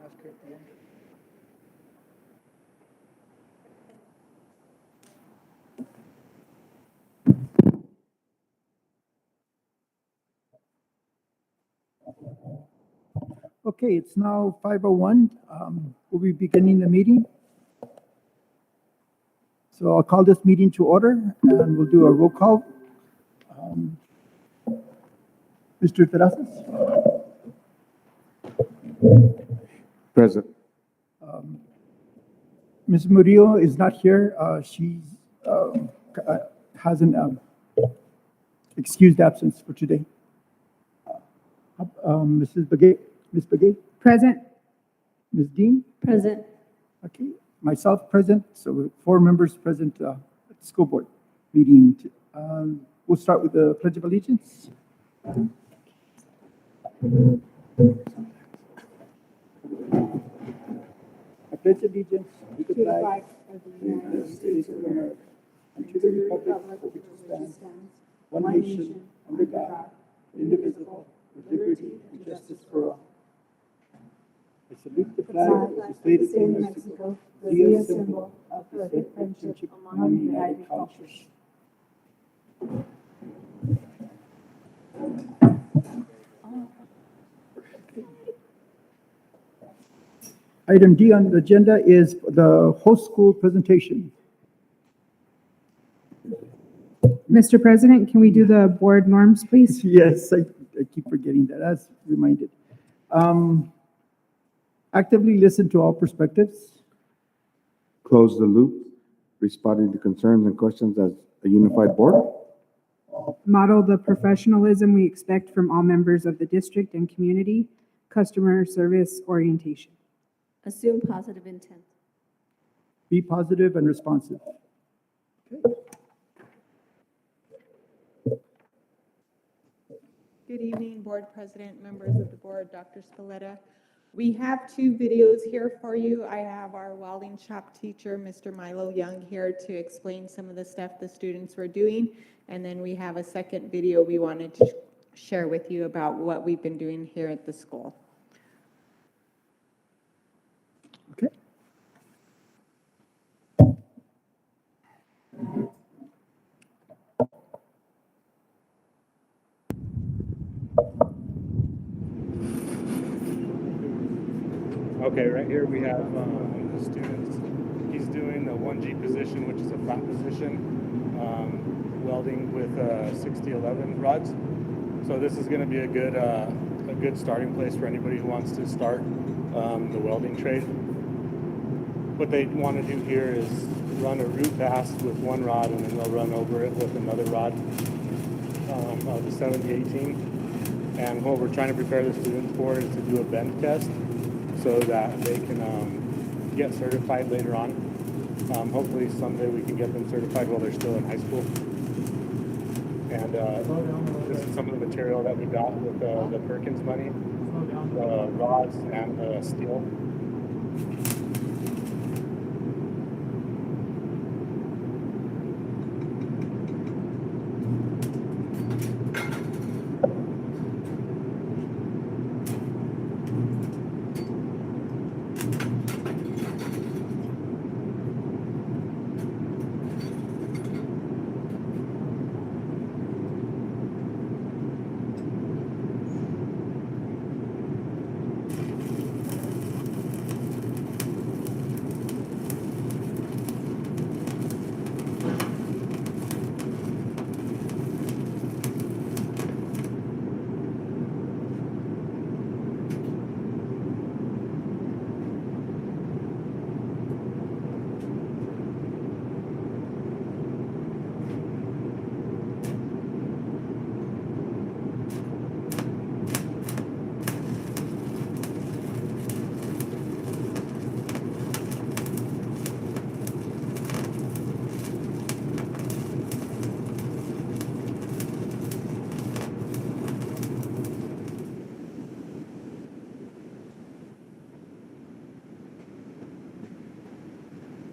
ask her at the end. Okay, it's now 5:01. We'll be beginning the meeting. So I'll call this meeting to order and we'll do a roll call. Mr. Terrazas? Present. Ms. Murillo is not here. She has an excused absence for today. Mrs. Begay? Ms. Begay? Present. Ms. Dean? Present. Okay, myself present, so we're 4 members present at the school board meeting. We'll start with the Pledge of Allegiance. I pledge allegiance to the flag of the United States of America and to the republic for which it stands, one nation, under God, indivisible, with liberty and justice for all. I salute the flag of the state of New Mexico, the symbol of perfect friendship among united cultures. Item D on the agenda is the host school presentation. Mr. President, can we do the board norms, please? Yes, I keep forgetting that, as reminded. Actively listen to all perspectives. Close the loop, responding to concerns and questions as a unified board. Model the professionalism we expect from all members of the district and community. Customer service orientation. Assume positive intent. Be positive and responsive. Okay. Good evening, Board President, members of the board, Dr. Spalletta. We have 2 videos here for you. I have our welding shop teacher, Mr. Milo Young, here to explain some of the stuff the students were doing. And then we have a second video we wanted to share with you about what we've been doing here at the school. Okay. Okay, right here we have one of the students. He's doing the 1G position, which is a flat position, welding with 6011 rods. So this is going to be a good starting place for anybody who wants to start the welding trade. What they want to do here is run a root pass with 1 rod, and then they'll run over it with another rod of the 7018. And what we're trying to prepare the students for is to do a bend test, so that they can get certified later on. Hopefully someday we can get them certified while they're still in high school. And this is some of the material that we got with the Perkins money, the rods and the steel.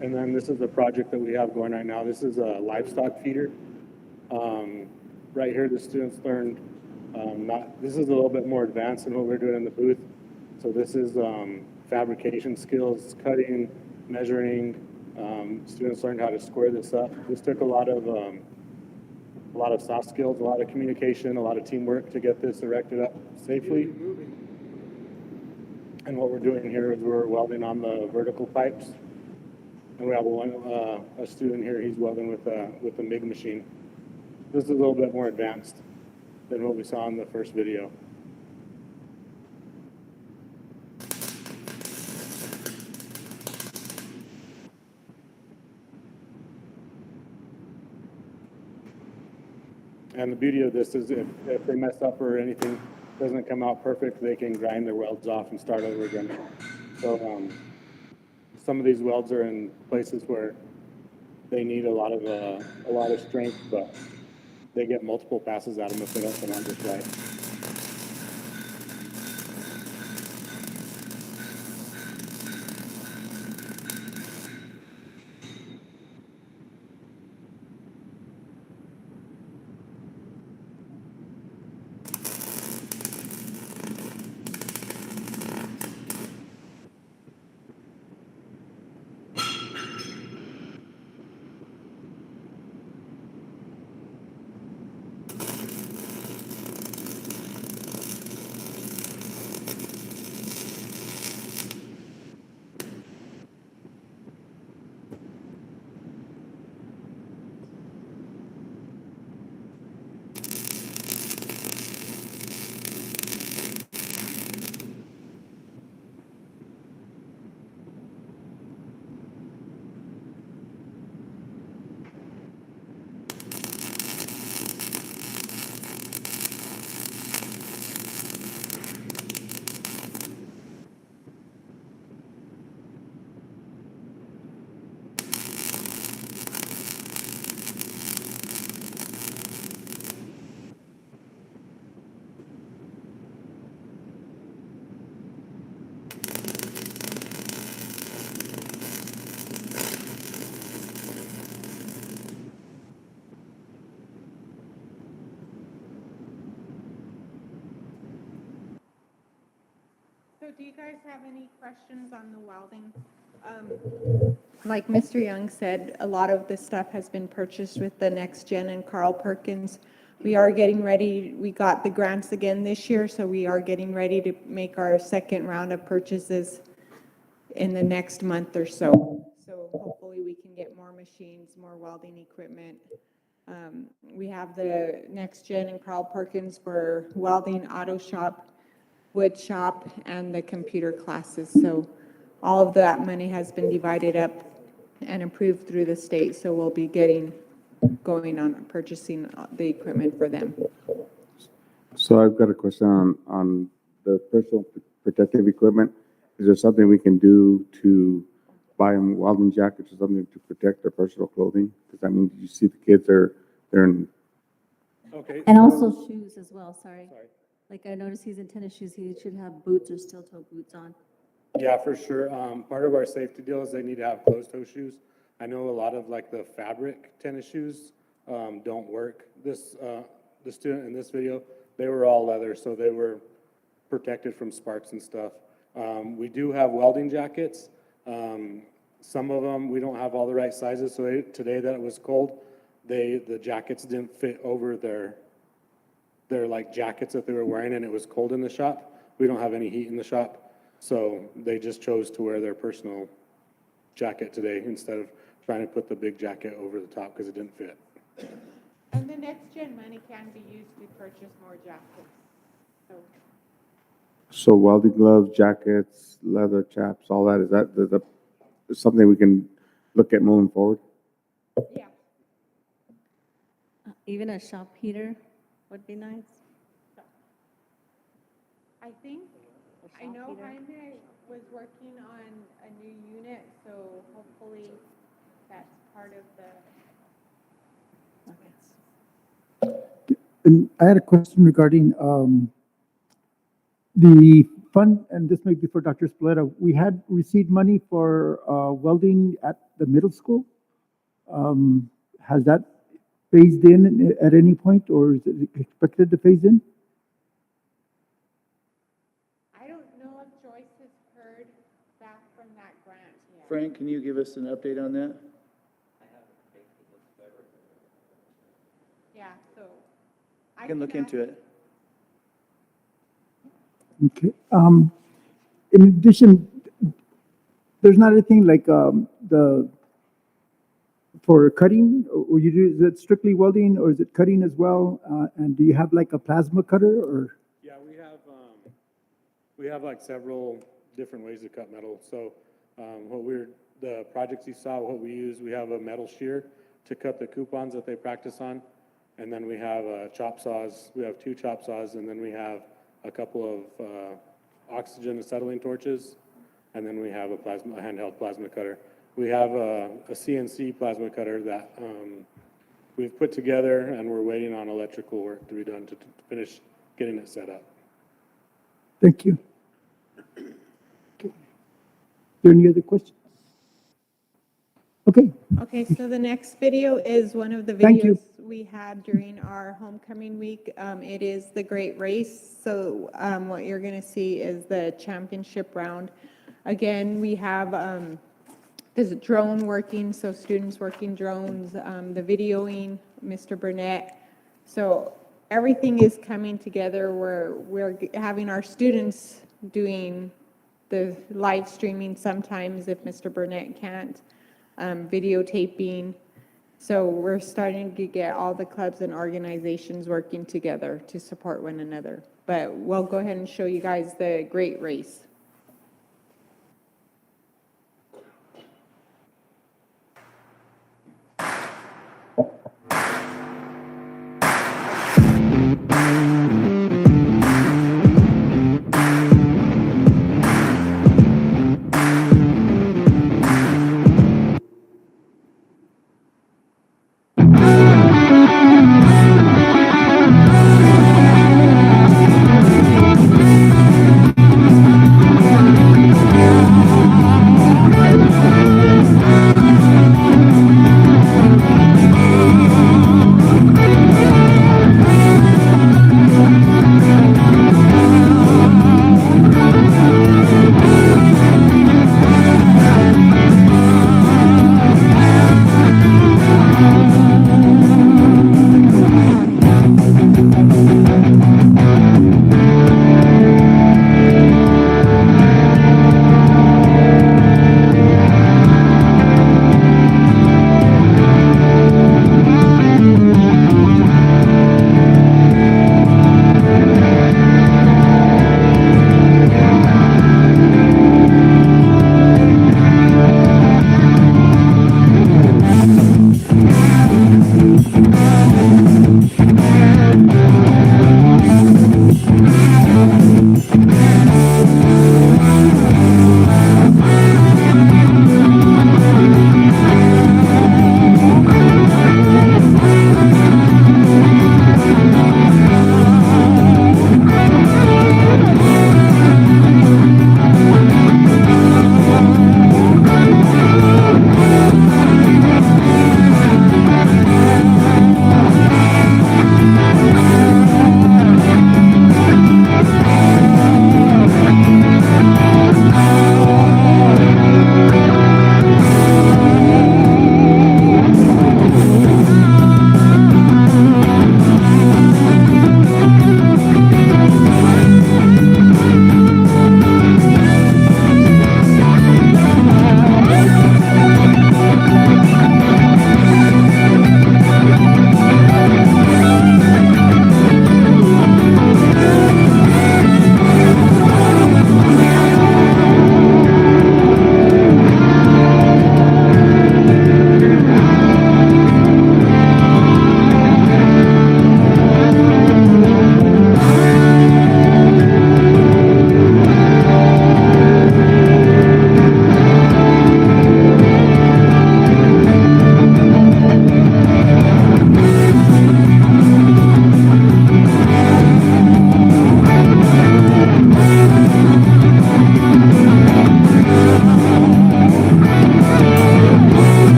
And then this is the project that we have going right now. This is a livestock feeder. Right here, the students learned, this is a little bit more advanced than what we're doing in the booth. So this is fabrication skills, cutting, measuring. Students learned how to square this up. This took a lot of soft skills, a lot of communication, a lot of teamwork to get this erected up safely. And what we're doing here is we're welding on the vertical pipes. And we have a student here, he's welding with the MIG machine. This is a little bit more advanced than what we saw in the first video. And the beauty of this is if they mess up or anything doesn't come out perfect, they can grind their welds off and start over again. So some of these welds are in places where they need a lot of strength, but they get multiple passes at them if they don't come out just right. So do you guys have any questions on the welding? Like Mr. Young said, a lot of this stuff has been purchased with the Next Gen and Carl Perkins. We are getting ready, we got the grants again this year, so we are getting ready to make our second round of purchases in the next month or so. So hopefully we can get more machines, more welding equipment. We have the Next Gen and Carl Perkins for welding, auto shop, wood shop, and the computer classes. So all of that money has been divided up and approved through the state. So we'll be going on purchasing the equipment for them. So I've got a question on the personal protective equipment. Is there something we can do to buy them welding jackets or something to protect their personal clothing? Because I mean, you see the kids they're in. Okay. And also shoes as well, sorry. Like I noticed he's in tennis shoes, he should have boots or steel-toe boots on. Yeah, for sure. Part of our safety deal is they need to have closed-toe shoes. I know a lot of like the fabric tennis shoes don't work. The student in this video, they were all leather, so they were protected from sparks and stuff. We do have welding jackets. Some of them, we don't have all the right sizes, so today that it was cold, the jackets didn't fit over their like jackets that they were wearing, and it was cold in the shop. We don't have any heat in the shop, so they just chose to wear their personal jacket today instead of trying to put the big jacket over the top because it didn't fit. And the Next Gen money can be used to purchase more jackets. So welding gloves, jackets, leather chaps, all that, is that something we can look at moving forward? Yeah. Even a shop heater would be nice. I know Jaime was working on a new unit, so hopefully that's part of the. And I had a question regarding the fund, and this may be for Dr. Spalletta. We had received money for welding at the middle school. Has that phased in at any point, or is it expected to phase in? I don't know if Joyce has heard Frank, can you give us an update on that? Yeah, so. I can look into it. Okay. In addition, there's not anything like for cutting, or you do, is it strictly welding or is it cutting as well? And do you have like a plasma cutter or? Yeah, we have like several different ways to cut metal. So, the projects you saw, what we use, we have a metal shear to cut the coupons that they practice on. And then we have chop saws. We have 2 chop saws, and then we have a couple of oxygen acetylene torches, and then we have a handheld plasma cutter. We have a CNC plasma cutter that we've put together, and we're waiting on electrical work to be done to finish getting it set up. Thank you. Okay. Are there any other questions? Okay, Okay, so the next video is one of the Thank you. videos we had during our homecoming week. It is the Great Race. So what you're going to see is the championship round. Again, we have there's a drone working, so students working drones, the videoing, Mr. Burnett. So everything is coming together where we're having our students doing the live streaming sometimes if Mr. Burnett can't. Videotaping. So we're starting to get all the clubs and organizations working together to support one another. But we'll go ahead and show you guys the Great Race.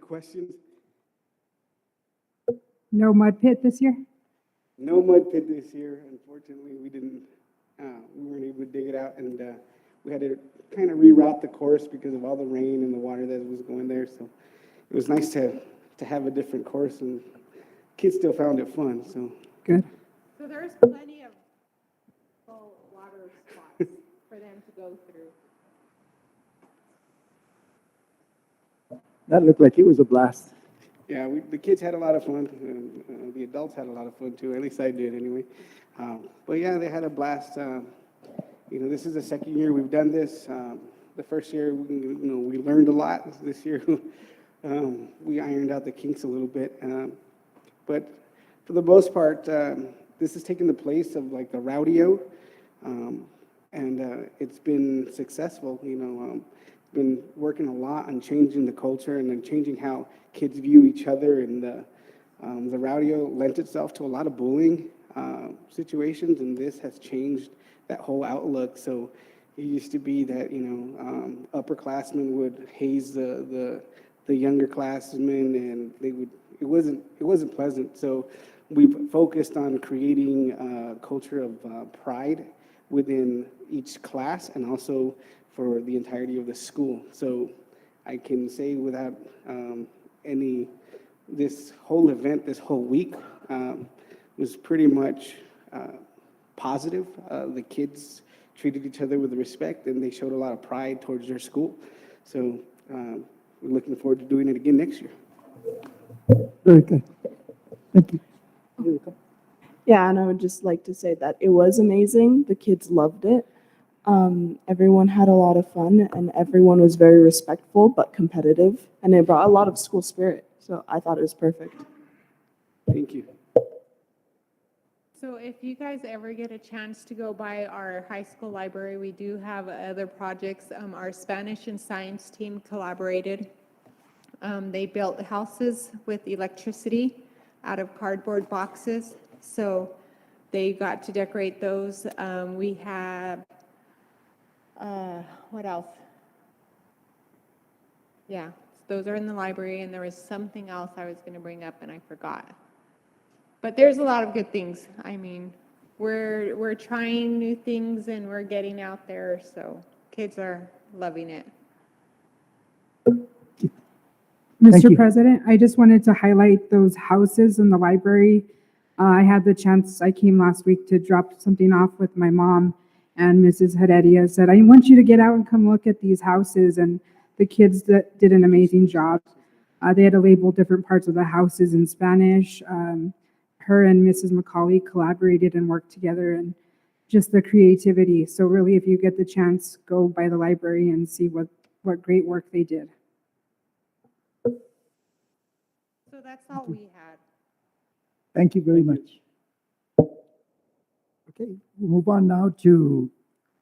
questions? No mud pit this year? No mud pit this year. Unfortunately, we weren't able to dig it out, and we had to kind of reroute the course because of all the rain and the water that was going there. So it was nice to have a different course, and kids still found it fun. So Good. So there's plenty of full water spots for them to go through. That looked like it was a blast. yeah, the kids had a lot of fun. And, the adults had a lot of fun too. At least I did, anyway. But yeah, they had a blast. This is the second year we've done this. The first year, we learned a lot. This year, we ironed out the kinks a little bit. But for the most part, this has taken the place of like the rodeo, and it's been successful. Been working a lot on changing the culture and then changing how kids view each other. And the rodeo lent itself to a lot of bullying situations, and this has changed that whole outlook. So it used to be that upperclassmen would haze the younger classmen, and it wasn't pleasant. So we've focused on creating a culture of pride within each class and also for the entirety of the school. So I can say without this whole event, this whole week was pretty much positive. The kids treated each other with respect, and they showed a lot of pride towards their school. So we're looking forward to doing it again next year. Very good. Thank you. Yeah, and I would just like to say that it was amazing. The kids loved it. Everyone had a lot of fun, and everyone was very respectful but competitive, and it brought a lot of school spirit. So I thought it was perfect. Thank you. So if you guys ever get a chance to go by our high school library, we do have other projects. Our Spanish and science team collaborated. They built houses with electricity out of cardboard boxes. So they got to decorate those. We have, what else? Yeah, those are in the library, and there was something else I was going to bring up and I forgot. But there's a lot of good things. I mean, we're trying new things and we're getting out there, so kids are loving it. Mr. you. President, I just wanted to highlight those houses in the library. I had the chance, I came last week to drop something off with my mom, and Mrs. Heredia said, I want you to get out and come look at these houses, and the kids that did an amazing job. They had to label different parts of the houses in Spanish. Her and Mrs. McCauley collaborated and worked together, and just the creativity. So really, if you get the chance, go by the library and see what great work they did. So that's all we had. Thank you very much. Okay, we'll move on now to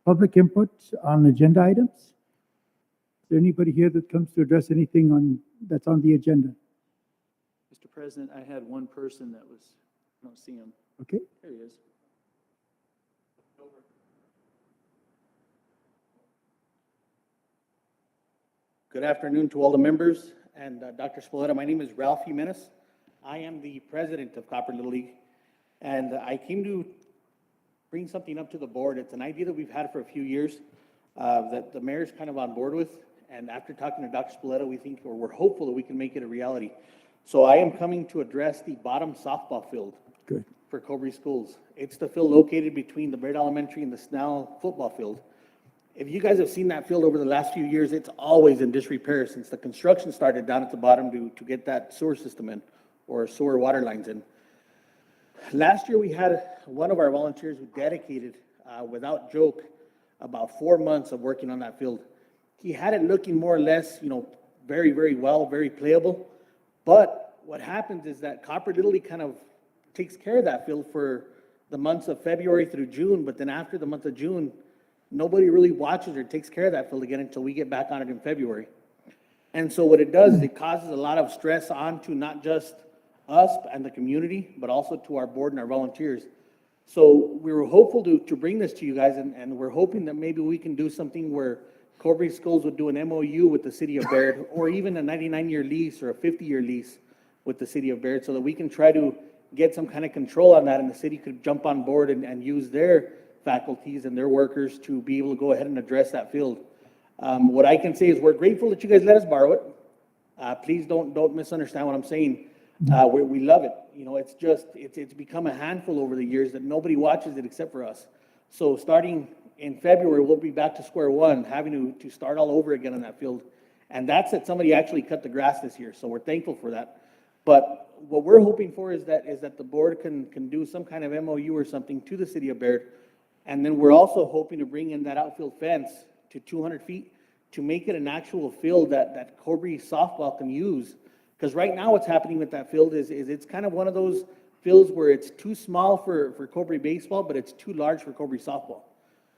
public input on agenda items. Is there anybody here that comes to address anything that's on the agenda? Mr. President, I had one person that was, I don't see him. Okay, There he is. Good afternoon to all the members and Dr. Spoletta. My name is Ralph Jimenez. I am the president of Copper Little League, and I came to bring something up to the board. It's an idea that we've had for a few years that the mayor's kind of on board with, and after talking to Dr. Spoletta, we think, or we're hopeful that we can make it a reality. So I am coming to address the bottom softball field good. for Cobre schools. It's the field located between the Bayard Elementary and the Snell football field. If you guys have seen that field over the last few years, it's always in disrepair since the construction started down at the bottom to get that sewer system in, or sewer water lines in. Last year, we had one of our volunteers who dedicated, without joke, about 4 months of working on that field. He had it looking more or less, very, very well, very playable. But what happens is that Copper Little League kind of takes care of that field for the months of February through June, but then after the month of June, nobody really watches or takes care of that field again until we get back on it in February. And so what it does is it causes a lot of stress onto not just us and the community, but also to our board and our volunteers. So we were hopeful to bring this to you guys, and we're hoping that maybe we can do something where Cobre Schools would do an MOU with the city of Bayard, or even a 99-year lease or a 50-year lease with the city of Bayard, so that we can try to get some kind of control on that, and the city could jump on board and use their faculties and their workers to be able to go ahead and address that field. What I can say is we're grateful that you guys let us borrow it. Please don't misunderstand what I'm saying. We love it. You know, it's just, it's become a handful over the years that nobody watches it except for us. So starting in February, we'll be back to square one, having to start all over again on that field. And that's that somebody actually cut the grass this year, so we're thankful for that. But what we're hoping for is that the board can do some kind of MOU or something to the city of Bayard. And then we're also hoping to bring in that outfield fence to 200 feet to make it an actual field that Cobre softball can use. Because right now what's happening with that field is it's kind of one of those fields where it's too small for Cobre baseball, but it's too large for Cobre softball.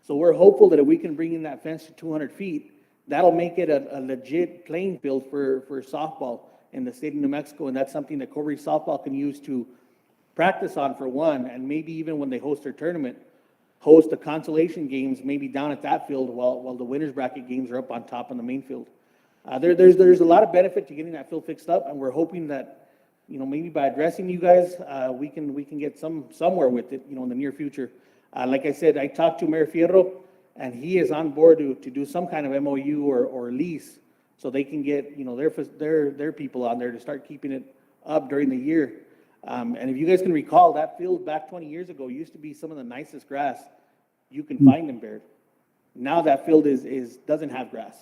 So we're hopeful that if we can bring in that fence to 200 feet, that'll make it a legit playing field for softball in the state of New Mexico. And that's something that Cobre softball can use to practice on for one, and maybe even when they host their tournament, host the consolation games maybe down at that field while the winners bracket games are up on top on the main field. There's a lot of benefit to getting that field fixed up, and we're hoping that, you know, maybe by addressing you guys, we can get somewhere with it, you know, in the near future. Like I said, I talked to Mayor Fierro, and he is on board to do some kind of MOU or lease, so they can get, you know, their people on there to start keeping it up during the year. And if you guys can recall, that field back 20 years ago used to be some of the nicest grass you can find in Bayard. Now that field doesn't have grass.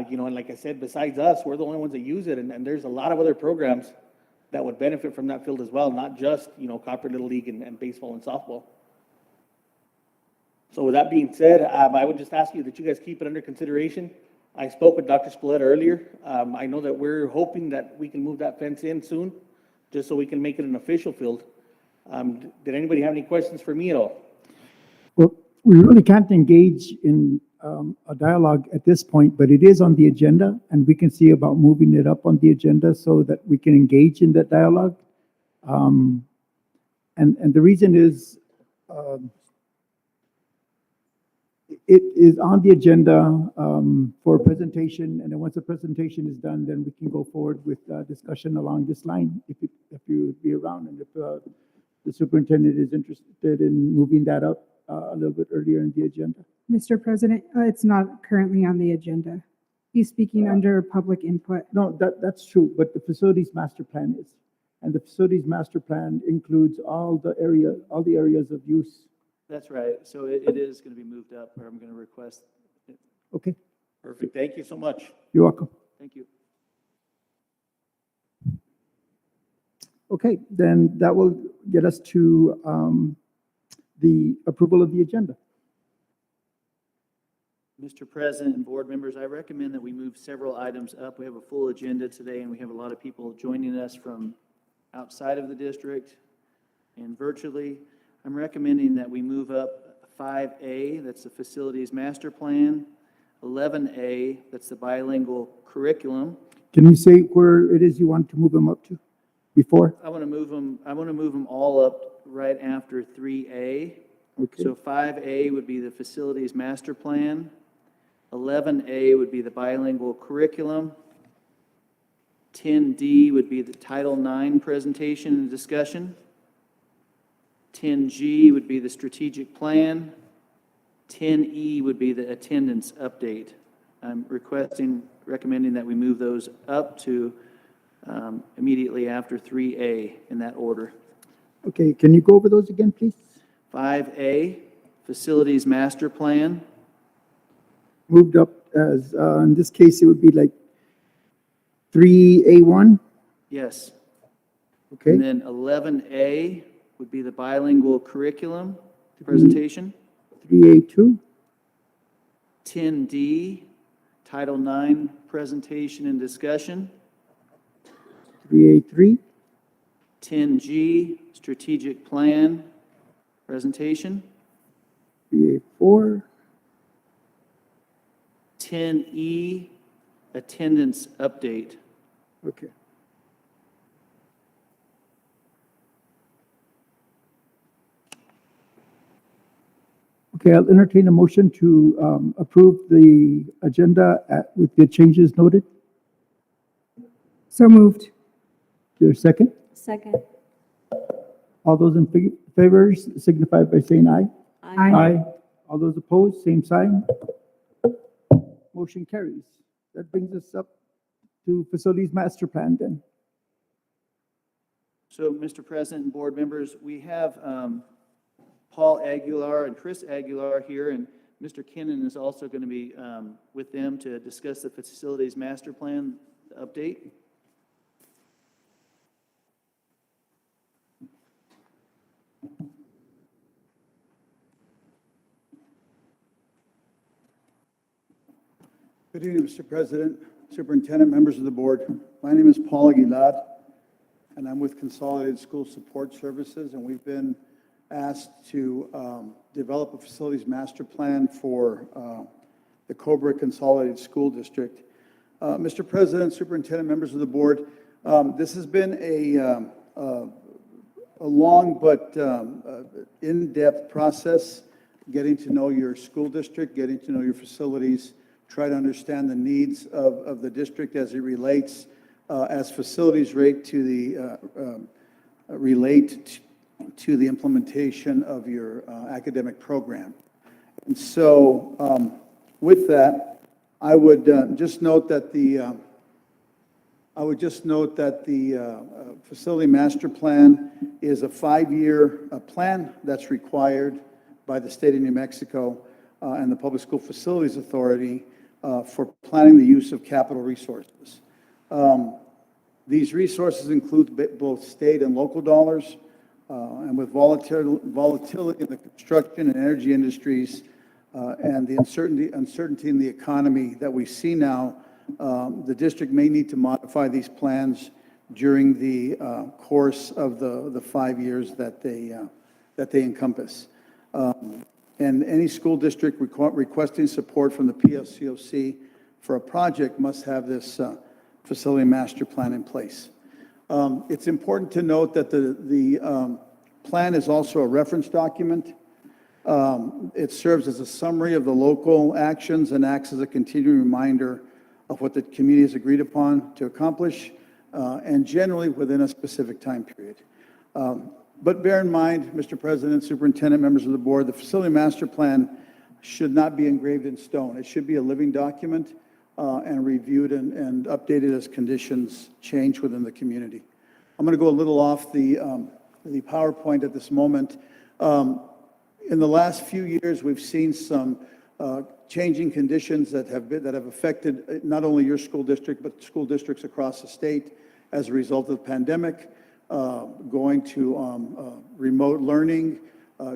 You know, and like I said, besides us, we're the only ones that use it, and there's a lot of other programs that would benefit from that field as well, not just, you know, Copper Little League and baseball and softball. So with that being said, I would just ask you that you guys keep it under consideration. I spoke with Dr. Spalletta earlier. I know that we're hoping that we can move that fence in soon, just so we can make it an official field. Did anybody have any questions for me at all? Well, we really can't engage in a dialogue at this point, but it is on the agenda, and we can see about moving it up on the agenda so that we can engage in that dialogue. And the reason is, it is on the agenda for a presentation, and then once the presentation is done, then we can go forward with discussion along this line, if you would be around, and if the superintendent is interested in moving that up a little bit earlier in the agenda. Mr. President, it's not currently on the agenda. He's speaking under public input. No, that's true, but the facilities master plan is. And the facilities master plan includes all the areas of use. That's right. So it is going to be moved up, or I'm going to request it. Okay, Perfect. Thank you so much. you're welcome. Thank you. Okay, then that will get us to the approval of the agenda. Mr. President and board members, I recommend that we move several items up. We have a full agenda today, and we have a lot of people joining us from outside of the district and virtually. I'm recommending that we move up 5A, that's the facilities master plan, 11A, that's the bilingual curriculum. Can you say where it is you want to move them up to before? I want to move them all up right after 3A. Okay. So 5A would be the facilities master plan. 11A would be the bilingual curriculum. 10D would be the Title IX presentation and discussion. 10G would be the strategic plan. 10E would be the attendance update. I'm recommending that we move those up to immediately after 3A in that order. Okay, can you go over those again, please? 5A, facilities master plan. Moved up as, in this case, it would be like 3A1, Yes. okay? And then 11A would be the bilingual curriculum presentation. 3A2, 10D, Title IX presentation and discussion. 3A3, 10G, strategic plan presentation. 3A4, 10E, attendance update. okay. Okay, I'll entertain a motion to approve the agenda with the changes noted. So moved. Is there a second? Second. All those in favor signify by saying aye. Aye. All those opposed, same sign. Motion carries. That brings us up to Facilities Master Plan then. So, Mr. President and board members, we have Paul Aguilar and Chris Aguilar here, and Mr. Kinnon is also going to be with them to discuss the Facilities Master Plan update. Good evening, Mr. President, Superintendent, members of the board. My name is Paul Aguilar, and I'm with Consolidated School Support Services, and we've been asked to develop a facilities master plan for the Cobre Consolidated School District. Mr. President, Superintendent, members of the board, this has been a long but in-depth process, getting to know your school district, getting to know your facilities, try to understand the needs of the district as it relates, as facilities relate to the implementation of your academic program. And so with that, I would just note that the facility master plan is a 5-year plan that's required by the state of New Mexico and the Public School Facilities Authority for planning the use of capital resources. These resources include both state and local dollars, and with volatility in the construction and energy industries and the uncertainty in the economy that we see now, the district may need to modify these plans during the course of the 5 years that they encompass. And any school district requesting support from the PSCOC for a project must have this facility master plan in place. It's important to note that the plan is also a reference document. It serves as a summary of the local actions and acts as a continuing reminder of what the community has agreed upon to accomplish, and generally within a specific time period. But bear in mind, Mr. President, Superintendent, members of the board, the facility master plan should not be engraved in stone. It should be a living document and reviewed and updated as conditions change within the community. I'm going to go a little off the PowerPoint at this moment. In the last few years, we've seen some changing conditions that have affected not only your school district, but school districts across the state as a result of the pandemic. Going to remote learning,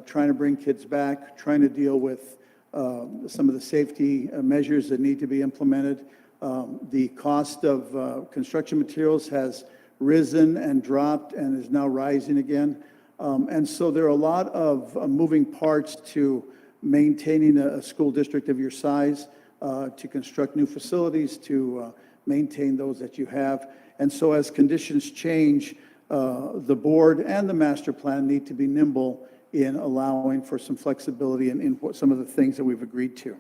trying to bring kids back, trying to deal with some of the safety measures that need to be implemented. The cost of construction materials has risen and dropped and is now rising again. And so there are a lot of moving parts to maintaining a school district of your size, to construct new facilities, to maintain those that you have. And so as conditions change, the board and the master plan need to be nimble in allowing for some flexibility in some of the things that we've agreed to.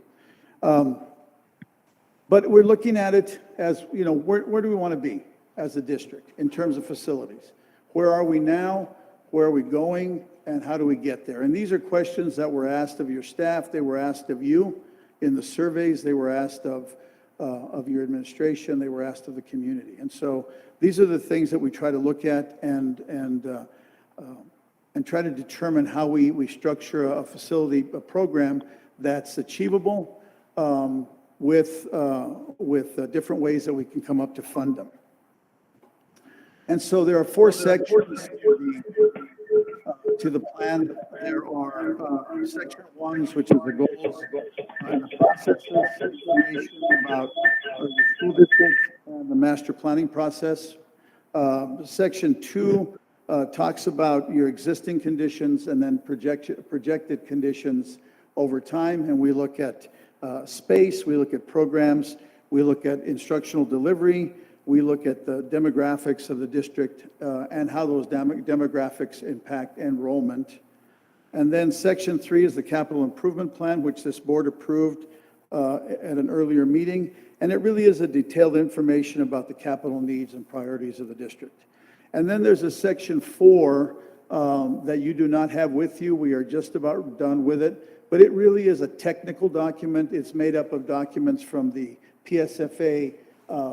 But we're looking at it as, you know, where do we want to be as a district in terms of facilities? Where are we now? Where are we going? And how do we get there? And these are questions that were asked of your staff. They were asked of you in the surveys. They were asked of your administration. They were asked of the community. And so these are the things that we try to look at and try to determine how we structure a program that's achievable with different ways that we can come up to fund them. And so there are 4 sections to the plan. There are section 1, which is the goals and the processes, information about the school district and the master planning process. Section 2 talks about your existing conditions and then projected conditions over time. And we look at space, we look at programs, we look at instructional delivery, we look at the demographics of the district and how those demographics impact enrollment. And then Section 3 is the capital improvement plan, which this board approved at an earlier meeting. And it really is a detailed information about the capital needs and priorities of the district. And then there's a Section 4 that you do not have with you. We are just about done with it. But it really is a technical document. It's made up of documents from the PSFA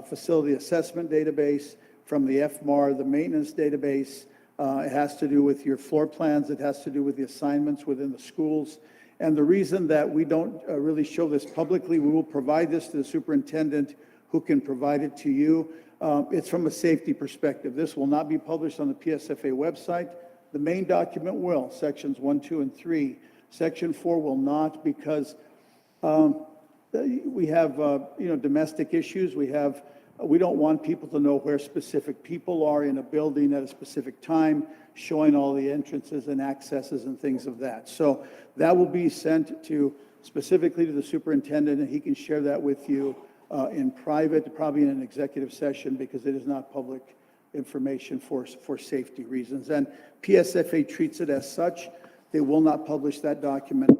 Facility Assessment Database, from the FMAR, the maintenance database. It has to do with your floor plans. It has to do with the assignments within the schools. And the reason that we don't really show this publicly, we will provide this to the superintendent who can provide it to you. It's from a safety perspective. This will not be published on the PSFA website. The main document will, sections 1, 2, and 3. Section 4 will not, because we have domestic issues. We don't want people to know where specific people are in a building at a specific time, showing all the entrances and accesses and things of that. So that will be sent specifically to the superintendent, and he can share that with you in private, probably in an executive session, because it is not public information for safety reasons. And PSFA treats it as such. They will not publish that document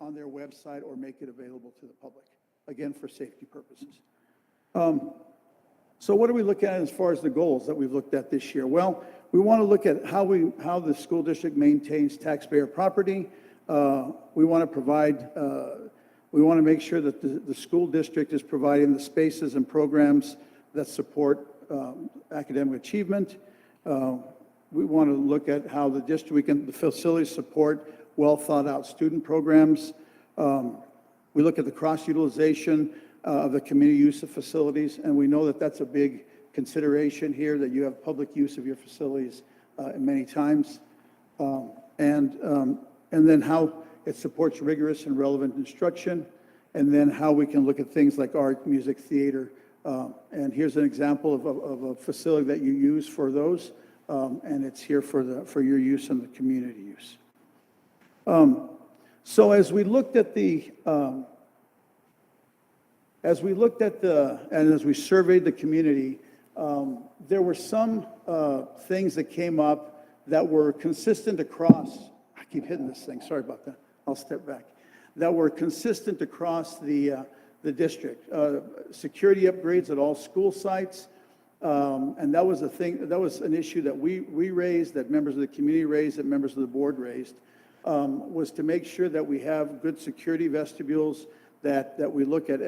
on their website or make it available to the public, again, for safety purposes. So what are we looking at as far as the goals that we've looked at this year? Well, we want to look at how the school district maintains taxpayer property. We want to make sure that the school district is providing the spaces and programs that support academic achievement. We want to look at how the facilities support well thought out student programs. We look at the cross utilization of the community use of facilities, and we know that that's a big consideration here, that you have public use of your facilities many times. And then how it supports rigorous and relevant instruction, and then how we can look at things like art, music, theater. And here's an example of a facility that you use for those, and it's here for your use and the community use. So as we looked at and as we surveyed the community, there were some things that came up that were consistent across, I keep hitting this thing, sorry about that, I'll step back, that were consistent across the district. Security upgrades at all school sites, and that was an issue that we raised, that members of the community raised, that members of the board raised, was to make sure that we have good security vestibules, that we look at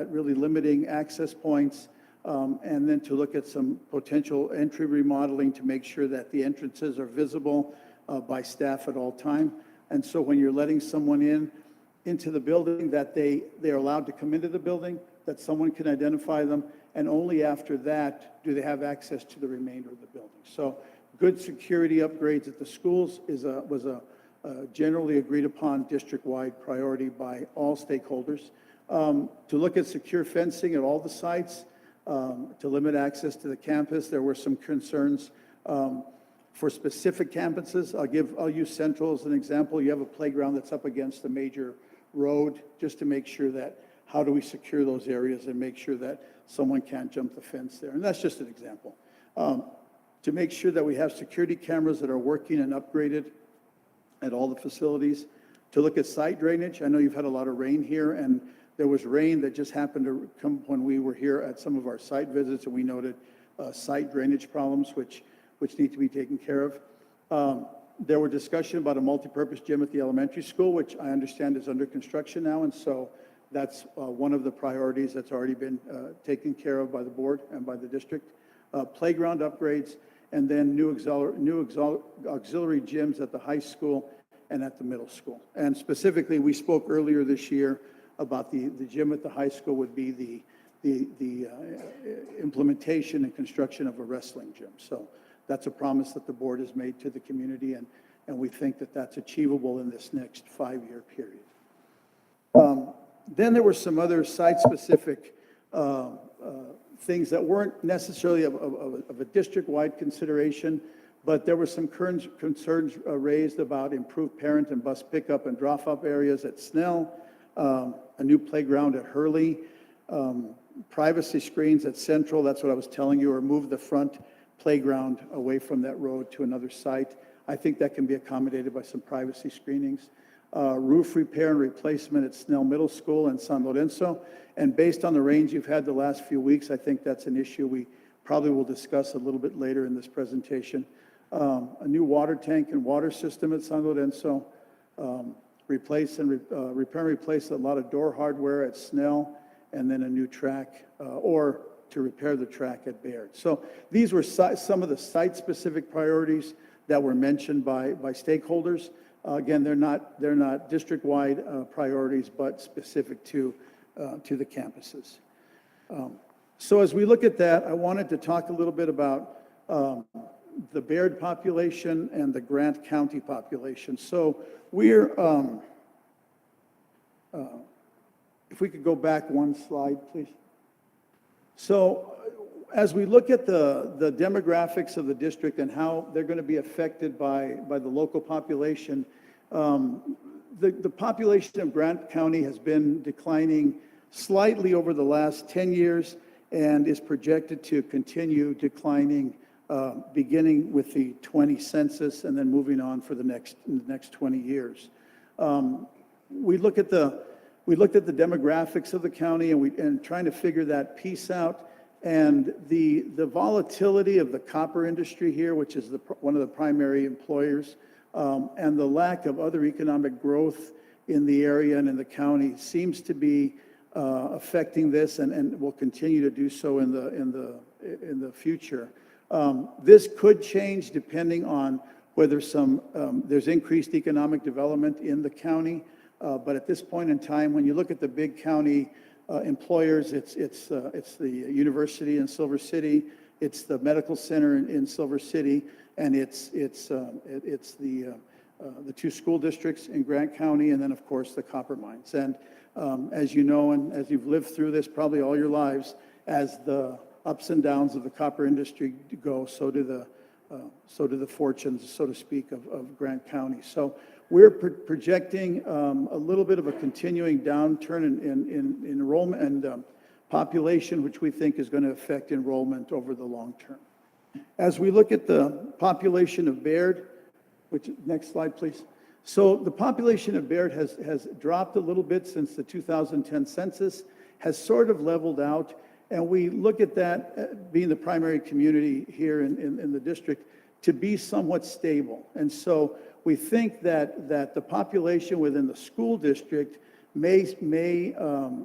really limiting access points, and then to look at some potential entry remodeling to make sure that the entrances are visible by staff at all time. And so when you're letting someone into the building, that they are allowed to come into the building, that someone can identify them, and only after that do they have access to the remainder of the building. So good security upgrades at the schools was a generally agreed upon district-wide priority by all stakeholders. To look at secure fencing at all the sites, to limit access to the campus. There were some concerns for specific campuses. I'll use Central as an example. You have a playground that's up against a major road, just to make sure that, how do we secure those areas and make sure that someone can't jump the fence there? And that's just an example. To make sure that we have security cameras that are working and upgraded at all the facilities. To look at site drainage. I know you've had a lot of rain here, and there was rain that just happened to come when we were here at some of our site visits, and we noted site drainage problems which need to be taken care of. There were discussion about a multipurpose gym at the elementary school, which I understand is under construction now, and so that's one of the priorities that's already been taken care of by the board and by the district. Playground upgrades, and then new auxiliary gyms at the high school and at the middle school. And specifically, we spoke earlier this year about the gym at the high school would be the implementation and construction of a wrestling gym. So that's a promise that the board has made to the community, and we think that that's achievable in this next 5-year period. Then there were some other site-specific things that weren't necessarily of a district-wide consideration, but there were some concerns raised about improved parent and bus pickup and drop-off areas at Snell, a new playground at Hurley, privacy screens at Central, that's what I was telling you, or move the front playground away from that road to another site. I think that can be accommodated by some privacy screenings. Roof repair and replacement at Snell Middle School and San Lorenzo. And based on the rains you've had the last few weeks, I think that's an issue we probably will discuss a little bit later in this presentation. A new water tank and water system at San Lorenzo. Repair and replace a lot of door hardware at Snell, and then a new track, or to repair the track at Bayard. So these were some of the site-specific priorities that were mentioned by stakeholders. Again, they're not district-wide priorities, but specific to the campuses. So as we look at that, I wanted to talk a little bit about the Bayard population and the Grant County population. So we're, if we could go back one slide, please. So as we look at the demographics of the district and how they're going to be affected by the local population, the population of Grant County has been declining slightly over the last 10 years and is projected to continue declining beginning with the 20 census and then moving on for the next 20 years. We looked at the demographics of the county and trying to figure that piece out, and the volatility of the copper industry here, which is one of the primary employers, and the lack of other economic growth in the area and in the county seems to be affecting this, and will continue to do so in the future. This could change depending on whether there's increased economic development in the county. But at this point in time, when you look at the big county employers, it's the university in Silver City, it's the medical center in Silver City, and it's the two school districts in Grant County, and then of course the copper mines. And as you know, and as you've lived through this probably all your lives, as the ups and downs of the copper industry go, so do the fortunes, so to speak, of Grant County. So we're projecting a little bit of a continuing downturn in enrollment and population, which we think is going to affect enrollment over the long term. As we look at the population of Bayard, next slide, please. So the population of Bayard has dropped a little bit since the 2010 census, has sort of leveled out, and we look at that being the primary community here in the district to be somewhat stable. And so we think that the population within the school district may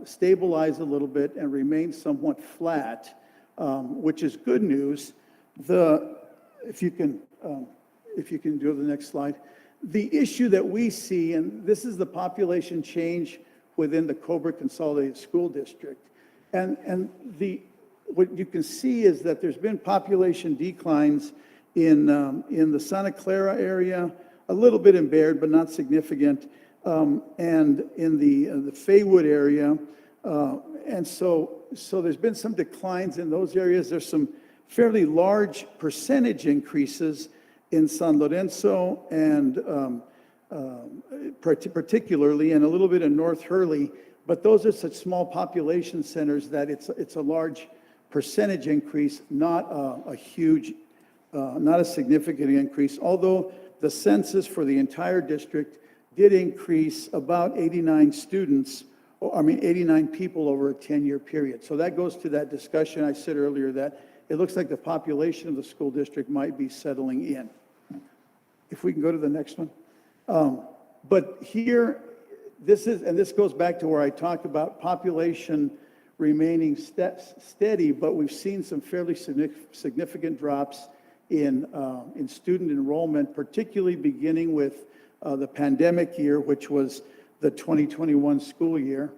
stabilize a little bit and remain somewhat flat, which is good news. If you can do the next slide. The issue that we see, and this is the population change within the Cobre Consolidated School District, and what you can see is that there's been population declines in the Santa Clara area, a little bit in Bayard, but not significant, and in the Faywood area, and so there's been some declines in those areas. There's some fairly large percentage increases in San Lorenzo and particularly, and a little bit in North Hurley, but those are such small population centers that it's a large percentage increase, not a huge, not a significant increase, although the census for the entire district did increase about 89 people over a 10-year period. So that goes to that discussion I said earlier that it looks like the population of the school district might be settling in. If we can go to the next one. But here, this goes back to where I talked about population remaining steady, but we've seen some fairly significant drops in student enrollment, particularly beginning with the pandemic year, which was the 2021 school year,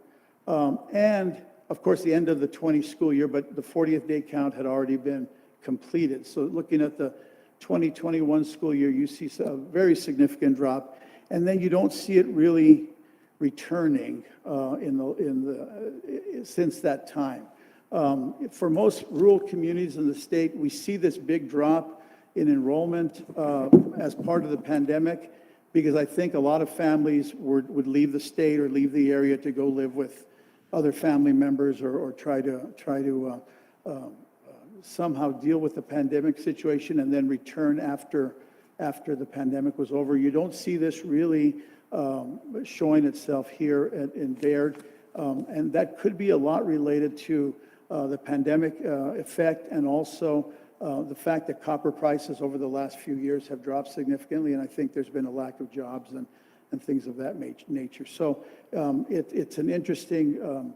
and of course the end of the 20 school year, but the 40th day count had already been completed. So looking at the 2021 school year, you see a very significant drop, and then you don't see it really returning since that time. For most rural communities in the state, we see this big drop in enrollment as part of the pandemic, because I think a lot of families would leave the state or leave the area to go live with other family members or try to somehow deal with the pandemic situation and then return after after the pandemic was over. You don't see this really showing itself here in Bayard. And that could be a lot related to the pandemic effect, and also the fact that copper prices over the last few years have dropped significantly, and I think there's been a lack of jobs and things of that nature. So it's an interesting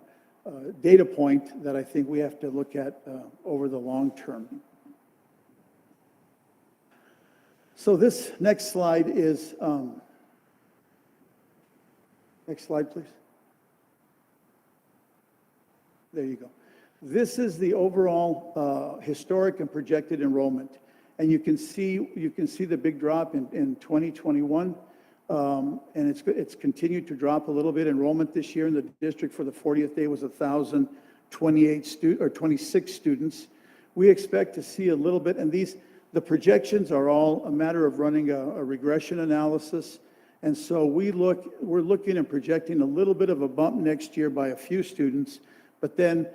data point that I think we have to look at over the long term. So this next slide is, next slide, please. There you go. This is the overall historic and projected enrollment. And you can see the big drop in 2021. And it's continued to drop a little bit. Enrollment this year in the district for the 40th day was 1,026 students. We expect to see a little bit, and the projections are all a matter of running a regression analysis. And so we're looking and projecting a little bit of a bump next year by a few students. But then,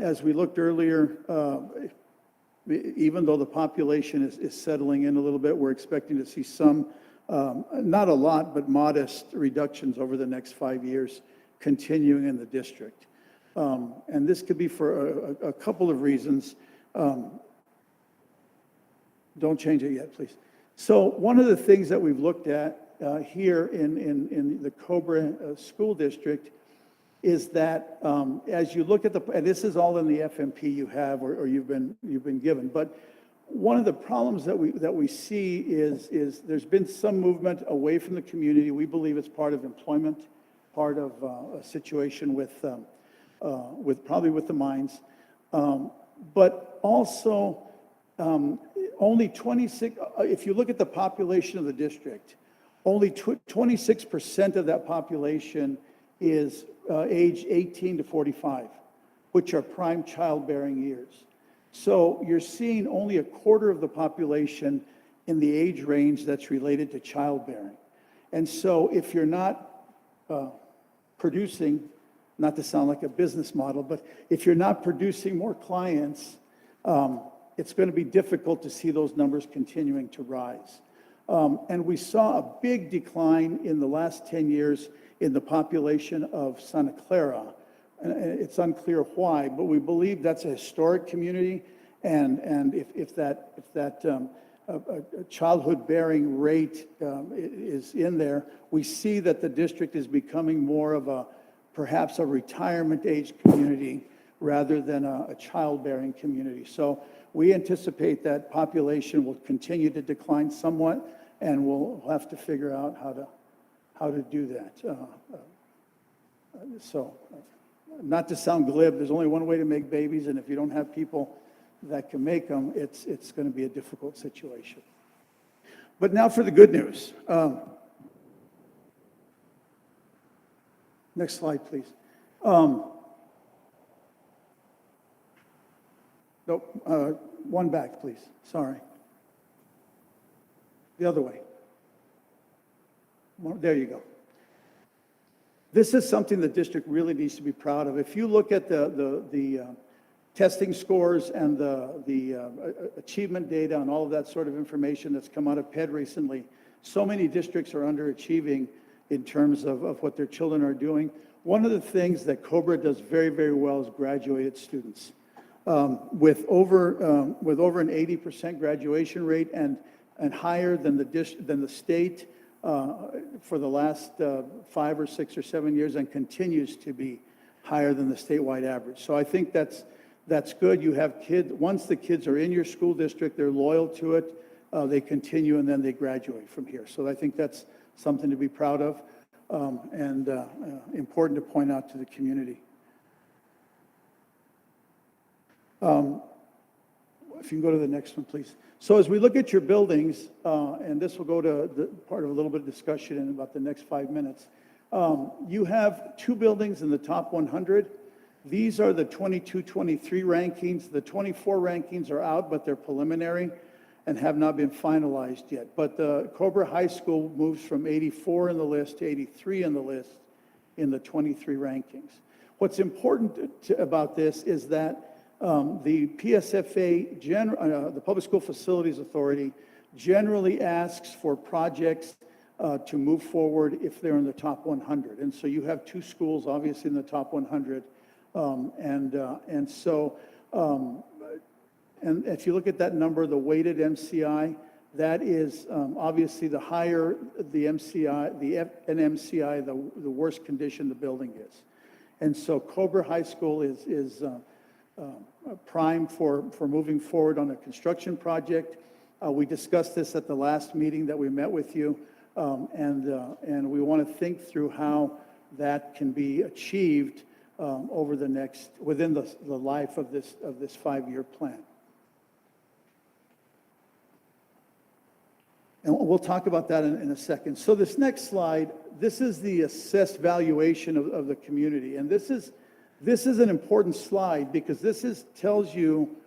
as we looked earlier, even though the population is settling in a little bit, we're expecting to see some, not a lot, but modest reductions over the next 5 years continuing in the district. And this could be for a couple of reasons. Don't change it yet, please. So one of the things that we've looked at here in the Cobre School District is that as you look at and this is all in the FMP you have or you've been given, but one of the problems that we see is there's been some movement away from the community. We believe it's part of employment, part of a situation with probably with the mines, but also only 26. If you look at the population of the district, only 26% of that population is age 18 to 45, which are prime childbearing years. So you're seeing only a quarter of the population in the age range that's related to childbearing. And so if you're not producing, not to sound like a business model, but if you're not producing more clients, it's going to be difficult to see those numbers continuing to rise. And we saw a big decline in the last 10 years in the population of Santa Clara. And it's unclear why, but we believe that's a historic community. And if that childhood bearing rate is in there, we see that the district is becoming more of perhaps a retirement age community rather than a childbearing community. So we anticipate that population will continue to decline somewhat, and we'll have to figure out how to do that. So, not to sound glib, there's only one way to make babies, and if you don't have people that can make them, it's going to be a difficult situation. But now for the good news. Next slide, please. Nope, one back, please. Sorry. The other way. There you go. This is something the district really needs to be proud of. If you look at the testing scores and the achievement data and all of that sort of information that's come out of PED recently, so many districts are underachieving in terms of what their children are doing. One of the things that Cobre does very, very well is graduated students. With over an 80% graduation rate and higher than the state for the last 5 or 6 or 7 years, and continues to be higher than the statewide average. So I think that's good. You have kids, once the kids are in your school district, they're loyal to it, they continue, and then they graduate from here. So I think that's something to be proud of, and important to point out to the community. If you can go to the next one, please. So as we look at your buildings, and this will go to the part of a little bit of discussion in about the next 5 minutes, you have 2 buildings in the top 100. These are the 22-23 rankings. The 24 rankings are out, but they're preliminary and have not been finalized yet. But the Cobre High School moves from 84 in the list to 83 in the list in the 23 rankings. What's important about this is that the PSFA, the Public School Facilities Authority, generally asks for projects to move forward if they're in the top 100. And so you have two schools, obviously, in the top 100. And if you look at that number, the weighted MCI, that is obviously the higher the MCI, an MCI, the worse condition the building is. And so Cobre High School is prime for moving forward on a construction project. We discussed this at the last meeting that we met with you, and we want to think through how that can be achieved within the life of this 5-year plan. And we'll talk about that in a second. So this next slide, this is the assessed valuation of the community. And this is an important slide because tells you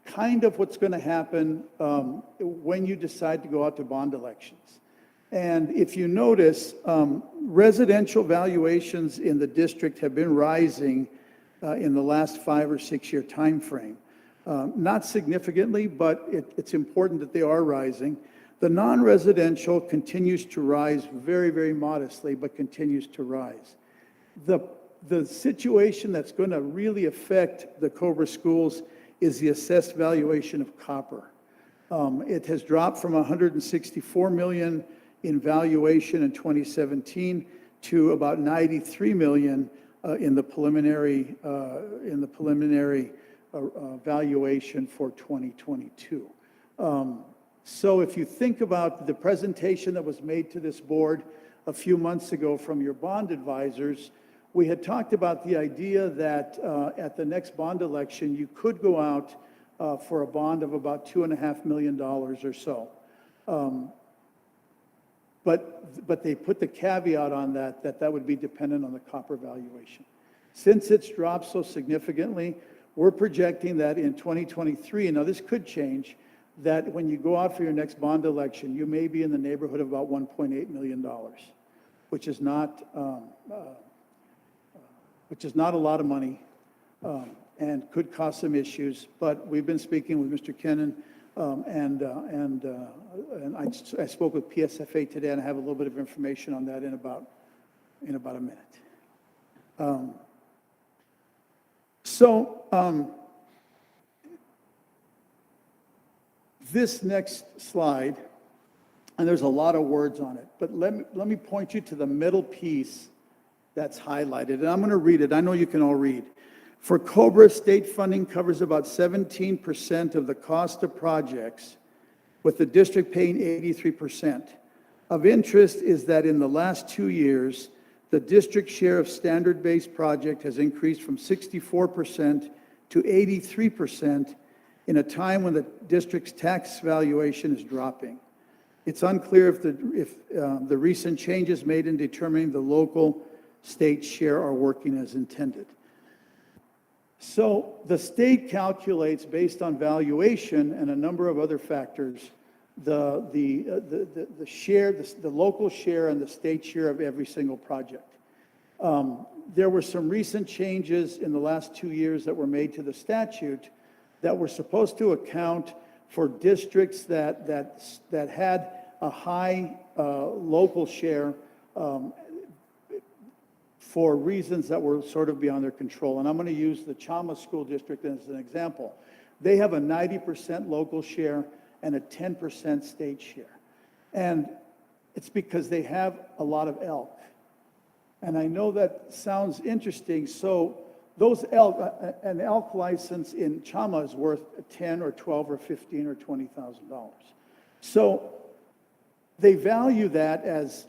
kind of what's going to happen when you decide to go out to bond elections. And if you notice, residential valuations in the district have been rising in the last 5 or 6 year time frame. Not significantly, but it's important that they are rising. The non-residential continues to rise very, very modestly, but continues to rise. The situation that's going to really affect the Cobre schools is the assessed valuation of copper. It has dropped from 164 million in valuation in 2017 to about 93 million in the preliminary valuation for 2022. So if you think about the presentation that was made to this board a few months ago from your bond advisors, we had talked about the idea that at the next bond election, you could go out for a bond of about $2.5 million or so. But they put the caveat on that would be dependent on the copper valuation. Since it's dropped so significantly, we're projecting that in 2023, and now this could change, that when you go out for your next bond election, you may be in the neighborhood of about $1.8 million, which is not a lot of money and could cause some issues. But we've been speaking with Mr. Kennan, and I spoke with PSFA today, and I have a little bit of information on that in about a minute. This next slide, and there's a lot of words on it, but let me point you to the middle piece that's highlighted, and I'm going to read it. I know you can all read. For Cobre, state funding covers about 17% of the cost of projects, with the district paying 83%. Of interest is that in the last 2 years, the district share of standard-based project has increased from 64% to 83% in a time when the district's tax valuation is dropping. It's unclear if the recent changes made in determining the local state share are working as intended. So the state calculates based on valuation and a number of other factors, the share, the local share and the state share of every single project. There were some recent changes in the last 2 years that were made to the statute that were supposed to account for districts that had a high local share for reasons that were sort of beyond their control. And I'm going to use the Chama School District as an example. They have a 90% local share and a 10% state share. And it's because they have a lot of elk. And I know that sounds interesting. So those elk, an elk license in Chama is worth $10 or $12 or $15 or $20,000. So they value that as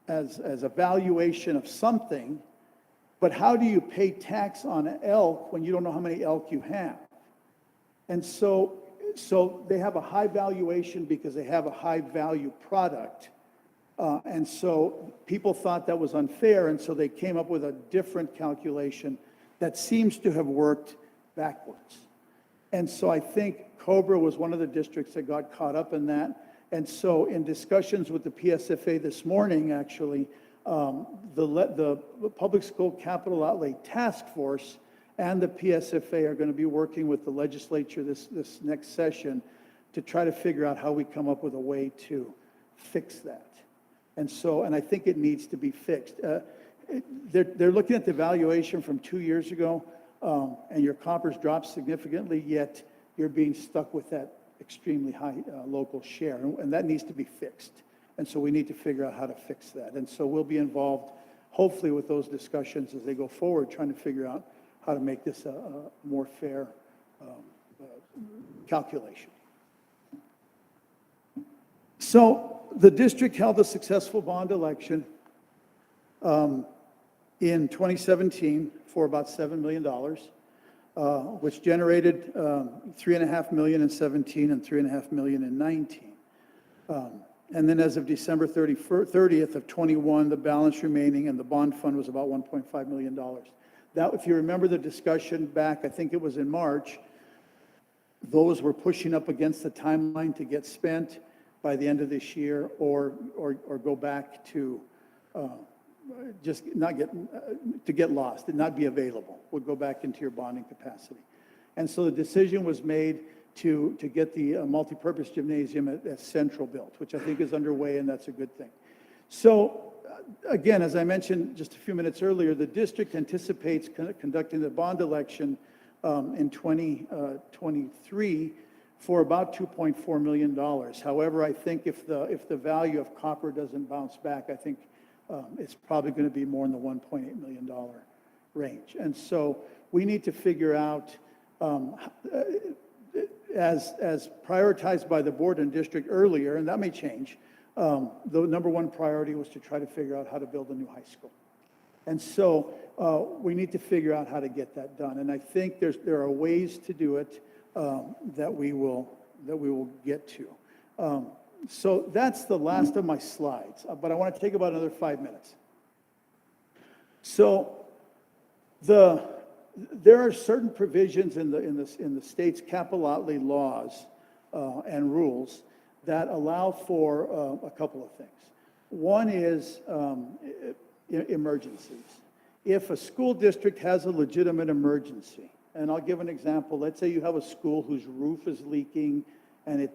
a valuation of something, but how do you pay tax on an elk when you don't know how many elk you have? And so they have a high valuation because they have a high value product. And so people thought that was unfair, and so they came up with a different calculation that seems to have worked backwards. And so I think Cobre was one of the districts that got caught up in that. And so in discussions with the PSFA this morning, actually, the Public School Capital Outlay Task Force and the PSFA are going to be working with the legislature this next session to try to figure out how we come up with a way to fix that. And I think it needs to be fixed. They're looking at the valuation from 2 years ago, and your copper's dropped significantly, yet you're being stuck with that extremely high local share, and that needs to be fixed. And so we need to figure out how to fix that. And so we'll be involved, hopefully, with those discussions as they go forward, trying to figure out how to make this a more fair calculation. So the district held a successful bond election in 2017 for about $7 million, which generated $3.5 million in 17 and $3.5 million in 19. And then as of December 30th of 21, the balance remaining in the bond fund was about $1.5 million. That, if you remember the discussion back, I think it was in March, those were pushing up against the timeline to get spent by the end of this year, or go back to just not get, to get lost and not be available, would go back into your bonding capacity. And so the decision was made to get the multipurpose gymnasium at Central built, which I think is underway, and that's a good thing. So again, as I mentioned just a few minutes earlier, the district anticipates conducting the bond election in 2023 for about $2.4 million. However, I think if the value of copper doesn't bounce back, I think it's probably going to be more in the $1.8 million range. And so we need to figure out, as prioritized by the board and district earlier, and that may change, the number one priority was to try to figure out how to build a new high school. And so we need to figure out how to get that done. And I think there are ways to do it that we will get to. So that's the last of my slides, but I want to take about another 5 minutes. So there are certain provisions in the state's capital outlay laws and rules that allow for a couple of things. One is emergencies. If a school district has a legitimate emergency, and I'll give an example. Let's say you have a school whose roof is leaking, and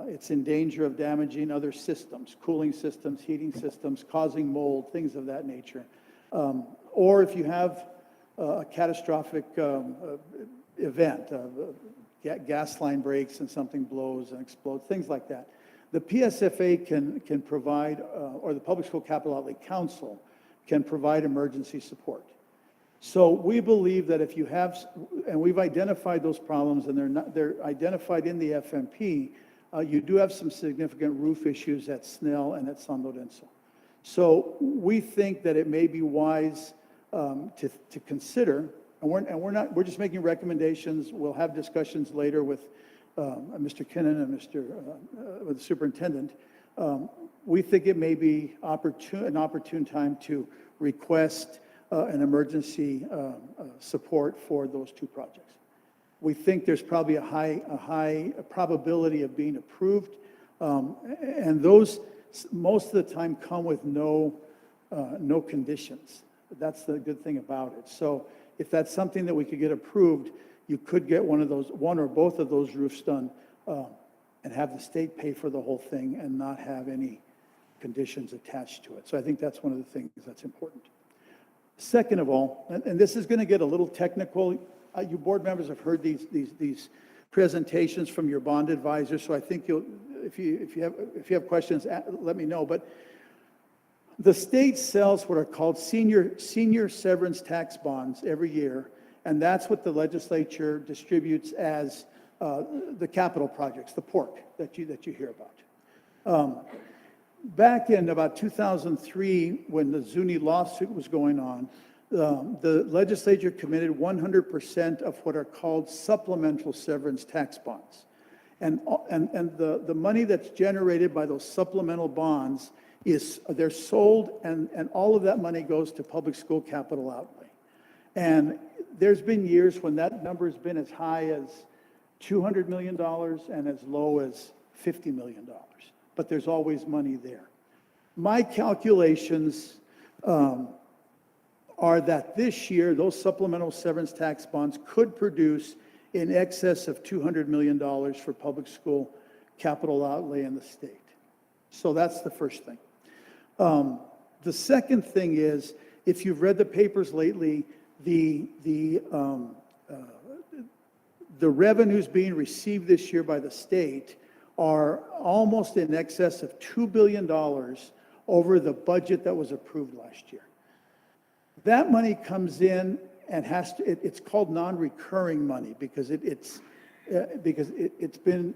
it's in danger of damaging other systems, cooling systems, heating systems, causing mold, things of that nature. Or if you have a catastrophic event, gas line breaks and something blows and explodes, things like that. The PSFA can provide, or the Public School Capital Outlay Council can provide emergency support. So we believe that if you have, and we've identified those problems, and they're identified in the FMP, you do have some significant roof issues at Snell and at San Lorenzo. So we think that it may be wise to consider, and we're just making recommendations. We'll have discussions later with Mr. Kinnan and with the superintendent. We think it may be an opportune time to request an emergency support for those two projects. We think there's probably a high probability of being approved, and those most of the time come with no conditions. That's the good thing about it. So if that's something that we could get approved, you could get one or both of those roofs done, and have the state pay for the whole thing and not have any conditions attached to it. So I think that's one of the things that's important. Second of all, and this is going to get a little technical, you board members have heard these presentations from your bond advisors, so I think if you have questions, let me know. But the state sells what are called senior severance tax bonds every year, and that's what the legislature distributes as the capital projects, the PORC that you hear about. Back in about 2003, when the Zuni lawsuit was going on, the legislature committed 100% of what are called supplemental severance tax bonds. And the money that's generated by those supplemental bonds they're sold, and all of that money goes to public school capital outlay. And there's been years when that number has been as high as $200 million and as low as $50 million. But there's always money there. My calculations are that this year, those supplemental severance tax bonds could produce in excess of $200 million for public school capital outlay in the state. So that's the first thing. The second thing is, if you've read the papers lately, the revenues being received this year by the state are almost in excess of $2 billion over the budget that was approved last year. That money comes in and it's called non-recurring money because it's been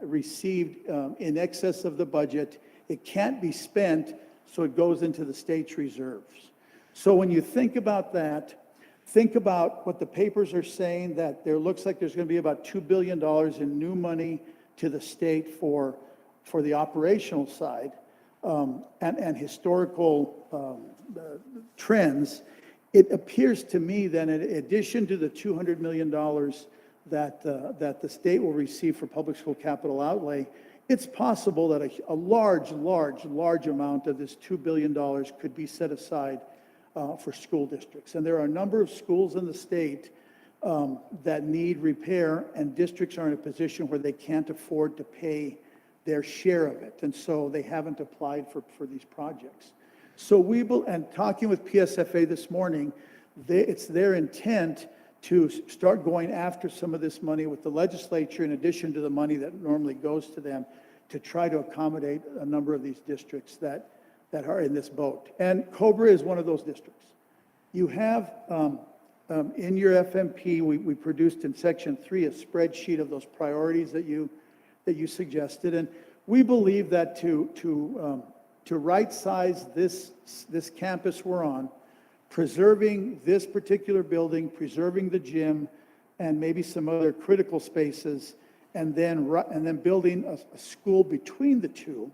received in excess of the budget. It can't be spent, so it goes into the state's reserves. So when you think about that, think about what the papers are saying, that there looks like there's going to be about $2 billion in new money to the state for the operational side, and historical trends. It appears to me that in addition to the $200 million that the state will receive for public school capital outlay, it's possible that a large amount of this $2 billion could be set aside for school districts. And there are a number of schools in the state that need repair, and districts are in a position where they can't afford to pay their share of it. And so they haven't applied for these projects. So and talking with PSFA this morning, it's their intent to start going after some of this money with the legislature, in addition to the money that normally goes to them, to try to accommodate a number of these districts that are in this boat. And Cobre is one of those districts. You have, in your FMP, we produced in section 3 a spreadsheet of those priorities that you suggested. And we believe that to right-size this campus we're on, preserving this particular building, preserving the gym, and maybe some other critical spaces, and then building a school between the two,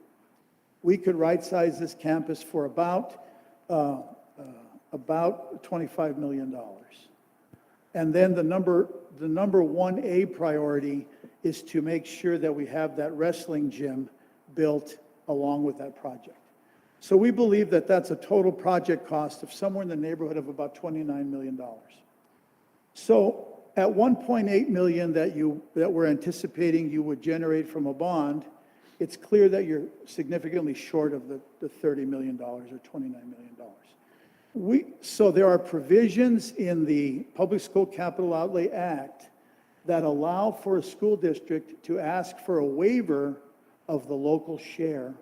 we could right-size this campus for about $25 million. And then the number 1A priority is to make sure that we have that wrestling gym built along with that project. So we believe that that's a total project cost of somewhere in the neighborhood of about $29 million. So at $1.8 million that we're anticipating you would generate from a bond, it's clear that you're significantly short of the $30 million or $29 million. So there are provisions in the Public School Capital Outlay Act that allow for a school district to ask for a waiver of the local share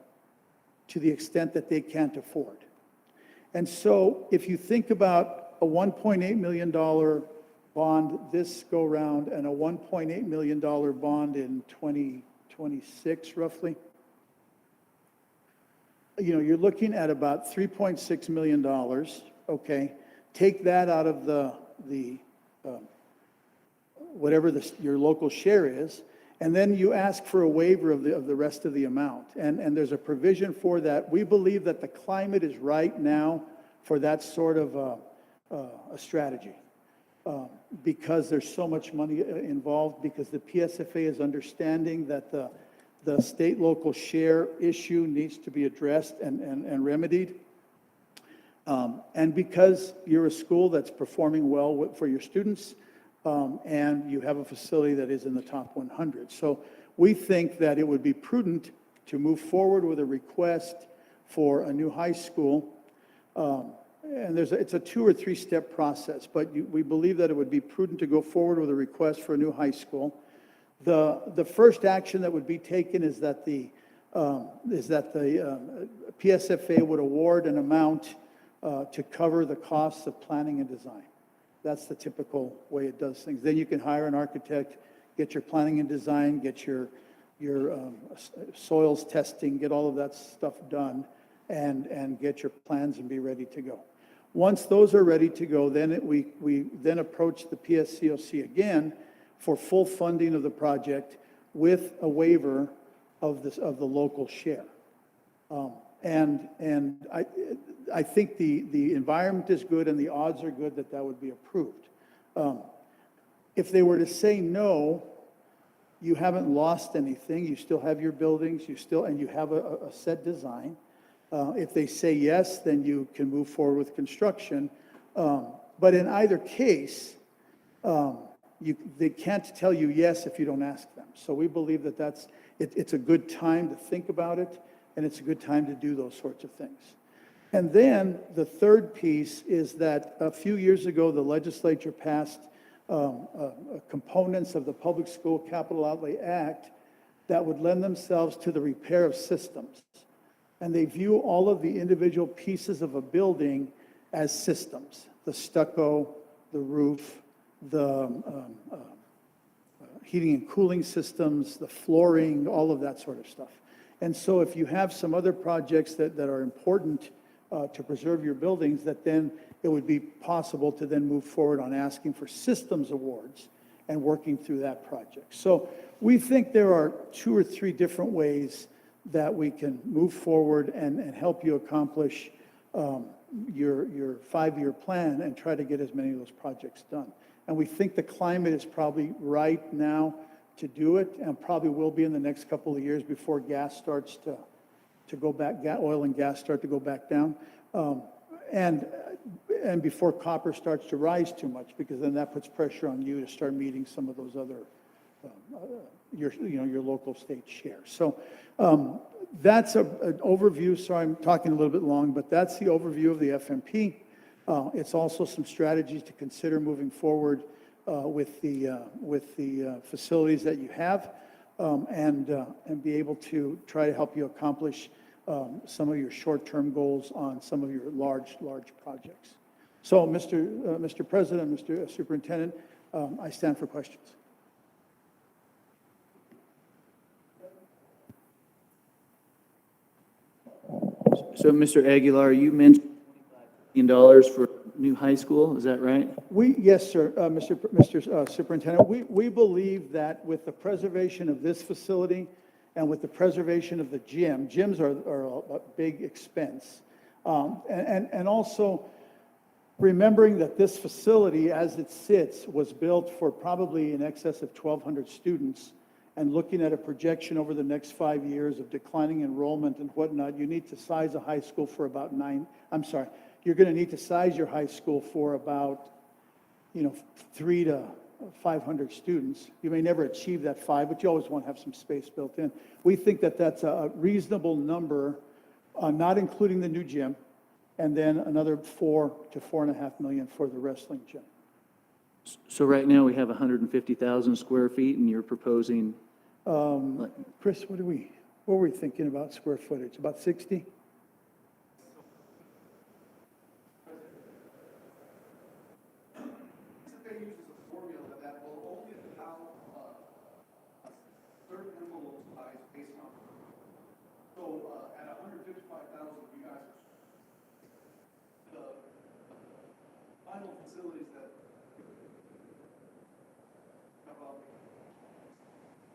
to the extent that they can't afford. And so if you think about a $1.8 million bond this go round and a $1.8 million bond in 2026 roughly, you're looking at about $3.6 million, okay? Take that out of the whatever your local share is, and then you ask for a waiver of the rest of the amount. And there's a provision for that. We believe that the climate is right now for that sort of a strategy because there's so much money involved, because the PSFA is understanding that the state-local share issue needs to be addressed and remedied. And because you're a school that's performing well for your students, and you have a facility that is in the top 100. So we think that it would be prudent to move forward with a request for a new high school. And it's a 2 or 3 step process, but we believe that it would be prudent to go forward with a request for a new high school. The first action that would be taken is that the PSFA would award an amount to cover the costs of planning and design. That's the typical way it does things. Then you can hire an architect, get your planning and design, get your soils testing, get all of that stuff done, and get your plans and be ready to go. Once those are ready to go, then we then approach the PSCOC again for full funding of the project with a waiver of the local share. And I think the environment is good and the odds are good that would be approved. If they were to say no, you haven't lost anything. You still have your buildings, and you have a set design. If they say yes, then you can move forward with construction. But in either case, they can't tell you yes if you don't ask them. So we believe that it's a good time to think about it, and it's a good time to do those sorts of things. And then the third piece is that a few years ago, the legislature passed components of the Public School Capital Outlay Act that would lend themselves to the repair of systems. And they view all of the individual pieces of a building as systems: the stucco, the roof, the heating and cooling systems, the flooring, all of that sort of stuff. And so if you have some other projects that are important to preserve your buildings, that then it would be possible to then move forward on asking for systems awards and working through that project. So we think there are 2 or 3 different ways that we can move forward and help you accomplish your 5-year plan and try to get as many of those projects done. And we think the climate is probably right now to do it, and probably will be in the next couple of years before gas starts to go back, oil and gas start to go back down, and before copper starts to rise too much, because then that puts pressure on you to start meeting some of those other your local state share. So that's an overview. Sorry, I'm talking a little bit long, but that's the overview of the FMP. It's also some strategies to consider moving forward with the facilities that you have, and be able to try to help you accomplish some of your short-term goals on some of your large projects. So, Mr. President, Mr. Superintendent, I stand for questions. So, Mr. Aguilar, you mentioned $25 million for new high school, is that right? Yes, sir, Mr. Superintendent. We believe that with the preservation of this facility and with the preservation of the gyms are a big expense. And also remembering that this facility, as it sits, was built for probably in excess of 1,200 students, and looking at a projection over the next 5 years of declining enrollment and whatnot, you need to size a high school for about you're going to need to size your high school for about, 300 to 500 students. You may never achieve that 5, but you always want to have some space built in. We think that that's a reasonable number, not including the new gym, and then another 4 to 4.5 million for the wrestling gym. So right now we have 150,000 square feet and you're proposing? Chris, what were we thinking about square footage? About 60? At 155,000, you guys the final facilities that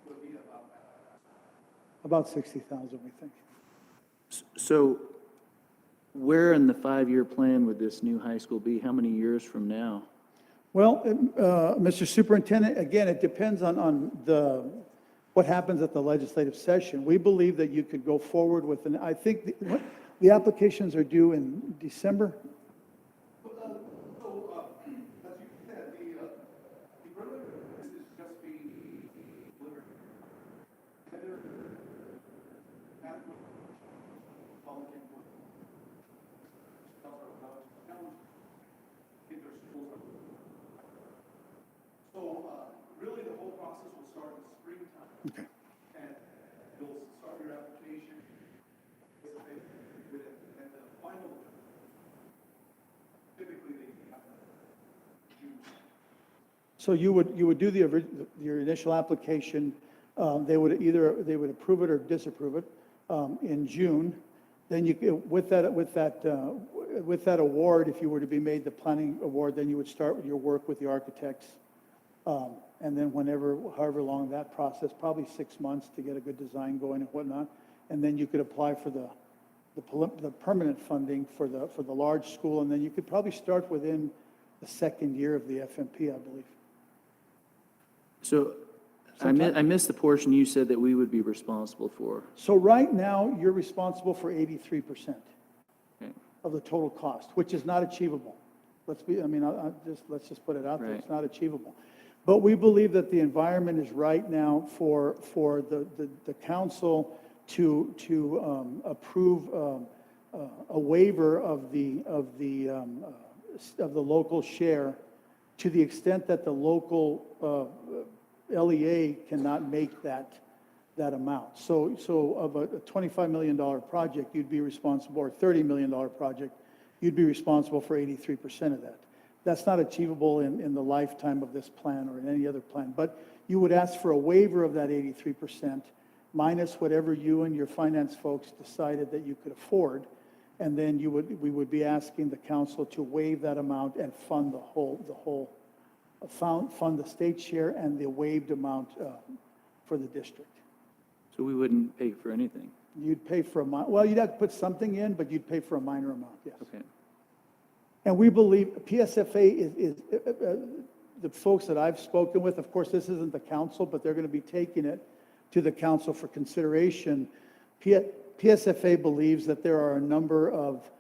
would be About 60,000, we think. So where in the 5-year plan would this new high school be? How many years from now? Well, Mr. Superintendent, again, it depends on what happens at the legislative session. We believe that you could go forward with I think the applications are due in December. As you said, the perimeter is just being delivered. So really the whole process will start in the springtime. Okay. And you'll start your application and the final, typically they have June. So you would do your initial application. They would approve it or disapprove it in June. Then with that award, if you were to be made the planning award, then you would start with your work with the architects. And then however long that process, probably 6 months to get a good design going and whatnot. And then you could apply for the permanent funding for the large school. And then you could probably start within the second year of the FMP, I believe. So I missed the portion you said that we would be responsible for. So right now, you're responsible for 83% of the total cost, which is not achievable. Let's just put it out there. Right. It's not achievable. But we believe that the environment is right now for the council to approve a waiver of the local share to the extent that the local LEA cannot make that amount. So of a $25 million project, you'd be responsible, or $30 million project, you'd be responsible for 83% of that. That's not achievable in the lifetime of this plan or in any other plan. But you would ask for a waiver of that 83% minus whatever you and your finance folks decided that you could afford. And then we would be asking the council to waive that amount and fund fund the state share and the waived amount for the district. So we wouldn't pay for anything? You'd pay for well, you'd have to put something in, but you'd pay for a minor amount, yes. Okay. And we believe PSFA is the folks that I've spoken with, of course, this isn't the council, but they're going to be taking it to the council for consideration. PSFA believes that there are a number of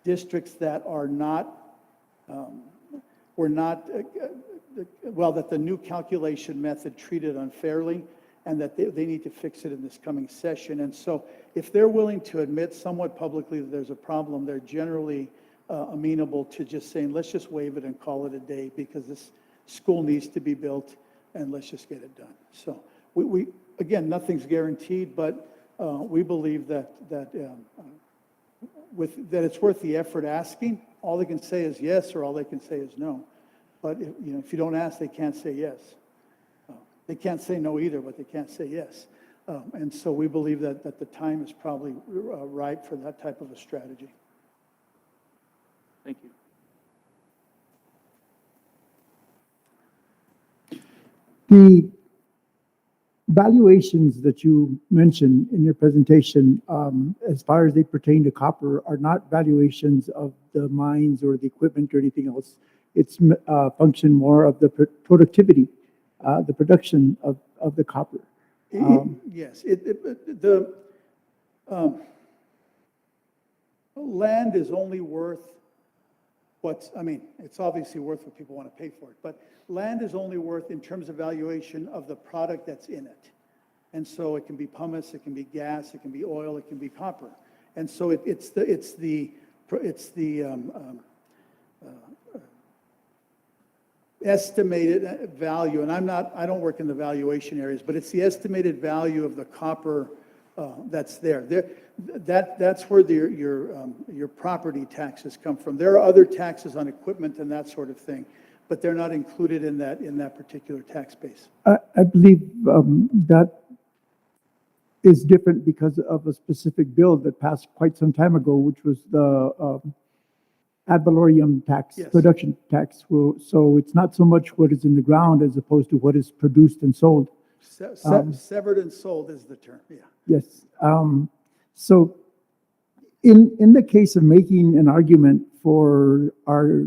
districts that are not, that the new calculation method treated unfairly, and that they need to fix it in this coming session. And so if they're willing to admit somewhat publicly that there's a problem, they're generally amenable to just saying, let's just waive it and call it a day because this school needs to be built and let's just get it done. So we again, nothing's guaranteed, but we believe that it's worth the effort asking. All they can say is yes, or all they can say is no. But if you don't ask, they can't say yes. They can't say no either, but they can't say yes. And so we believe that the time is probably right for that type of a strategy. Thank you. The valuations that you mentioned in your presentation, as far as they pertain to copper, are not valuations of the mines or the equipment or anything else. It's a function more of the productivity, the production of the copper. Yes, the land is only worth it's obviously worth what people want to pay for it, but land is only worth in terms of valuation of the product that's in it. And so it can be pumice, it can be gas, it can be oil, it can be copper. And so it's the estimated value, and I don't work in the valuation areas, but it's the estimated value of the copper that's there. That's where your property taxes come from. There are other taxes on equipment and that sort of thing, but they're not included in that particular tax base. I believe that is different because of a specific bill that passed quite some time ago, which was the ad valorem tax, yes, production tax. So it's not so much what is in the ground as opposed to what is produced and sold. Severed and sold is the term, yeah. Yes. So in the case of making an argument for our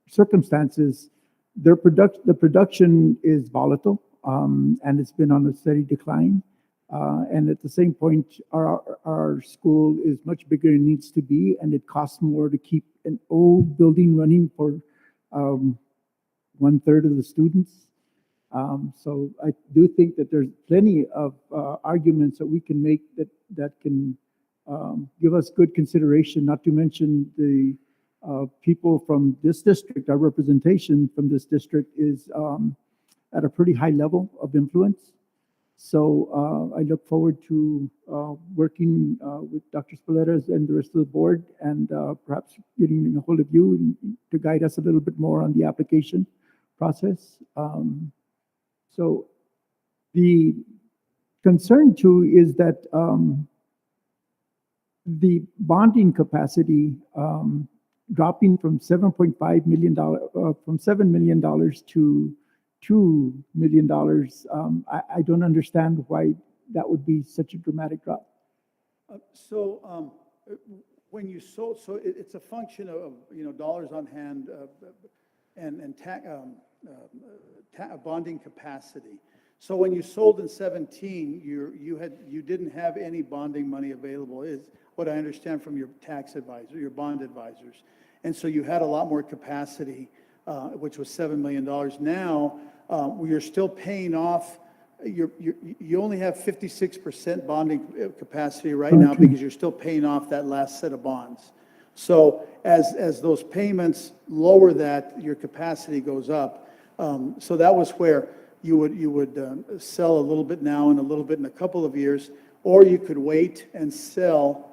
circumstances, the production is volatile, and it's been on a steady decline. And at the same point, our school is much bigger than it needs to be, and it costs more to keep an old building running for 1/3 of the students. So I do think that there's plenty of arguments that we can make that can give us good consideration, not to mention the people from this district. Our representation from this district is at a pretty high level of influence. So I look forward to working with Dr. Spoleta and the rest of the board, and perhaps getting a hold of you to guide us a little bit more on the application process. So the concern too is that the bonding capacity dropping from $7.5 million, from $7 million to $2 million. I don't understand why that would be such a dramatic drop. When you sold, so it's a function of dollars on hand and bonding capacity. So when you sold in 17, you didn't have any bonding money available, is what I understand from your tax advisor, your bond advisors, and so you had a lot more capacity, which was $7 million. Now where you're still paying off, you only have 56% bonding capacity right now because you're still paying off that last set of bonds. So as those payments lower that, your capacity goes up. So that was where you would sell a little bit now and a little bit in a couple of years, or you could wait and sell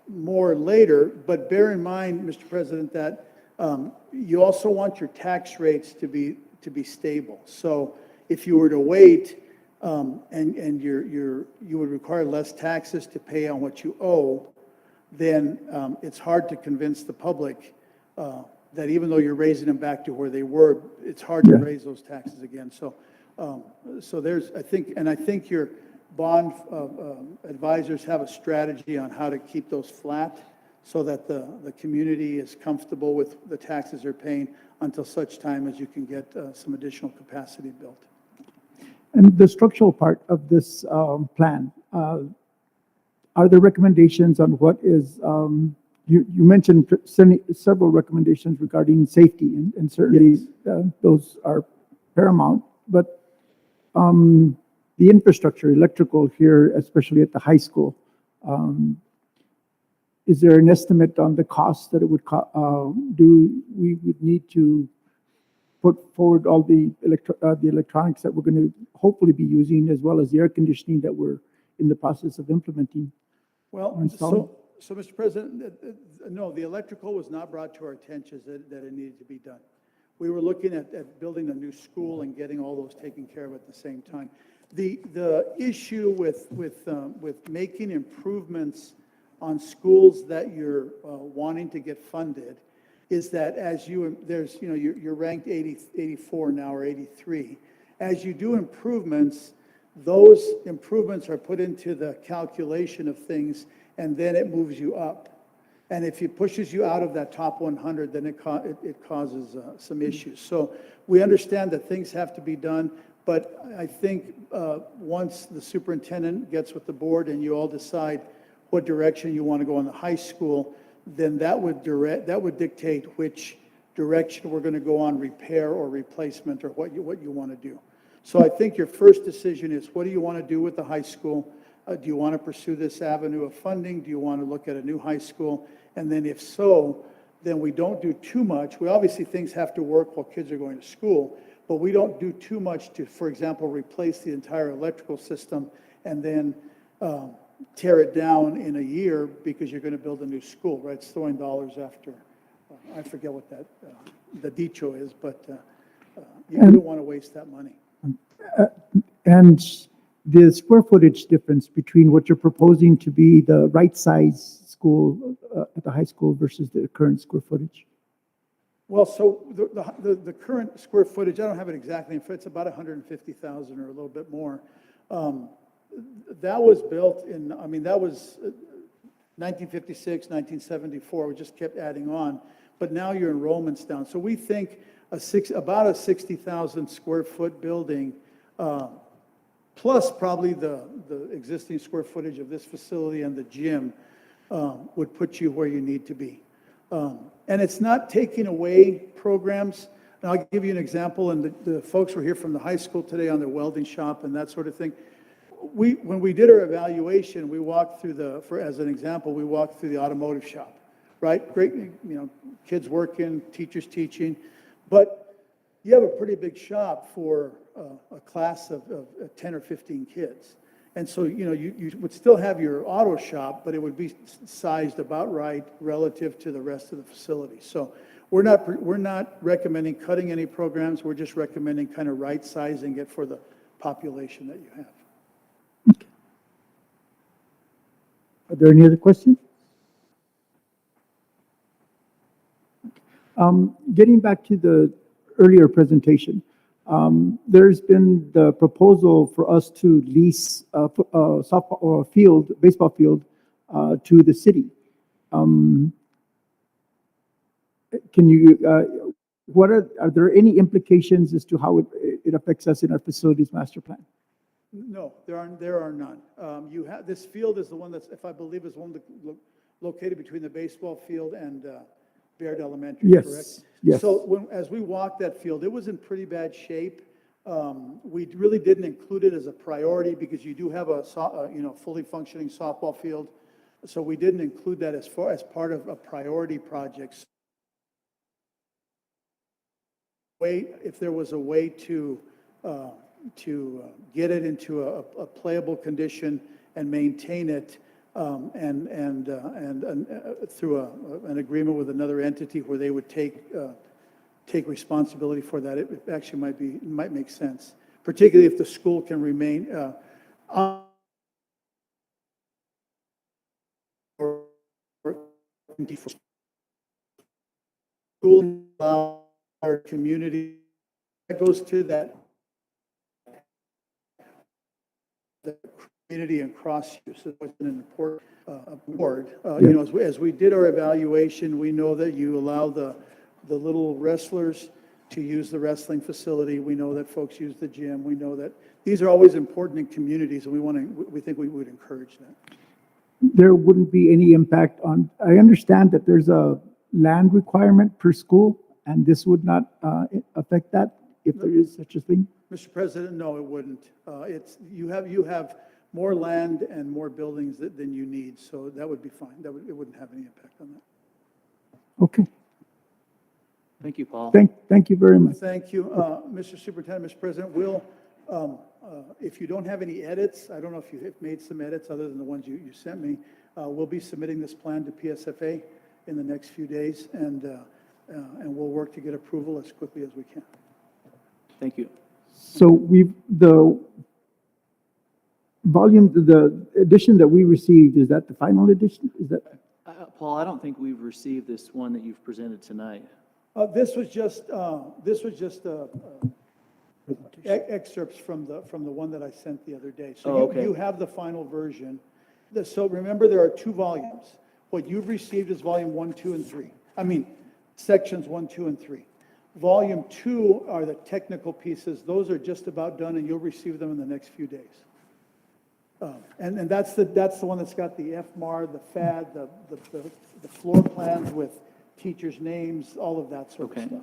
more later. But bear in mind, Mr. President, that you also want your tax rates to be stable. So if you were to wait and you would require less taxes to pay on what you owe, then it's hard to convince the public that even though you're raising them back to where they were, it's hard to raise those taxes again. So, there's, I think your bond advisors have a strategy on how to keep those flat so that the community is comfortable with the taxes they're paying until such time as you can get some additional capacity built. And the structural part of this plan, are there recommendations on what is, you mentioned several recommendations regarding safety, and certainly those are paramount, but the infrastructure, electrical here, especially at the high school, is there an estimate on the cost that it would we would need to put forward all the electronics that we're going to hopefully be using, as well as the air conditioning that we're in the process of implementing? Well, so Mr. President, no, the electrical was not brought to our attention that it needed to be done. We were looking at building a new school and getting all those taken care of at the same time. The issue with making improvements on schools that you're wanting to get funded is that as you're ranked 84 now or 83. As you do improvements, those improvements are put into the calculation of things, and then it moves you up. And if it pushes you out of that top 100, then it causes some issues. So we understand that things have to be done, but I think once the superintendent gets with the board and you all decide what direction you want to go in the high school, then that would dictate which direction we're going to go on repair or replacement or what you want to do. So I think your first decision is, what do you want to do with the high school? Do you want to pursue this avenue of funding? Do you want to look at a new high school? And then if so, then we don't do too much. We obviously, things have to work while kids are going to school, but we don't do too much to, for example, replace the entire electrical system and then tear it down in a year because you're going to build a new school, right? It's throwing dollars after, I forget what the dicho is, but you don't want to waste that money. And the square footage difference between what you're proposing to be the right size school at the high school versus the current square footage? Well, so the current square footage, I don't have it exactly, it's about 150,000 or a little bit more. That was built in, that was 1956, 1974, we just kept adding on, but now your enrollment's down. So we think about a 60,000 square foot building, plus probably the existing square footage of this facility and the gym would put you where you need to be. And it's not taking away programs. And I'll give you an example, and the folks were here from the high school today on their welding shop and that sort of thing. When we did our evaluation, we walked through as an example, we walked through the automotive shop, right? Great, kids working, teachers teaching, but you have a pretty big shop for a class of 10 or 15 kids. And so, you would still have your auto shop, but it would be sized about right relative to the rest of the facility. So we're not recommending cutting any programs. We're just recommending kind of right sizing it for the population that you have. Are there any other questions? Getting back to the earlier presentation, there's been the proposal for us to lease a baseball field to the city. Are there any implications as to how it affects us in our facilities master plan? No, there are none. This field is the one that's, if I believe, is one located between the baseball field and Bayard Elementary, yes, correct? Yes. So as we walked that field, it was in pretty bad shape. We really didn't include it as a priority because you do have a, fully functioning softball field. So we didn't include that as part of a priority project. If there was a way to get it into a playable condition and maintain it, through an agreement with another entity where they would take responsibility for that, it actually might make sense, particularly if the school can remain school, our community. That goes to that the community and cross use. So it's an important board. As we did our evaluation, we know that you allow the little wrestlers to use the wrestling facility. We know that folks use the gym. We know that these are always important in communities, and we think we would encourage that. There wouldn't be any impact on, I understand that there's a land requirement per school, and this would not affect that if there is such a thing? Mr. President, no, it wouldn't. You have more land and more buildings than you need, so that would be fine. It wouldn't have any impact on that. Okay, Thank you, Paul. thank you very much. Thank you, Mr. Superintendent. Mr. President, if you don't have any edits, I don't know if you have made some edits other than the ones you sent me, we'll be submitting this plan to PSFA in the next few days, and we'll work to get approval as quickly as we can. Thank you. So the edition that we received, is that the final edition? Is that? Paul, I don't think we've received this one that you've presented tonight. This was just excerpts from the one that I sent the other day. So okay. you have the final version. So remember, there are 2 volumes. What you've received is volume 1, 2, and 3. I mean, sections 1, 2, and 3. Volume 2 are the technical pieces. Those are just about done, and you'll receive them in the next few days. And that's the one that's got the FMAR, the FAD, the floor plans with teachers' names, all of that sort of stuff.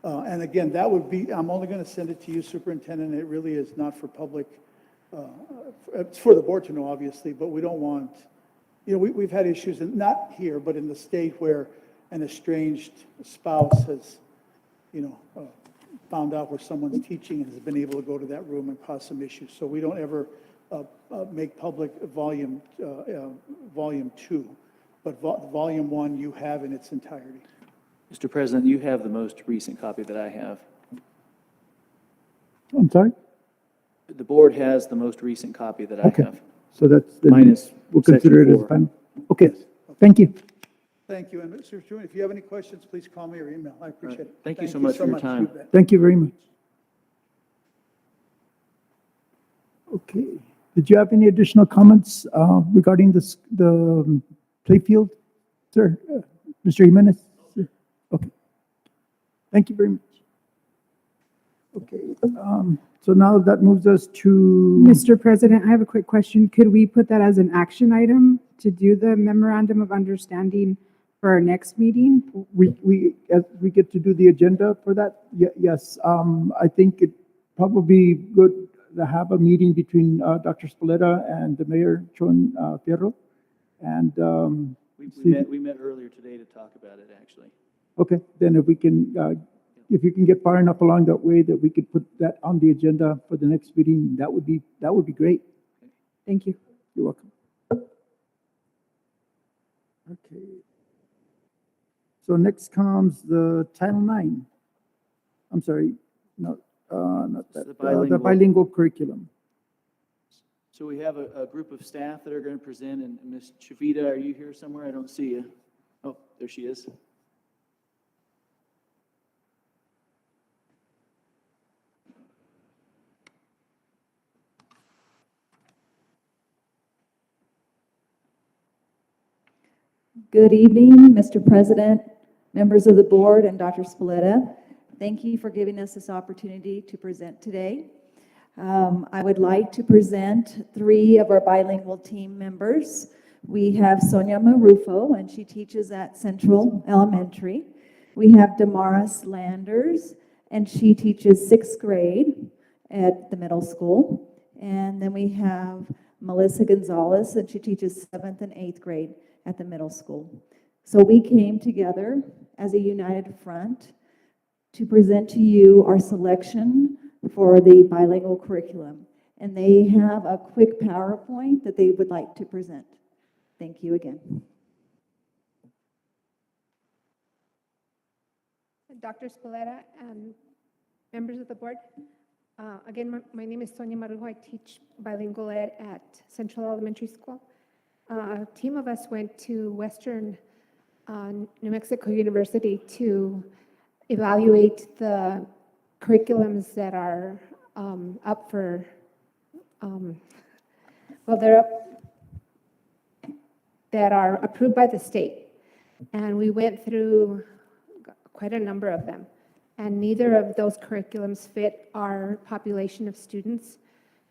And again, that would be, I'm only going to send it to you, Superintendent. It really is not for public, it's for the board to know, obviously, but we don't want, we've had issues, and not here, but in the state where an estranged spouse has, found out where someone's teaching and has been able to go to that room and cause some issues. So we don't ever make public volume 2, but volume 1 you have in its entirety. Mr. President, you have the most recent copy that I have. I'm sorry? The board has the most recent copy that I have. So that's Mine is we'll consider it as final. Okay, thank you. Thank you. And Mr. Stewart, if you have any questions, please call me or email. I appreciate it. Thank you so much for your time. You bet. Thank you very much. Okay, did you have any additional comments regarding the playfield, sir? Mr. Jimenez? Okay, thank you very much. Okay, so now that moves us to... Mr. President, I have a quick question. Could we put that as an action item to do the memorandum of understanding for our next meeting? As we get to do the agenda for that? Yes, I think it probably good to have a meeting between Dr. Spoleta and the Mayor, Chon Fierro. And we met earlier today to talk about it, actually. okay, then if we can, if you can get far enough along that way that we could put that on the agenda for the next meeting, that would be great. Thank you. You're welcome. Okay. So next comes the Title IX. I'm sorry, not that, the bilingual curriculum. So we have a group of staff that are going to present, and Ms. Chavita, are you here somewhere? I don't see you. Oh, there she is. Good evening, Mr. President, members of the board, and Dr. Spoleta. Thank you for giving us this opportunity to present today. I would like to present 3 of our bilingual team members. We have Sonia Marufo, and she teaches at Central Elementary. We have Damaris Landers, and she teaches 6th grade. at the middle school. And then we have Melissa Gonzalez, and she teaches 7th and 8th grade at the middle school. So we came together as a united front to present to you our selection for the bilingual curriculum. And they have a quick PowerPoint that they would like to present. Thank you again. Dr. Spoletta and members of the board. Again, my name is Sonia Marujo. I teach bilingual ed at Central Elementary School. A team of us went to Western New Mexico University to evaluate the curriculums that are up for, they're up, that are approved by the state. And we went through quite a number of them. And neither of those curriculums fit our population of students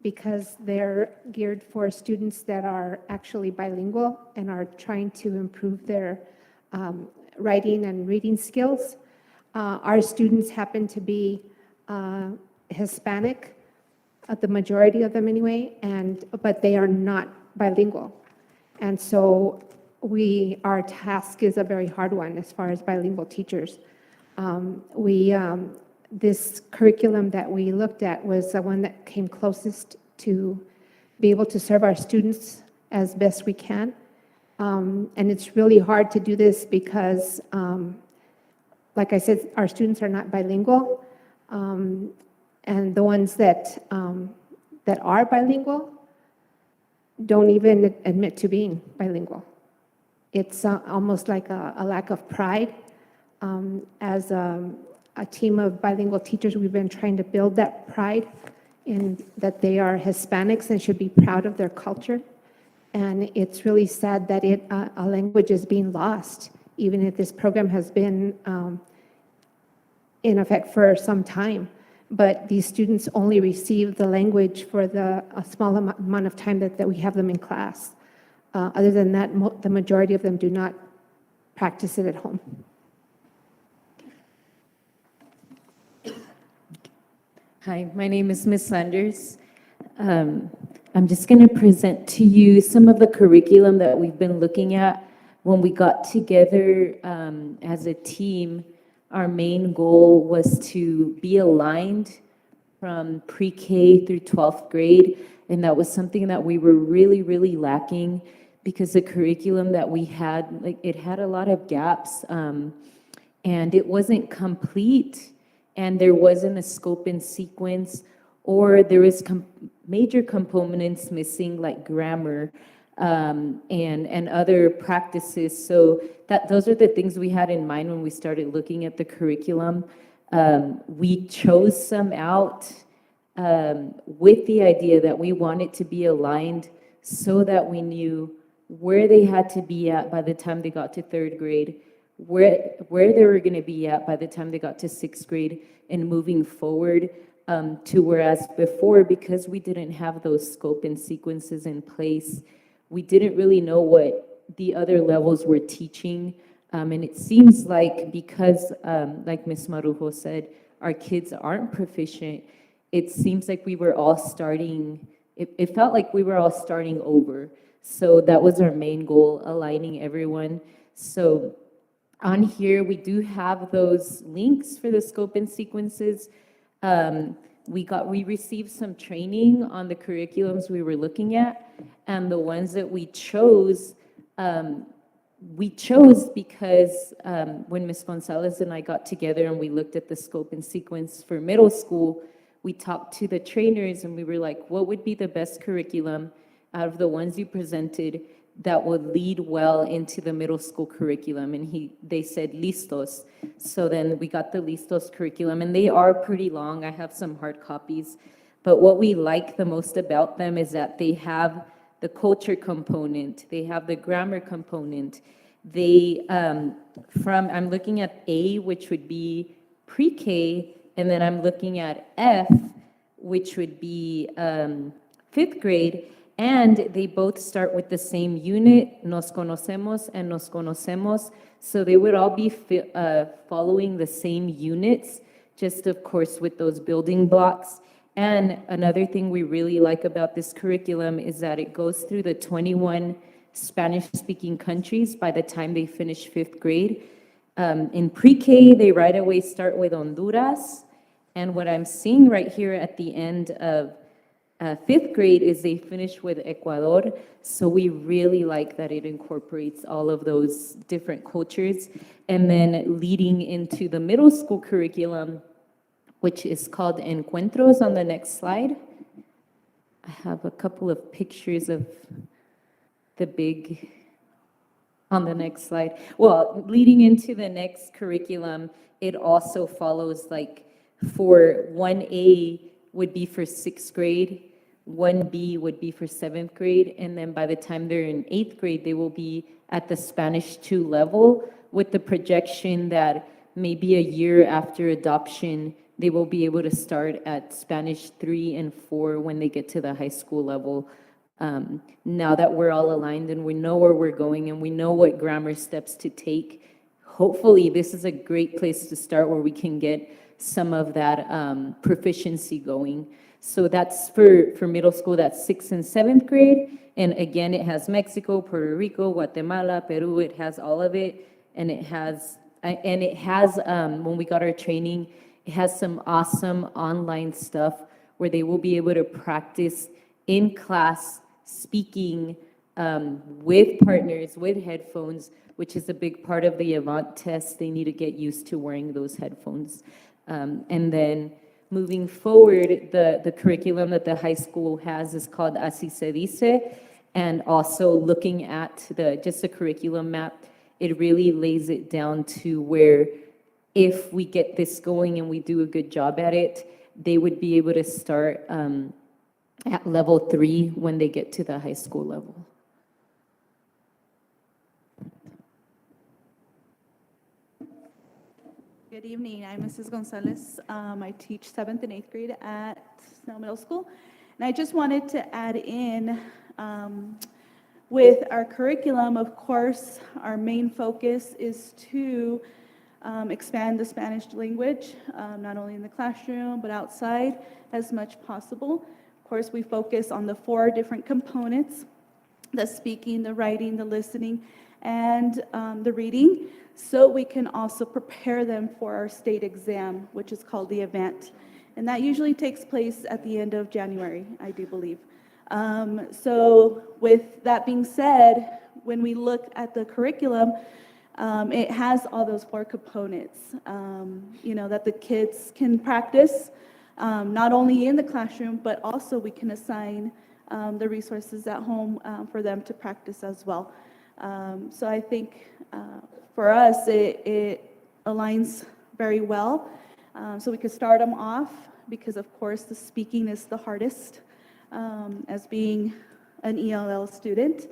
because they're geared for students that are actually bilingual and are trying to improve their writing and reading skills. Our students happen to be Hispanic, the majority of them anyway, but they are not bilingual. And so our task is a very hard one as far as bilingual teachers. This curriculum that we looked at was the one that came closest to be able to serve our students as best we can. And it's really hard to do this because, like I said, our students are not bilingual. And the ones that are bilingual don't even admit to being bilingual. It's almost like a lack of pride. As a team of bilingual teachers, we've been trying to build that pride in that they are Hispanics and should be proud of their culture. And it's really sad that a language is being lost, even if this program has been in effect for some time. But these students only receive the language for a small amount of time that we have them in class. Other than that, the majority of them do not practice it at home. Hi, my name is Ms. Sanders. I'm just going to present to you some of the curriculum that we've been looking at. When we got together as a team, our main goal was to be aligned from pre-K through 12th grade, and that was something that we were really, really lacking because the curriculum that we had, it had a lot of gaps, and it wasn't complete. And there wasn't a scope and sequence, or there was major components missing like grammar and other practices. So those are the things we had in mind when we started looking at the curriculum. We chose some out with the idea that we wanted to be aligned so that we knew where they had to be at by the time they got to 3rd grade, where they were going to be at by the time they got to 6th grade and moving forward to whereas before, because we didn't have those scope and sequences in place, we didn't really know what the other levels were teaching. And it seems like because, like Ms. Marujo said, our kids aren't proficient, it seems like we were all starting, it felt like we were all starting over. So that was our main goal, aligning everyone. So on here, we do have those links for the scope and sequences. We received some training on the curriculums we were looking at, and the ones that we chose because when Ms. Gonzalez and I got together and we looked at the scope and sequence for middle school, we talked to the trainers and we were like, what would be the best curriculum out of the ones you presented that would lead well into the middle school curriculum? And they said listos. So then we got the listos curriculum, and they are pretty long. I have some hard copies, but what we like the most about them is that they have the culture component, they have the grammar component. I'm looking at A, which would be pre-K, and then I'm looking at F, which would be 5th grade. And they both start with the same unit, nos conocemos and nos conocemos. So they would all be following the same units, just of course with those building blocks. And another thing we really like about this curriculum is that it goes through the 21 Spanish-speaking countries by the time they finish 5th grade. In pre-K, they right away start with Honduras. And what I'm seeing right here at the end of 5th grade is they finish with Ecuador. So we really like that it incorporates all of those different cultures. And then leading into the middle school curriculum, which is called Encuentros on the next slide. I have a couple of pictures of the big, on the next slide. Well, leading into the next curriculum, it also follows like for 1A would be for 6th grade, 1B would be for 7th grade, and then by the time they're in 8th grade, they will be at the Spanish 2 level with the projection that maybe a year after adoption, they will be able to start at Spanish 3 and 4 when they get to the high school level. Now that we're all aligned and we know where we're going and we know what grammar steps to take, hopefully this is a great place to start where we can get some of that proficiency going. So that's for middle school, that's 6th and 7th grade. And again, it has Mexico, Puerto Rico, Guatemala, Peru, it has all of it. And it has, when we got our training, it has some awesome online stuff where they will be able to practice in class speaking with partners, with headphones, which is a big part of the Avant test. They need to get used to wearing those headphones. And then moving forward, the curriculum that the high school has is called Así se dice. And also looking at just the curriculum map, it really lays it down to where if we get this going and we do a good job at it, they would be able to start at level 3 when they get to the high school level. Good evening. I'm Mrs. Gonzalez. I teach 7th and 8th grade at Snell Middle School. And I just wanted to add in with our curriculum, of course, our main focus is to expand the Spanish language, not only in the classroom, but outside as much possible. Of course, we focus on the 4 different components, the speaking, the writing, the listening, and the reading, so we can also prepare them for our state exam, which is called the event. And that usually takes place at the end of January, I do believe. So with that being said, when we look at the curriculum, it has all those 4 components, that the kids can practice, not only in the classroom, but also we can assign the resources at home for them to practice as well. So I think for us, it aligns very well. So we could start them off because, of course, the speaking is the hardest as being an ELL student.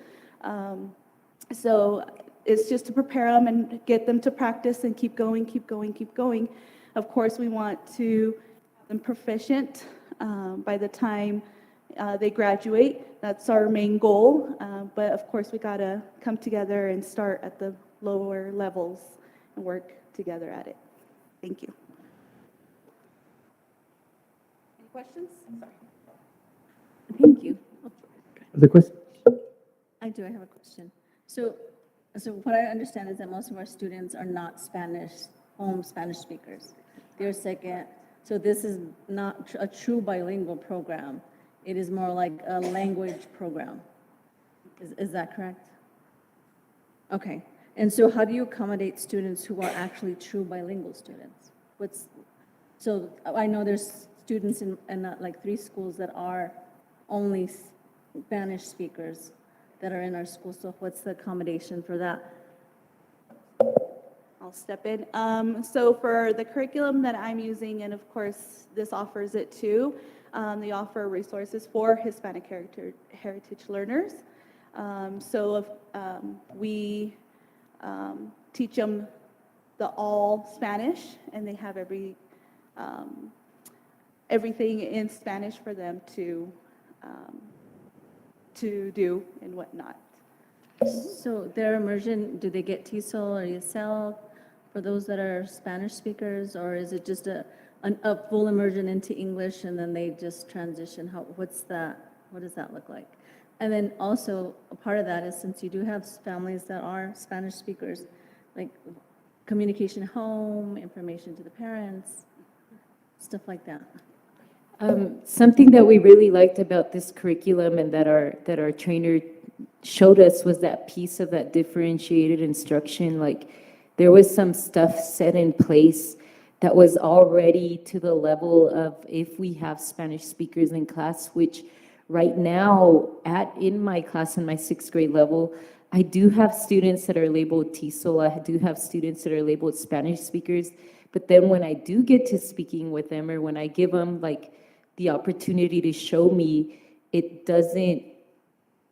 So it's just to prepare them and get them to practice and keep going, keep going, keep going. Of course, we want to have them proficient by the time they graduate. That's our main goal. But of course, we got to come together and start at the lower levels and work together at it. Thank you. Any questions? Sorry. Thank you. Other questions? I do, I have a question. So what I understand is that most of our students are not home Spanish speakers. They're second, so this is not a true bilingual program. It is more like a language program. Is that correct? Okay, and so how do you accommodate students who are actually true bilingual students? So I know there's students in like 3 schools that are only Spanish speakers that are in our school, so what's the accommodation for that? I'll step in. So for the curriculum that I'm using, and of course this offers it too, they offer resources for Hispanic heritage learners. We teach them the all Spanish, and they have everything in Spanish for them to do and whatnot. So their immersion, do they get TESOL or ESL for those that are Spanish speakers, or is it just a a full immersion into English and then they just transition? What does that look like? And then also, a part of that is since you do have families that are Spanish speakers, like communication home, information to the parents, stuff like that. Something that we really liked about this curriculum and that our trainer showed us was that piece of that differentiated instruction. Like there was some stuff set in place that was already to the level of if we have Spanish speakers in class, which right now in my class, in my 6th grade level, I do have students that are labeled TESOL. I do have students that are labeled Spanish speakers. But then when I do get to speaking with them or when I give them like the opportunity to show me, it doesn't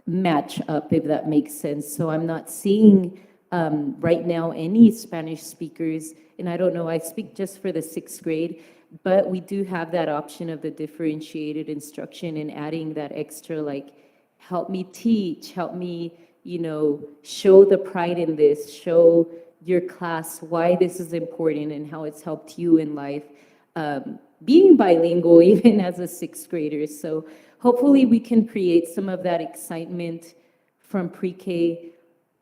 match up, if that makes sense. So I'm not seeing right now any Spanish speakers, and I don't know, I speak just for the 6th grade, but we do have that option of the differentiated instruction and adding that extra, like, help me teach, help me, show the pride in this, show your class why this is important and how it's helped you in life. Being bilingual, even as a 6th grader. So hopefully we can create some of that excitement from pre-K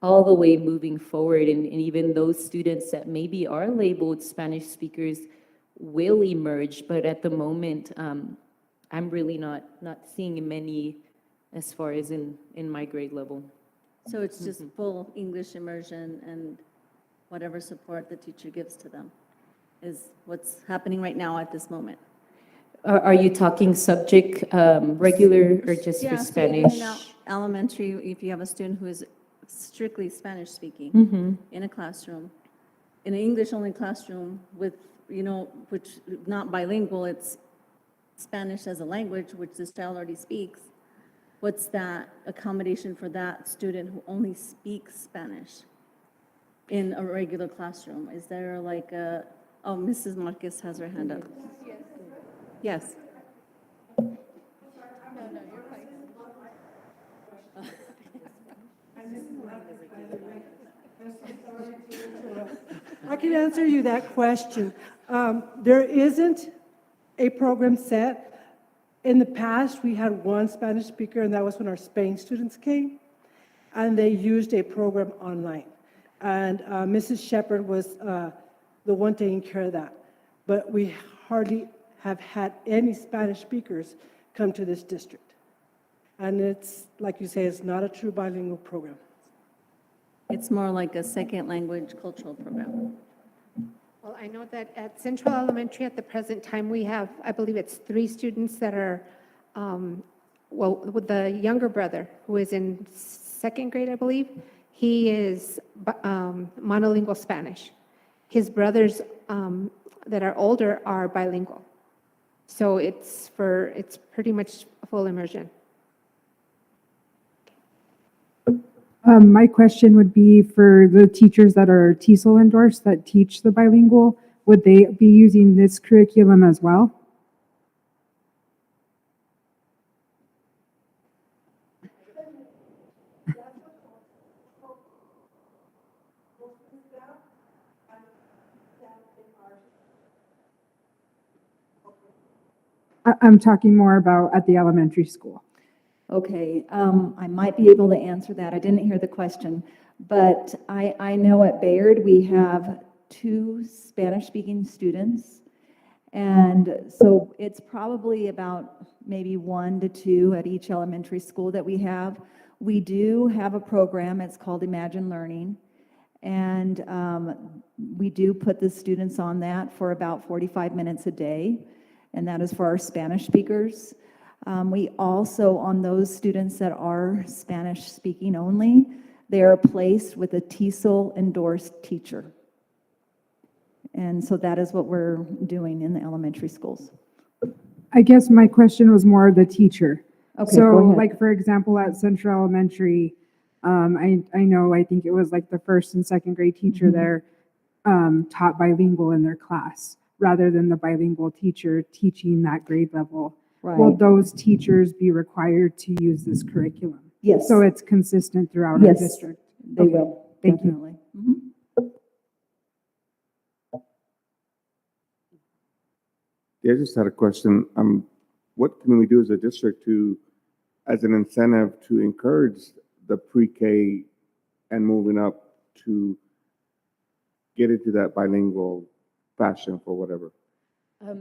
all the way moving forward. And even those students that maybe are labeled Spanish speakers will emerge. But at the moment, I'm really not seeing many as far as in my grade level. So it's just full English immersion and whatever support the teacher gives to them is what's happening right now at this moment. Are you talking subject regular or just for So Spanish? in elementary, if you have a student who is strictly Spanish speaking in a classroom, in an English-only classroom with, which not bilingual, it's Spanish as a language, which this child already speaks. What's that accommodation for that student who only speaks Spanish in a regular classroom? Is there like a, oh, Mrs. Marquez has her hand up. Yes. I can answer you that question. There isn't a program set. In the past, we had one Spanish speaker, and that was when our Spain students came, and they used a program online. And Mrs. Shepherd was the one taking care of that. But we hardly have had any Spanish speakers come to this district. And it's, like you say, it's not a true bilingual program. It's more like a second language cultural program. Well, I know that at Central Elementary at the present time, we have, I believe it's 3 students that are, with the younger brother who is in 2nd grade, I believe, he is monolingual Spanish. His brothers that are older are bilingual. So it's pretty much full immersion. My question would be for the teachers that are TESOL endorsed that teach the bilingual, would they be using this curriculum as well? I'm talking more about at the elementary school. Okay, I might be able to answer that. I didn't hear the question, but I know at Bayard we have 2 Spanish-speaking students, and so it's probably about maybe 1 to 2 at each elementary school that we have. We do have a program, it's called Imagine Learning, and we do put the students on that for about 45 minutes a day, and that is for our Spanish speakers. We also, on those students that are Spanish speaking only, they are placed with a TESOL endorsed teacher. And so that is what we're doing in the elementary schools. I guess my question was more the teacher. Okay, So go ahead. like, for example, at Central Elementary, I know, I think it was like the 1st and 2nd grade teacher there taught bilingual in their class rather than the bilingual teacher teaching that grade level. Right. Will those teachers be required to use this curriculum? Yes. So it's consistent throughout our Yes, district? they Okay, will, thank you. definitely. Mhm. Yeah, I just had a question. What can we do as a district as an incentive to encourage the pre-K and moving up to get into that bilingual fashion for whatever?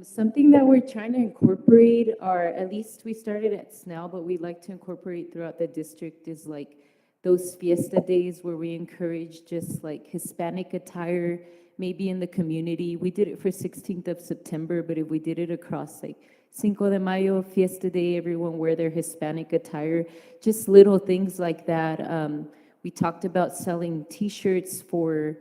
Something that we're trying to incorporate, or at least we started at SNAL, but we'd like to incorporate throughout the district, is like those fiesta days where we encourage just like Hispanic attire, maybe in the community. We did it for 16th of September, but if we did it across like Cinco de Mayo, Fiesta Day, everyone wear their Hispanic attire, just little things like that. We talked about selling T-shirts for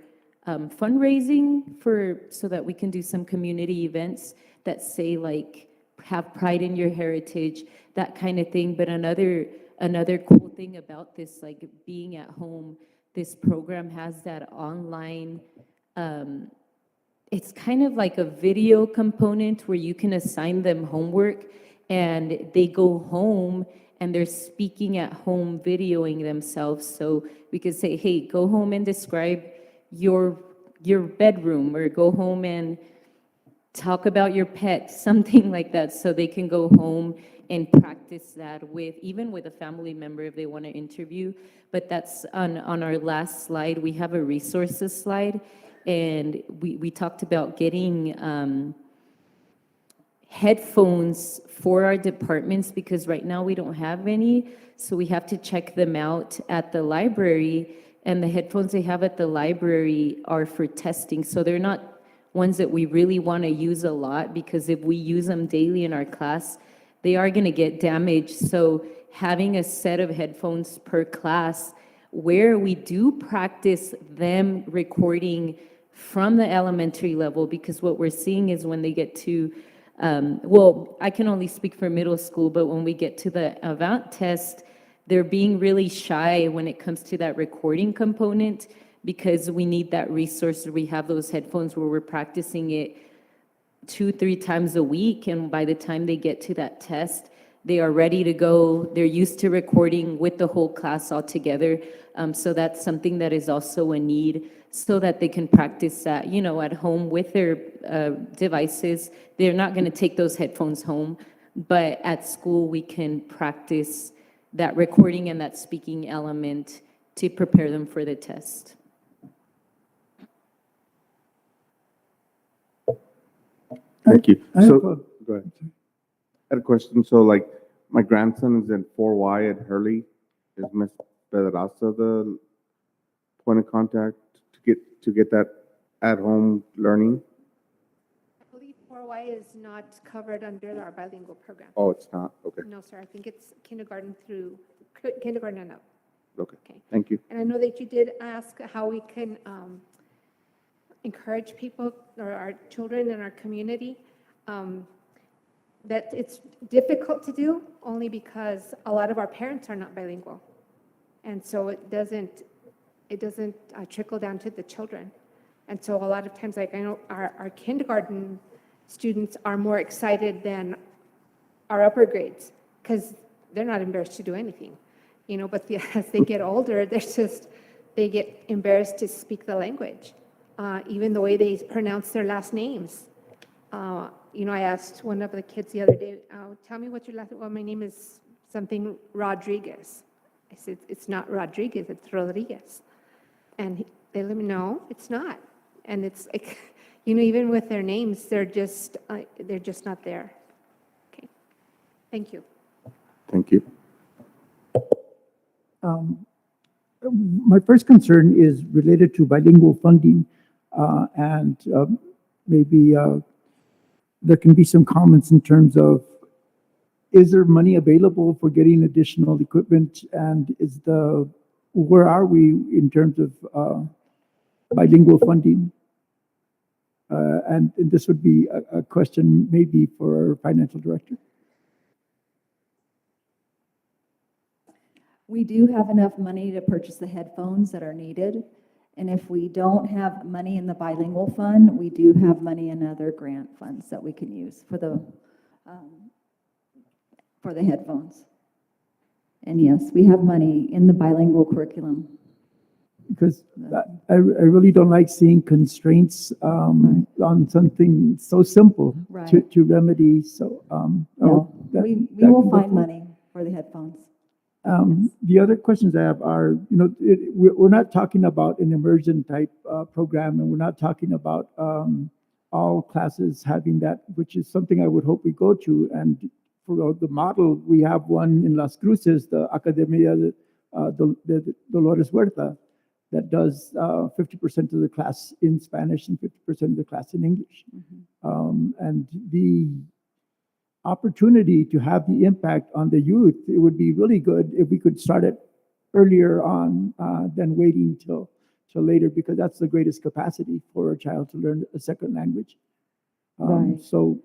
fundraising so that we can do some community events that say like, have pride in your heritage, that kind of thing. But another cool thing about this, like being at home, this program has that online, it's kind of like a video component where you can assign them homework and they go home and they're speaking at home, videoing themselves. So we could say, hey, go home and describe your bedroom, or go home and talk about your pet, something like that, so they can go home and practice that even with a family member if they want to interview. But that's on our last slide. We have a resources slide, and we talked about getting headphones for our departments, because right now we don't have any, so we have to check them out at the library. And the headphones they have at the library are for testing, so they're not ones that we really want to use a lot, because if we use them daily in our class, they are going to get damaged. So having a set of headphones per class where we do practice them recording from the elementary level, because what we're seeing is when they get to, well, I can only speak for middle school, but when we get to the avant test, they're being really shy when it comes to that recording component, because we need that resource. We have those headphones where we're practicing it 2-3 times a week, and by the time they get to that test, they are ready to go. They're used to recording with the whole class all together. So that's something that is also a need, so that they can practice that, at home with their devices. They're not going to take those headphones home, but at school we can practice that recording and that speaking element to prepare them for the test. Thank you. I have So, a- go ahead. I had a question. So like, my grandson is in 4Y at Hurley. Is Ms. Pedraza the point of contact to get that at-home learning? I believe 4Y is not covered under our bilingual program. Oh, it's not? Okay. No, sir, I think it's kindergarten and up. Okay. Okay. Thank you. And I know that you did ask how we can encourage people or our children in our community. That it's difficult to do only because a lot of our parents are not bilingual. And so it doesn't trickle down to the children. And so a lot of times, like I know our kindergarten students are more excited than our upper grades, because they're not embarrassed to do anything, but as they get older, they get embarrassed to speak the language, even the way they pronounce their last names. I asked one of the kids the other day, tell me what's your last name? Well, my name is something Rodriguez. I said, it's not Rodriguez, it's Rodriguez. And they let me know, it's not. And it's like, even with their names, they're just not there. Okay. Thank you. Thank you. My first concern is related to bilingual funding, and maybe there can be some comments in terms of, is there money available for getting additional equipment, and where are we in terms of bilingual funding? And this would be a question maybe for our financial director. We do have enough money to purchase the headphones that are needed. And if we don't have money in the bilingual fund, we do have money in other grant funds that we can use for the headphones. And yes, we have money in the bilingual curriculum. because I really don't like seeing constraints on something so simple Right. to remedy, so. No, that- we that will can go find forward. money for the headphones. The other questions I have are, we're not talking about an immersion type program, and we're not talking about all classes having that, which is something I would hope we go to. And for the model, we have one in Las Cruces, the Academia de Dolores Huerta, that does 50% of the class in Spanish and 50% of the class in English. And the opportunity to have the impact on the youth, it would be really good if we could start it earlier on than waiting till later, because that's the greatest capacity for a child to learn a second language. Right. So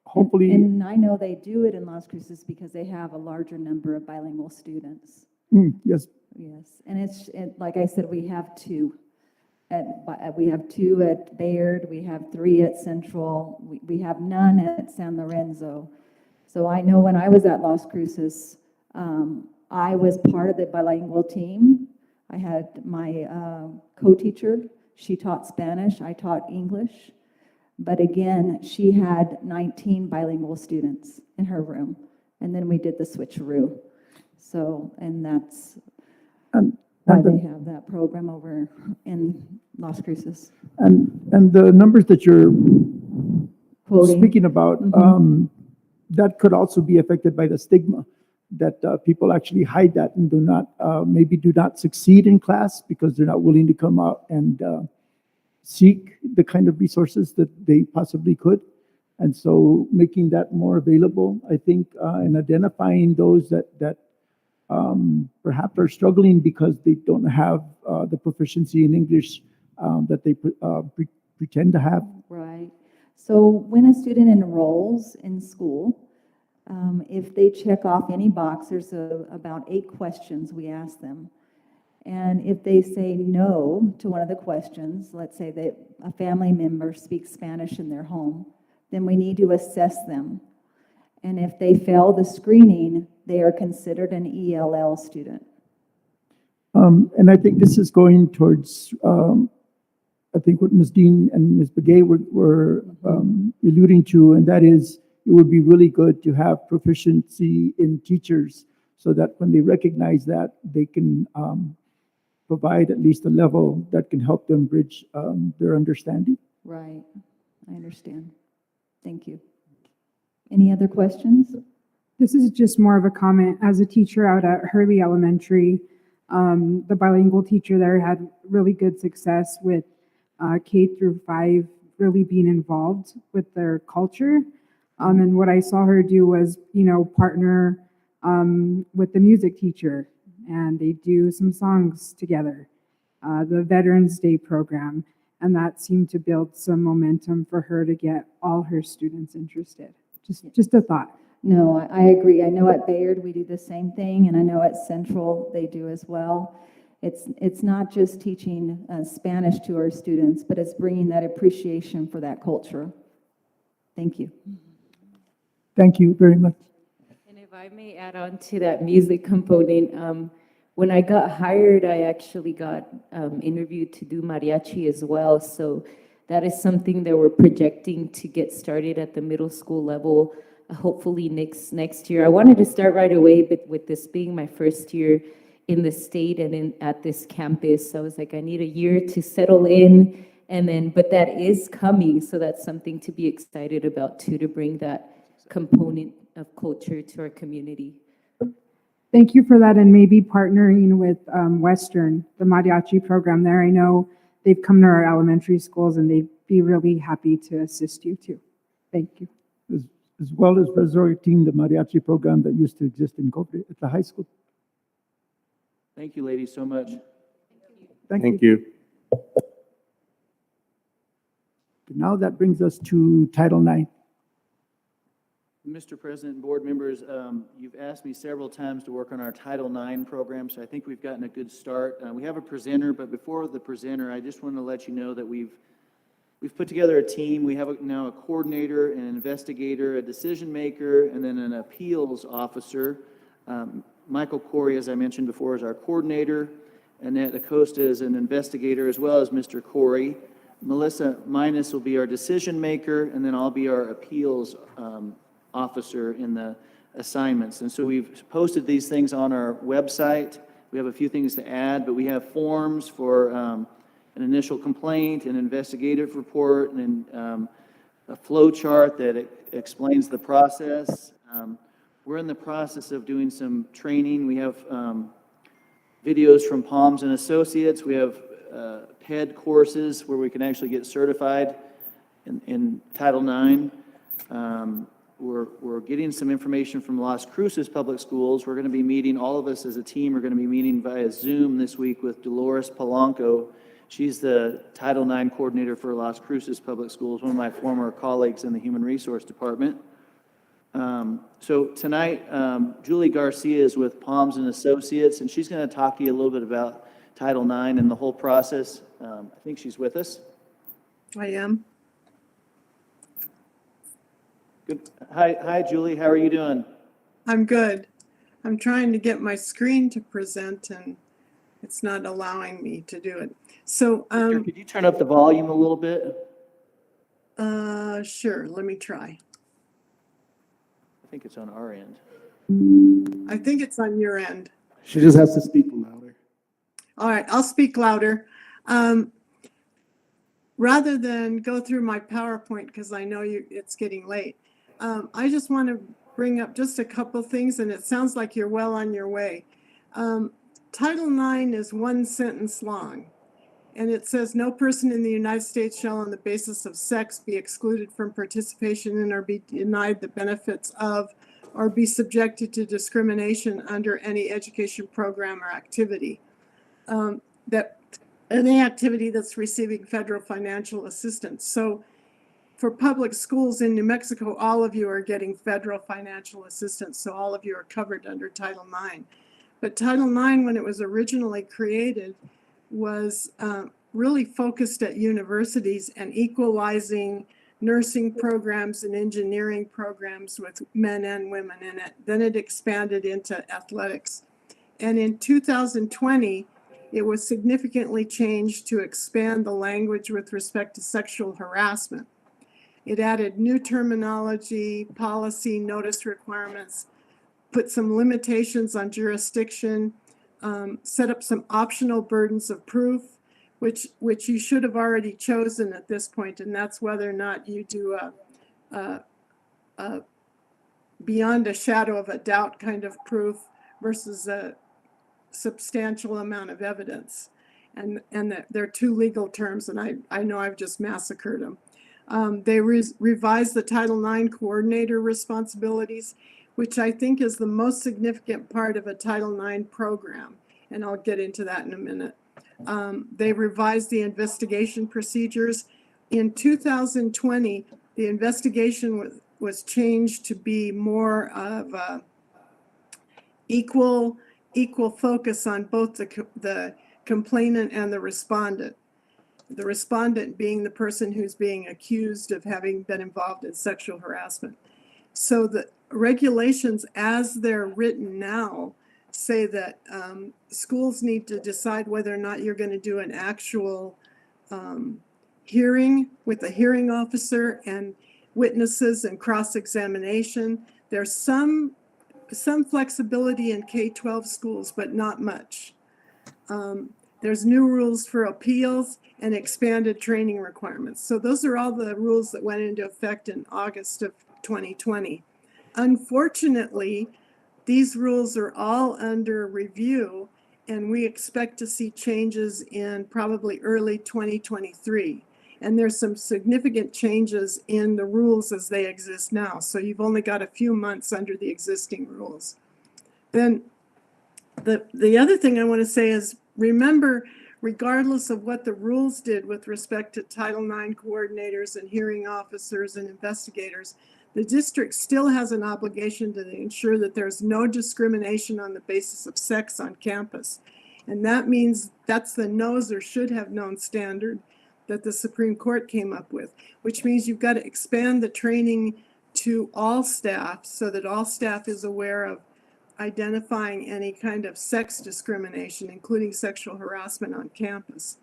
hopefully. And I know they do it in Las Cruces because they have a larger number of bilingual students. Yes. Yes, and like I said, we have two. We have two at Bayard, we have three at Central, we have none at San Lorenzo. So I know when I was at Las Cruces, I was part of the bilingual team. I had my co-teacher, she taught Spanish, I taught English. But again, she had 19 bilingual students in her room. And then we did the switcheroo. So, and that's why they have that program over in Las Cruces. And the numbers that you're Quoting. speaking about, that could also be affected by the stigma that people actually hide that and maybe do not succeed in class because they're not willing to come out and seek the kind of resources that they possibly could. And so making that more available, I think, and identifying those that perhaps are struggling because they don't have the proficiency in English that they pretend to have. Right. So when a student enrolls in school, if they check off any box, there's about 8 questions we ask them. And if they say no to one of the questions, let's say that a family member speaks Spanish in their home, then we need to assess them. And if they fail the screening, they are considered an ELL student. And I think this is going towards, I think what Ms. Dean and Ms. Begay were alluding to, and that is it would be really good to have proficiency in teachers so that when they recognize that, they can provide at least a level that can help them bridge their understanding. Right. I understand. Thank you. Any other questions? This is just more of a comment. As a teacher out at Hurley Elementary, the bilingual teacher there had really good success with K through 5 really being involved with their culture. And what I saw her do was, partner with the music teacher, and they do some songs together, the Veterans Day program, and that seemed to build some momentum for her to get all her students interested. Just a thought. No, I agree. I know at Bayard we do the same thing, and I know at Central they do as well. It's not just teaching Spanish to our students, but it's bringing that appreciation for that culture. Thank you. Thank you very much. And if I may add on to that music component, when I got hired, I actually got interviewed to do mariachi as well. So that is something that we're projecting to get started at the middle school level, hopefully next year. I wanted to start right away, but with this being my first year in the state and at this campus, I was like, I need a year to settle in, but that is coming, so that's something to be excited about too, to bring that component of culture to our community. Thank you for that, and maybe partnering with Western, the mariachi program there. I know they've come to our elementary schools and they'd be really happy to assist you too. Thank you. As well as resurrecting the mariachi program that used to exist in Cobre at the high school. Thank you, ladies, so much. Thank you. Now that brings us to Title IX. Mr. President and board members, you've asked me several times to work on our Title IX program, so I think we've gotten a good start. We have a presenter, but before the presenter, I just want to let you know that we've put together a team. We have now a coordinator, an investigator, a decision maker, and then an appeals officer. Michael Corey, as I mentioned before, is our coordinator, Annette Acosta is an investigator, as well as Mr. Corey. Melissa Minus will be our decision maker, and then I'll be our appeals officer in the assignments. And so we've posted these things on our website. We have a few things to add, but we have forms for an initial complaint, an investigative report, and a flow chart that explains the process. We're in the process of doing some training. We have videos from Palms and Associates. We have PED courses where we can actually get certified in Title IX. We're getting some information from Las Cruces Public Schools. We're going to be meeting, all of us as a team are going to be meeting via Zoom this week with Dolores Polanco. She's the Title IX coordinator for Las Cruces Public Schools, one of my former colleagues in the Human Resource Department. So tonight, Julie Garcia is with Palms and Associates, and she's going to talk to you a little bit about Title IX and the whole process. I think she's with us. I am. Good. Hi, Julie. How are you doing? I'm good. I'm trying to get my screen to present, and it's not allowing me to do it. So, Victor, could you turn up the volume a little bit? sure. Let me try. I think it's on our end. I think it's on your end. She just has to speak louder. All right, I'll speak louder. Rather than go through my PowerPoint, because I know it's getting late, I just want to bring up just a couple things, and it sounds like you're well on your way. Title IX is one sentence long, and it says, no person in the United States shall on the basis of sex be excluded from participation in or be denied the benefits of or be subjected to discrimination under any education program or activity. Any activity that's receiving federal financial assistance. So for public schools in New Mexico, all of you are getting federal financial assistance. So all of you are covered under Title IX. But Title IX, when it was originally created, was really focused at universities and equalizing nursing programs and engineering programs with men and women in it. Then it expanded into athletics. And in 2020, it was significantly changed to expand the language with respect to sexual harassment. It added new terminology, policy, notice requirements, put some limitations on jurisdiction, set up some optional burdens of proof, which you should have already chosen at this point, and that's whether or not you do a beyond a shadow of a doubt kind of proof versus a substantial amount of evidence. And they're two legal terms, and I know I've just massacred them. They revised the Title IX coordinator responsibilities, which I think is the most significant part of a Title IX program, and I'll get into that in a minute. They revised the investigation procedures. In 2020, the investigation was changed to be more of a equal focus on both the complainant and the respondent. The respondent being the person who's being accused of having been involved in sexual harassment. So the regulations as they're written now say that schools need to decide whether or not you're going to do an actual hearing with a hearing officer and witnesses and cross-examination. There's some flexibility in K-12 schools, but not much. There's new rules for appeals and expanded training requirements. So those are all the rules that went into effect in August of 2020. Unfortunately, these rules are all under review, and we expect to see changes in probably early 2023. And there's some significant changes in the rules as they exist now. So you've only got a few months under the existing rules. Then the other thing I want to say is, remember, regardless of what the rules did with respect to Title IX coordinators and hearing officers and investigators, the district still has an obligation to ensure that there's no discrimination on the basis of sex on campus. And that means that's the knows or should have known standard that the Supreme Court came up with, which means you've got to expand the training to all staff so that all staff is aware of identifying any kind of sex discrimination, including sexual harassment on campus.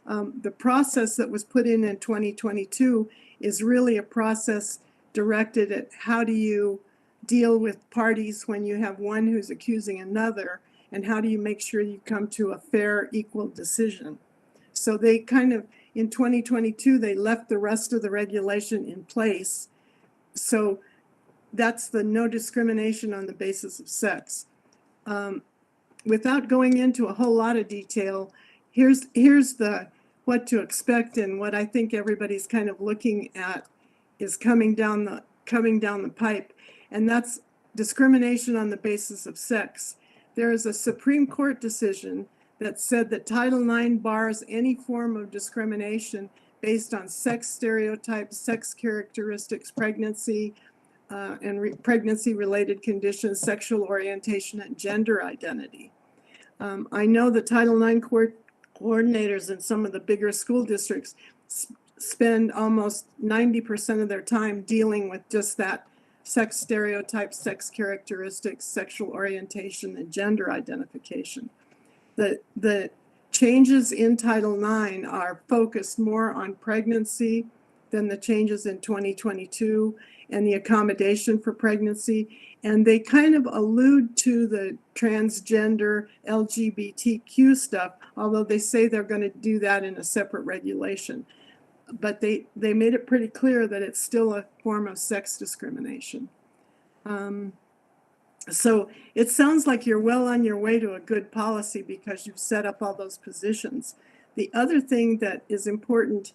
The process that was put in 2022 is really a process directed at how do you deal with parties when you have one who's accusing another, and how do you make sure you come to a fair, equal decision. So they kind of, in 2022, they left the rest of the regulation in place. So that's the no discrimination on the basis of sex. Without going into a whole lot of detail, here's the what to expect, and what I think everybody's kind of looking at is coming down the pipe, and that's discrimination on the basis of sex. There is a Supreme Court decision that said that Title IX bars any form of discrimination based on sex stereotypes, sex characteristics, pregnancy, and pregnancy-related conditions, sexual orientation, and gender identity. I know the Title IX coordinators in some of the bigger school districts spend almost 90% of their time dealing with just that: sex stereotypes, sex characteristics, sexual orientation, and gender identification. The changes in Title IX are focused more on pregnancy than the changes in 2022 and the accommodation for pregnancy. And they kind of allude to the transgender LGBTQ stuff, although they say they're going to do that in a separate regulation. But they made it pretty clear that it's still a form of sex discrimination. So it sounds like you're well on your way to a good policy because you've set up all those positions. The other thing that is important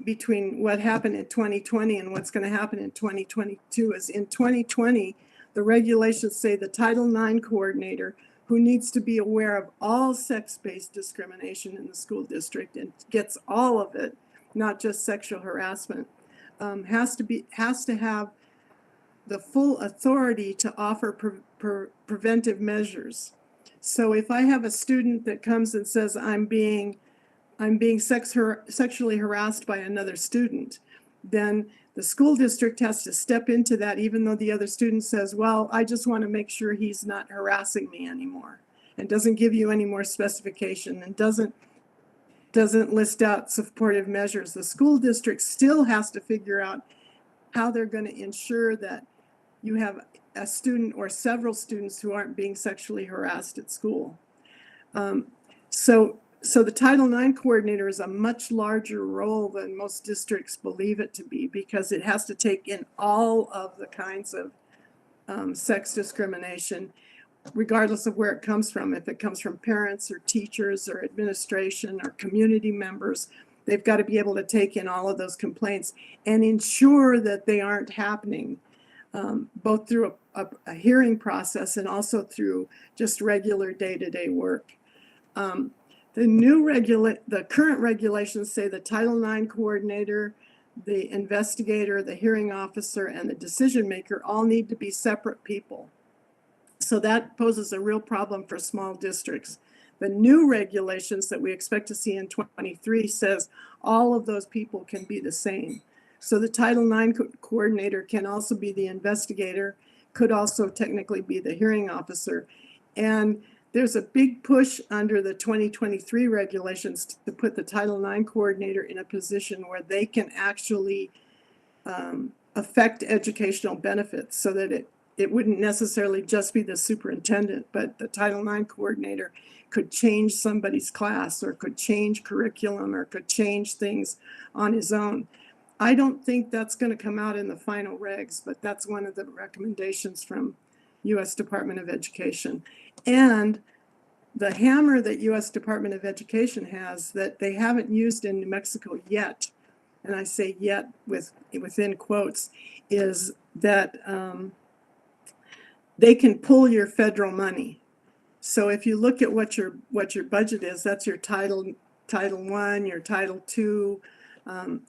between what happened in 2020 and what's going to happen in 2022 is in 2020, the regulations say the Title IX coordinator, who needs to be aware of all sex-based discrimination in the school district and gets all of it, not just sexual harassment, has to have the full authority to offer preventive measures. So if I have a student that comes and says, I'm being sexually harassed by another student, then the school district has to step into that, even though the other student says, well, I just want to make sure he's not harassing me anymore, and doesn't give you any more specification, and doesn't list out supportive measures. The school district still has to figure out how they're going to ensure that you have a student or several students who aren't being sexually harassed at school. So the Title IX coordinator is a much larger role than most districts believe it to be, because it has to take in all of the kinds of sex discrimination, regardless of where it comes from. If it comes from parents or teachers or administration or community members, they've got to be able to take in all of those complaints and ensure that they aren't happening, both through a hearing process and also through just regular day-to-day work. The current regulations say the Title IX coordinator, the investigator, the hearing officer, and the decision maker all need to be separate people. So that poses a real problem for small districts. The new regulations that we expect to see in 2023 says all of those people can be the same. So the Title IX coordinator can also be the investigator, could also technically be the hearing officer. And there's a big push under the 2023 regulations to put the Title IX coordinator in a position where they can actually affect educational benefits, so that it wouldn't necessarily just be the superintendent, but the Title IX coordinator could change somebody's class, or could change curriculum, or could change things on his own. I don't think that's going to come out in the final regs, but that's one of the recommendations from U.S. Department of Education. And the hammer that U.S. Department of Education has that they haven't used in New Mexico yet, and I say yet within quotes, is that they can pull your federal money. So if you look at what your budget is, that's your Title I, your Title II,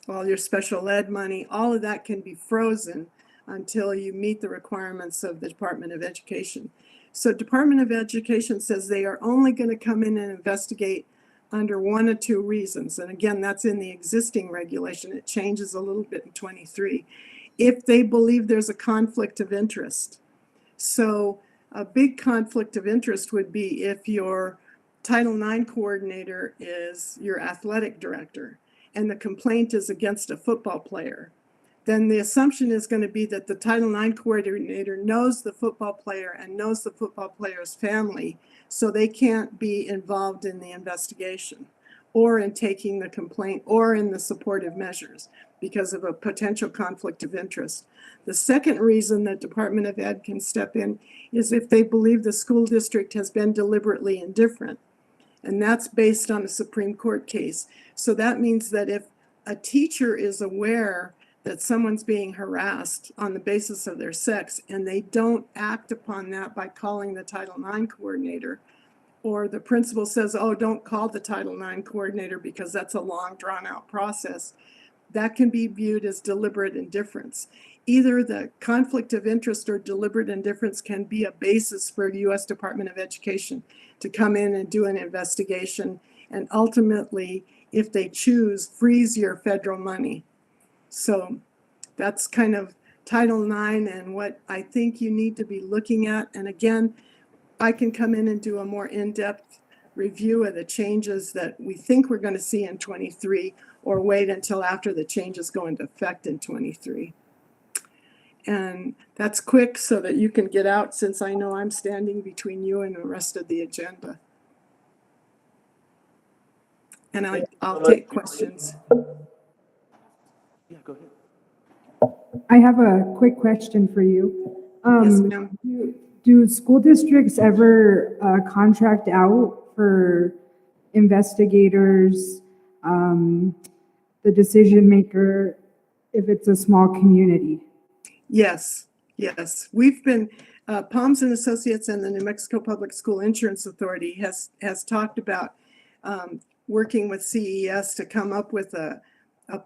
all your special ed money, all of that can be frozen until you meet the requirements of the Department of Education. So Department of Education says they are only going to come in and investigate under one of two reasons. And again, that's in the existing regulation. It changes a little bit in 23. If they believe there's a conflict of interest. So A big conflict of interest would be if your Title IX coordinator is your athletic director and the complaint is against a football player. Then the assumption is going to be that the Title IX coordinator knows the football player and knows the football player's family, so they can't be involved in the investigation or in taking the complaint or in the supportive measures because of a potential conflict of interest. The second reason that Department of Ed can step in is if they believe the school district has been deliberately indifferent. And that's based on a Supreme Court case. So that means that if a teacher is aware that someone's being harassed on the basis of their sex and they don't act upon that by calling the Title IX coordinator, or the principal says, oh, don't call the Title IX coordinator because that's a long drawn out process, that can be viewed as deliberate indifference. Either the conflict of interest or deliberate indifference can be a basis for the U.S. Department of Education to come in and do an investigation and ultimately, if they choose, freeze your federal money. So that's kind of Title IX and what I think you need to be looking at. And again, I can come in and do a more in-depth review of the changes that we think we're going to see in 23 or wait until after the changes go into effect in 23. And that's quick so that you can get out since I know I'm standing between you and the rest of the agenda. And I'll take questions. Yeah, go ahead. I have a quick question for you. Yes, ma'am. Do school districts ever contract out for investigators, the decision maker, if it's a small community? Yes, yes. We've been, Palms and Associates and the New Mexico Public School Insurance Authority has talked about working with CES to come up with a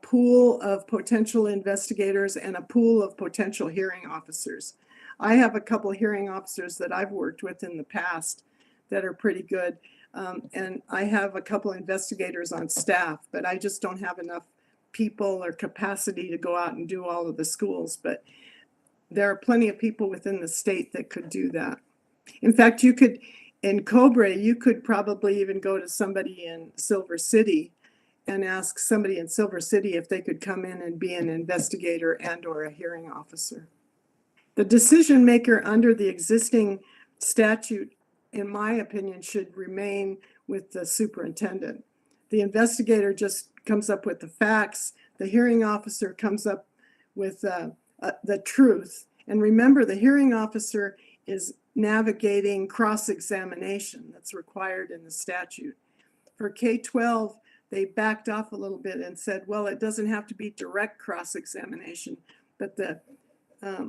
pool of potential investigators and a pool of potential hearing officers. I have a couple hearing officers that I've worked with in the past that are pretty good. And I have a couple investigators on staff, but I just don't have enough people or capacity to go out and do all of the schools. But there are plenty of people within the state that could do that. In fact, you could, in Cobre, you could probably even go to somebody in Silver City and ask somebody in Silver City if they could come in and be an investigator and or a hearing officer. The decision maker under the existing statute, in my opinion, should remain with the superintendent. The investigator just comes up with the facts. The hearing officer comes up with the truth. And remember, the hearing officer is navigating cross-examination that's required in the statute. For K-12, they backed off a little bit and said, well, it doesn't have to be direct cross-examination, but the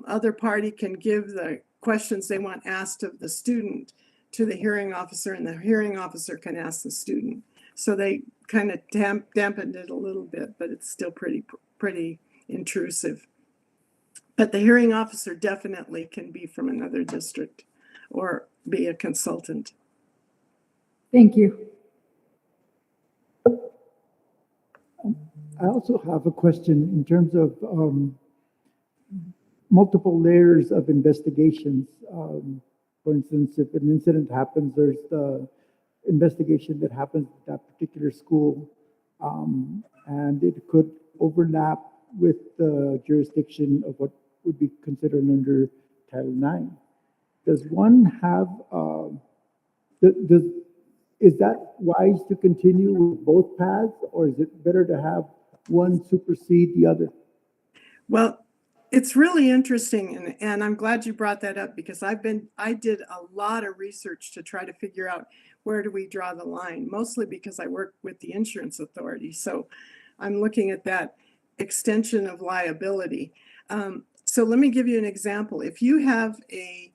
other party can give the questions they want asked of the student to the hearing officer, and the hearing officer can ask the student. So they kind of dampened it a little bit, but it's still pretty intrusive. But the hearing officer definitely can be from another district or be a consultant. Thank you. I also have a question in terms of multiple layers of investigations. For instance, if an incident happens, there's the investigation that happens at that particular school, and it could overlap with the jurisdiction of what would be considered under Title IX. Does one have, is that wise to continue with both paths, or is it better to have one supersede the other? Well, it's really interesting, and I'm glad you brought that up because I did a lot of research to try to figure out where do we draw the line, mostly because I work with the insurance authority. So I'm looking at that extension of liability. So let me give you an example. If you have a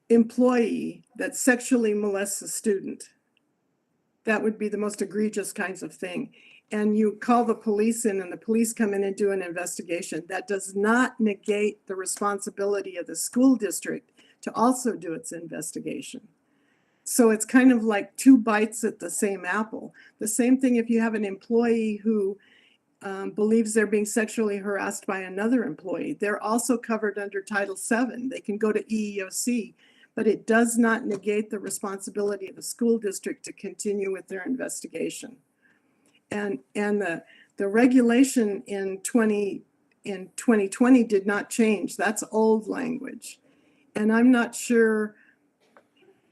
employee that sexually molests a student, that would be the most egregious kinds of thing. And you call the police in and the police come in and do an investigation. That does not negate the responsibility of the school district to also do its investigation. So it's kind of like two bites at the same apple. The same thing if you have an employee who believes they're being sexually harassed by another employee, they're also covered under Title VII. They can go to EEOC, but it does not negate the responsibility of the school district to continue with their investigation. And the regulation in 2020 did not change. That's old language. And I'm not sure,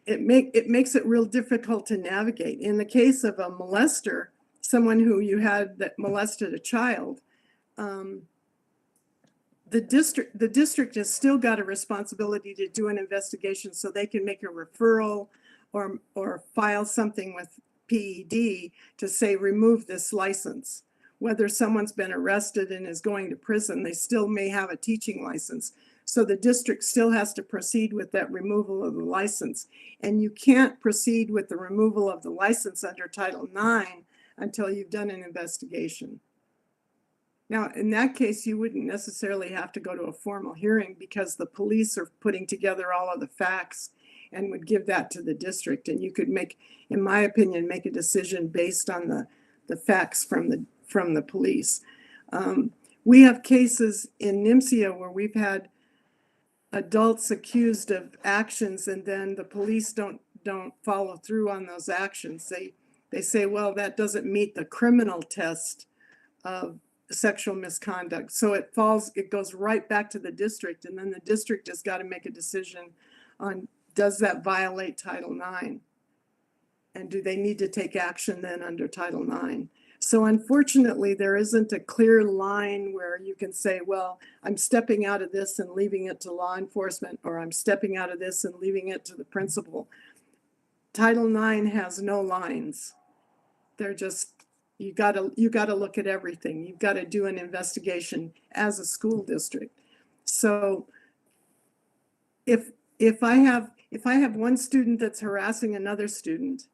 it makes it real difficult to navigate. In the case of a molester, someone who you had that molested a child, the district has still got a responsibility to do an investigation so they can make a referral or file something with PED to say, remove this license. Whether someone's been arrested and is going to prison, they still may have a teaching license. So the district still has to proceed with that removal of the license. And you can't proceed with the removal of the license under Title IX until you've done an investigation. Now, in that case, you wouldn't necessarily have to go to a formal hearing because the police are putting together all of the facts and would give that to the district. And you could make, in my opinion, make a decision based on the facts from the police. We have cases in NIMSIA where we've had adults accused of actions and then the police don't follow through on those actions. They say, well, that doesn't meet the criminal test of sexual misconduct. So it goes right back to the district, and then the district has got to make a decision on, does that violate Title IX? And do they need to take action then under Title IX? So unfortunately, there isn't a clear line where you can say, well, I'm stepping out of this and leaving it to law enforcement, or I'm stepping out of this and leaving it to the principal. Title IX has no lines. They're just, you gotta look at everything. You've got to do an investigation as a school district. So if I have one student that's harassing another student,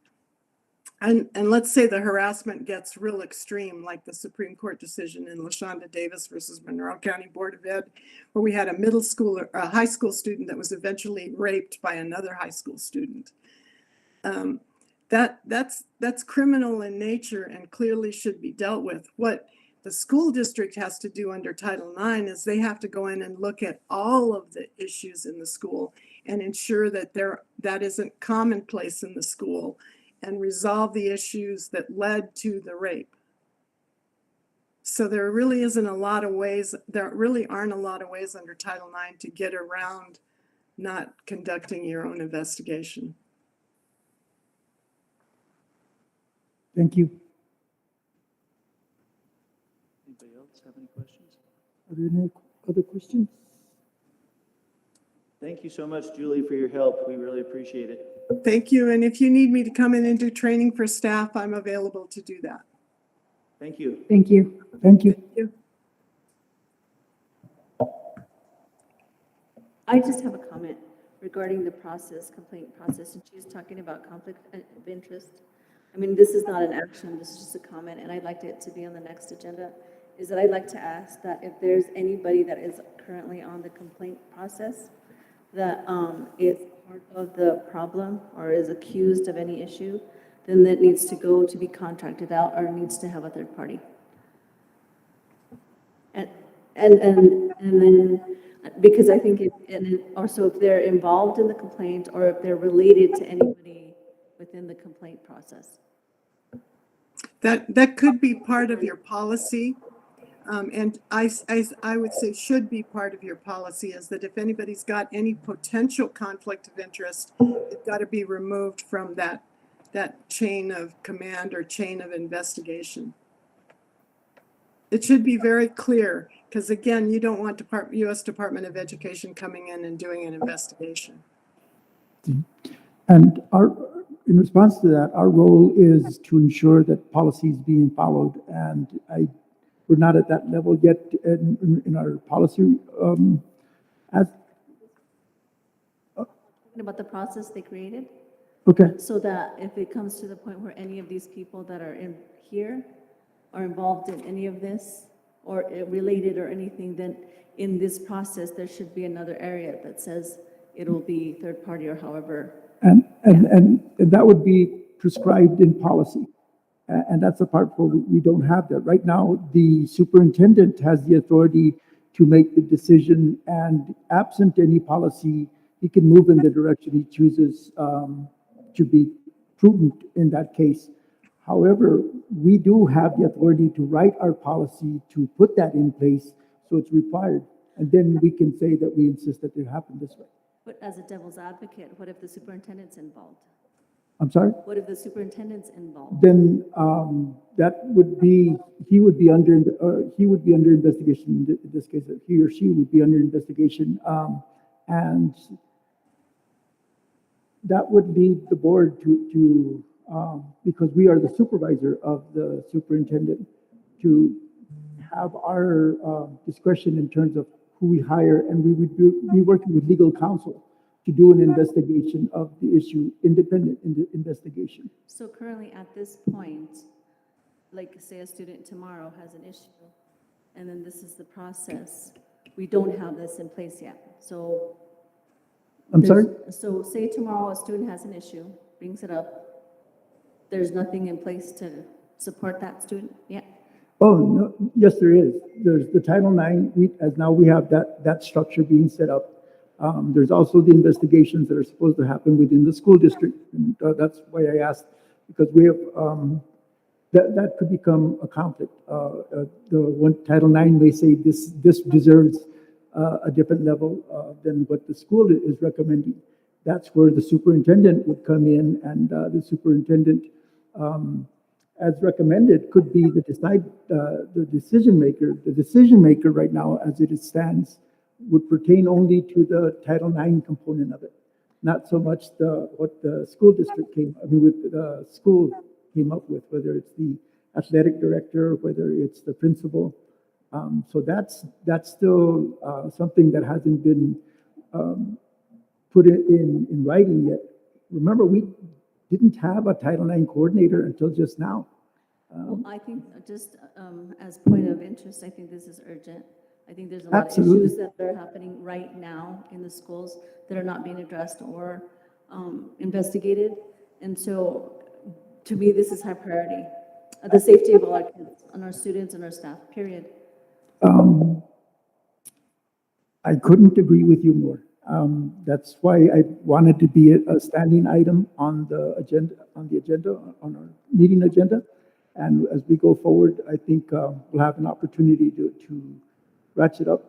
and let's say the harassment gets real extreme, like the Supreme Court decision in LaShonda Davis versus Monroe County Board of Ed, where we had a middle school or a high school student that was eventually raped by another high school student. That's criminal in nature and clearly should be dealt with. What the school district has to do under Title IX is they have to go in and look at all of the issues in the school and ensure that that isn't commonplace in the school and resolve the issues that led to the rape. So there really aren't a lot of ways under Title IX to get around not conducting your own investigation. Thank you. Anybody else have any questions? Are there any other questions? Thank you so much, Julie, for your help. We really appreciate it. Thank you. And if you need me to come in and do training for staff, I'm available to do that. Thank you. Thank you. Thank you. Thank you. I just have a comment regarding the complaint process, and she's talking about conflict of interest. I mean, this is not an action, this is just a comment, and I'd like it to be on the next agenda, is that I'd like to ask that if there's anybody that is currently on the complaint process that is part of the problem or is accused of any issue, then that needs to go to be contracted out or needs to have a third party. And then, because I think also if they're involved in the complaint or if they're related to anybody within the complaint process. That could be part of your policy. And I would say should be part of your policy is that if anybody's got any potential conflict of interest, it's got to be removed from that chain of command or chain of investigation. It should be very clear because, again, you don't want U.S. Department of Education coming in and doing an investigation. And in response to that, our role is to ensure that policy is being followed. And we're not at that level yet in our policy. About the process they created. Okay. So that if it comes to the point where any of these people that are in here are involved in any of this or related or anything, then in this process, there should be another area that says it'll be third party or however. And that would be prescribed in policy. And that's the part where we don't have that. Right now, the superintendent has the authority to make the decision, and absent any policy, he can move in the direction he chooses to be prudent in that case. However, we do have the authority to write our policy to put that in place, so it's required. And then we can say that we insist that it happen this way. But as a devil's advocate, what if the superintendent's involved? I'm sorry? What if the superintendent's involved? Then that would be, he would be under investigation in this case. He or she would be under investigation, and that would lead the board to because we are the supervisor of the superintendent, to have our discretion in terms of who we hire, and we would be working with legal counsel to do an investigation of the issue, independent investigation. So currently at this point, like say a student tomorrow has an issue, and then this is the process. We don't have this in place yet. So I'm sorry? So say tomorrow a student has an issue, brings it up. There's nothing in place to support that student yet? Oh, no, yes, there is. There's the Title IX, as now we have that structure being set up. There's also the investigations that are supposed to happen within the school district. And that's why I asked, because we have, that could become a conflict. The one Title IX may say this deserves a different level than what the school is recommending. That's where the superintendent would come in, and the superintendent, as recommended, could be the decision maker. The decision maker right now, as it stands, would pertain only to the Title IX component of it, not so much what the school district with the school came up with, whether it's the athletic director, whether it's the principal. So that's still something that hasn't been put in writing yet. Remember, we didn't have a Title IX coordinator until just now. Well, I think just as point of interest, I think this is urgent. I think there's a lot Absolutely. of issues that are happening right now in the schools that are not being addressed or investigated. And so to me, this is high priority. The safety of all our kids and our students and our staff, period. I couldn't agree with you more. That's why I wanted to be a standing item on the agenda, on our meeting agenda. And as we go forward, I think we'll have an opportunity to ratchet up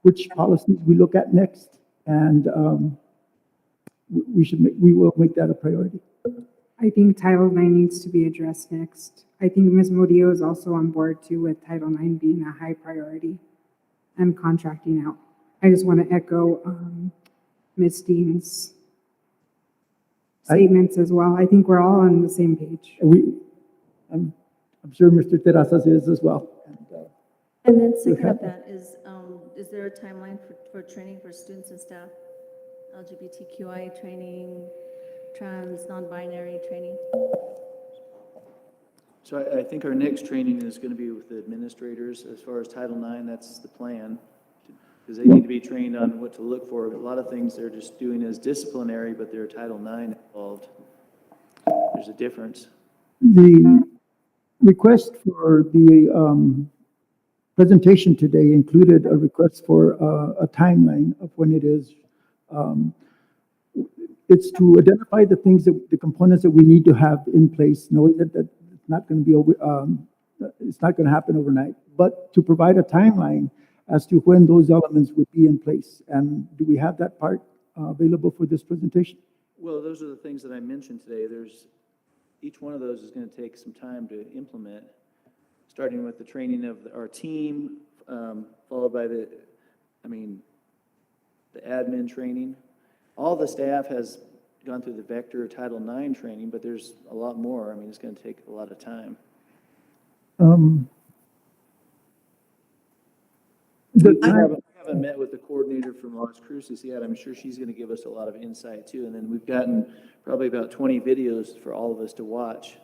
which policies we look at next, and we will make that a priority. I think Title IX needs to be addressed next. I think Ms. Murillo is also on board too, with Title IX being a high priority and contracting out. I just want to echo Ms. Dean's statements as well. I think we're all on the same page. I'm sure Mr. Terrazas is as well. And then second of that is there a timeline for training for students and staff? LGBTQI training, trans, non-binary training? So I think our next training is going to be with the administrators. As far as Title IX, that's the plan, because they need to be trained on what to look for. A lot of things they're just doing as disciplinary, but they're Title IX involved. There's a difference. The request for the presentation today included a request for a timeline of when it is. It's to identify the things, the components that we need to have in place, knowing that it's not going to be it's not going to happen overnight, but to provide a timeline as to when those elements would be in place. And do we have that part available for this presentation? Well, those are the things that I mentioned today. Each one of those is going to take some time to implement, starting with the training of our team, followed by the admin training. All the staff has gone through the Vector Title IX training, but there's a lot more. It's going to take a lot of time. I haven't met with the coordinator from Las Cruces yet. I'm sure she's going to give us a lot of insight too. And then we've gotten probably about 20 videos for all of us to watch.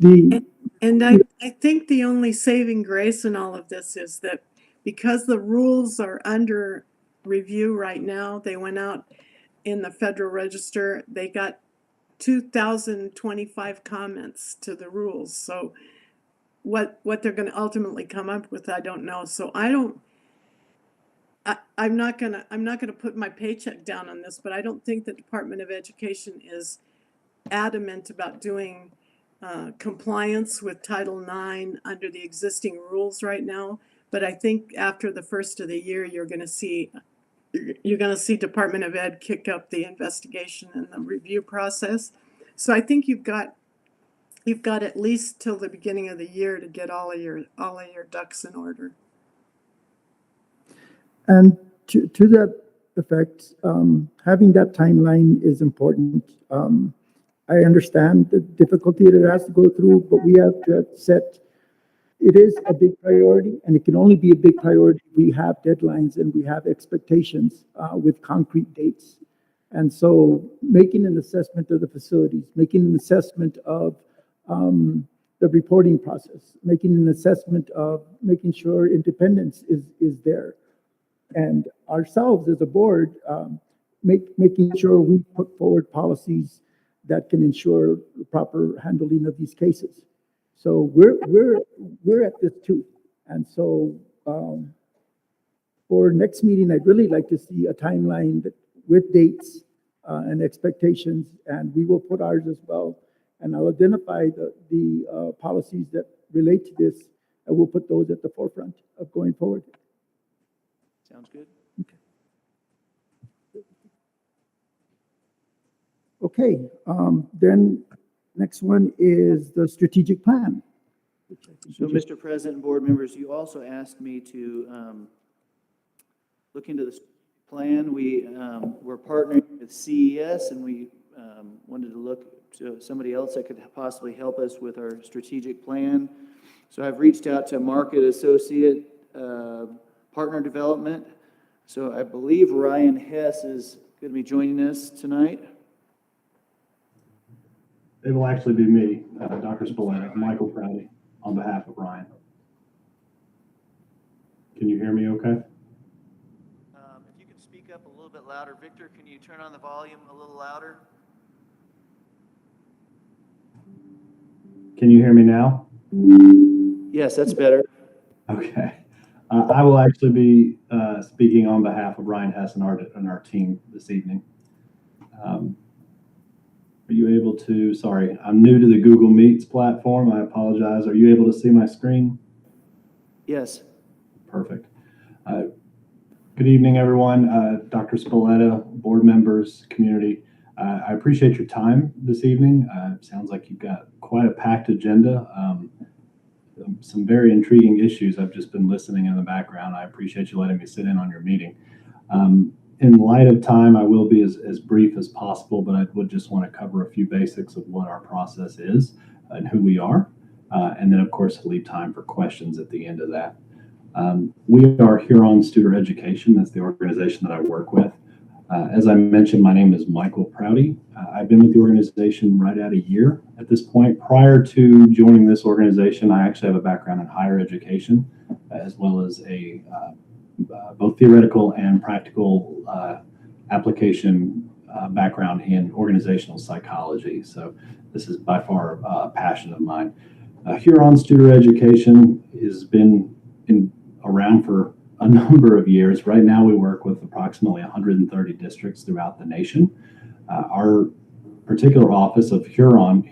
And I think the only saving grace in all of this is that because the rules are under review right now, they went out in the Federal Register, they got 2,025 comments to the rules. So what they're going to ultimately come up with, I don't know. So I'm not gonna put my paycheck down on this, but I don't think the Department of Education is adamant about doing compliance with Title IX under the existing rules right now. But I think after the first of the year, you're gonna see Department of Ed kick up the investigation and the review process. So I think you've got at least till the beginning of the year to get all of your ducks in order. And to that effect, having that timeline is important. I understand the difficulty that it has to go through, but we have to set, it is a big priority, and it can only be a big priority if we have deadlines and we have expectations with concrete dates. And so making an assessment of the facilities, making an assessment of the reporting process, making an assessment of making sure independence is there. And ourselves as a board, making sure we put forward policies that can ensure the proper handling of these cases. So we're at this too. And so for next meeting, I'd really like to see a timeline with dates and expectations, and we will put ours as well. And I'll identify the policies that relate to this, and we'll put those at the forefront of going forward. Sounds good. Okay, then next one is the strategic plan. So, Mr. President and board members, you also asked me to look into this plan. We're partnering with CES, and we wanted to look to somebody else that could possibly help us with our strategic plan. So I've reached out to Market Associate Partner Development. So I believe Ryan Hess is going to be joining us tonight. It will actually be me, Dr. Spillane, Michael Prouty, on behalf of Ryan. Can you hear me okay? If you could speak up a little bit louder. Victor, can you turn on the volume a little louder? Can you hear me now? Yes, that's better. Okay. I will actually be speaking on behalf of Ryan Hess and our team this evening. Are you able to, sorry, I'm new to the Google Meets platform. I apologize. Are you able to see my screen? Yes. Perfect. Good evening, everyone. Dr. Spilletta, board members, community. I appreciate your time this evening. Sounds like you've got quite a packed agenda. Some very intriguing issues. I've just been listening in the background. I appreciate you letting me sit in on your meeting. In light of time, I will be as brief as possible, but I would just want to cover a few basics of what our process is and who we are. And then, of course, leave time for questions at the end of that. We are Huron Student Education. That's the organization that I work with. As I mentioned, my name is Michael Prouty. I've been with the organization right at a year at this point. Prior to joining this organization, I actually have a background in higher education, as well as a both theoretical and practical application background in organizational psychology. So this is by far a passion of mine. Huron Student Education has been around for a number of years. Right now we work with approximately 130 districts throughout the nation. Our particular office of Huron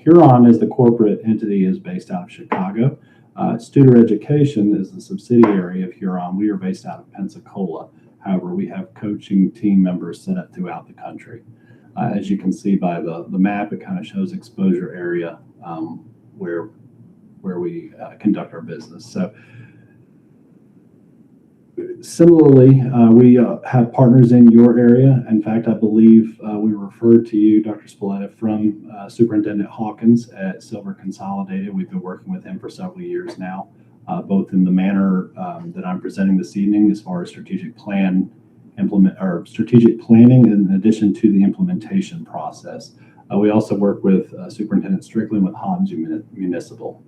is the corporate entity, is based out of Chicago. Student Education is the subsidiary of Huron. We are based out of Pensacola. However, we have coaching team members set up throughout the country. As you can see by the map, it kind of shows exposure area where we conduct our business. So similarly, we have partners in your area. In fact, I believe we referred to you, Dr. Spilletta, from Superintendent Hawkins at Cobre Consolidated. We've been working with him for several years now, both in the manner that I'm presenting this evening, as far as strategic planning, in addition to the implementation process. We also work with Superintendent Strickland with Hobbs Municipal.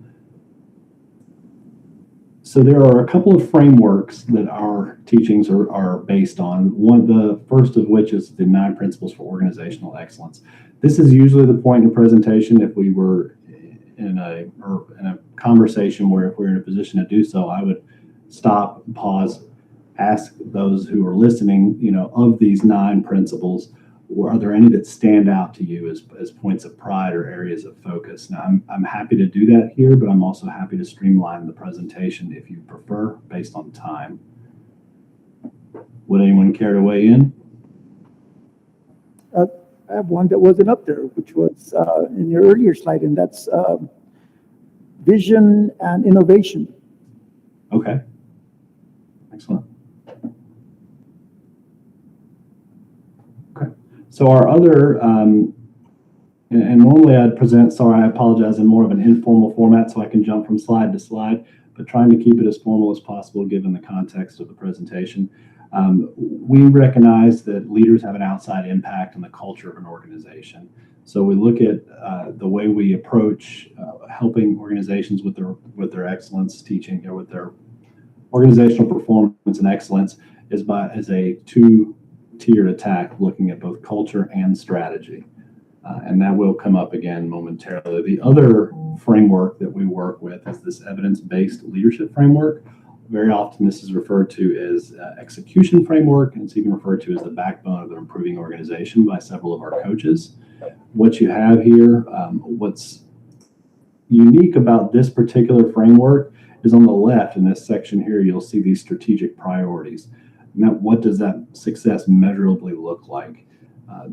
So there are a couple of frameworks that our teachings are based on. The first of which is the 9 principles for organizational excellence. This is usually the point in a presentation if we were in a conversation where if we're in a position to do so, I would stop, pause, ask those who are listening, of these 9 principles, are there any that stand out to you as points of pride or areas of focus? Now, I'm happy to do that here, but I'm also happy to streamline the presentation if you prefer, based on time. Would anyone care to weigh in? I have one that wasn't up there, which was in your earlier slide, and that's vision and innovation. Okay. Excellent. Okay. So our other, and normally I'd present, sorry, I apologize, in more of an informal format so I can jump from slide to slide, but trying to keep it as formal as possible given the context of the presentation. We recognize that leaders have an outside impact on the culture of an organization. So we look at the way we approach helping organizations with their excellence teaching, or with their organizational performance and excellence, is as a 2-tiered attack, looking at both culture and strategy. And that will come up again momentarily. The other framework that we work with is this evidence-based leadership framework. Very often this is referred to as execution framework, and it's even referred to as the backbone of the improving organization by several of our coaches. What you have here, what's unique about this particular framework is on the left in this section here, you'll see these strategic priorities. Now, what does that success measurably look like?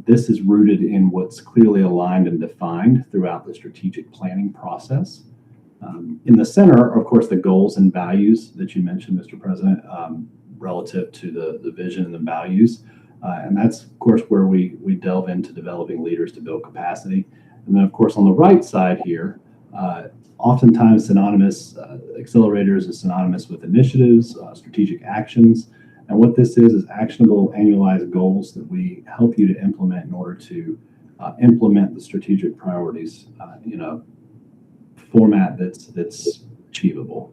This is rooted in what's clearly aligned and defined throughout the strategic planning process. In the center, of course, the goals and values that you mentioned, Mr. President, relative to the vision and the values. And that's, of course, where we delve into developing leaders to build capacity. And then, of course, on the right side here, oftentimes synonymous, accelerators is synonymous with initiatives, strategic actions. And what this is actionable annualized goals that we help you to implement in order to implement the strategic priorities in a format that's achievable.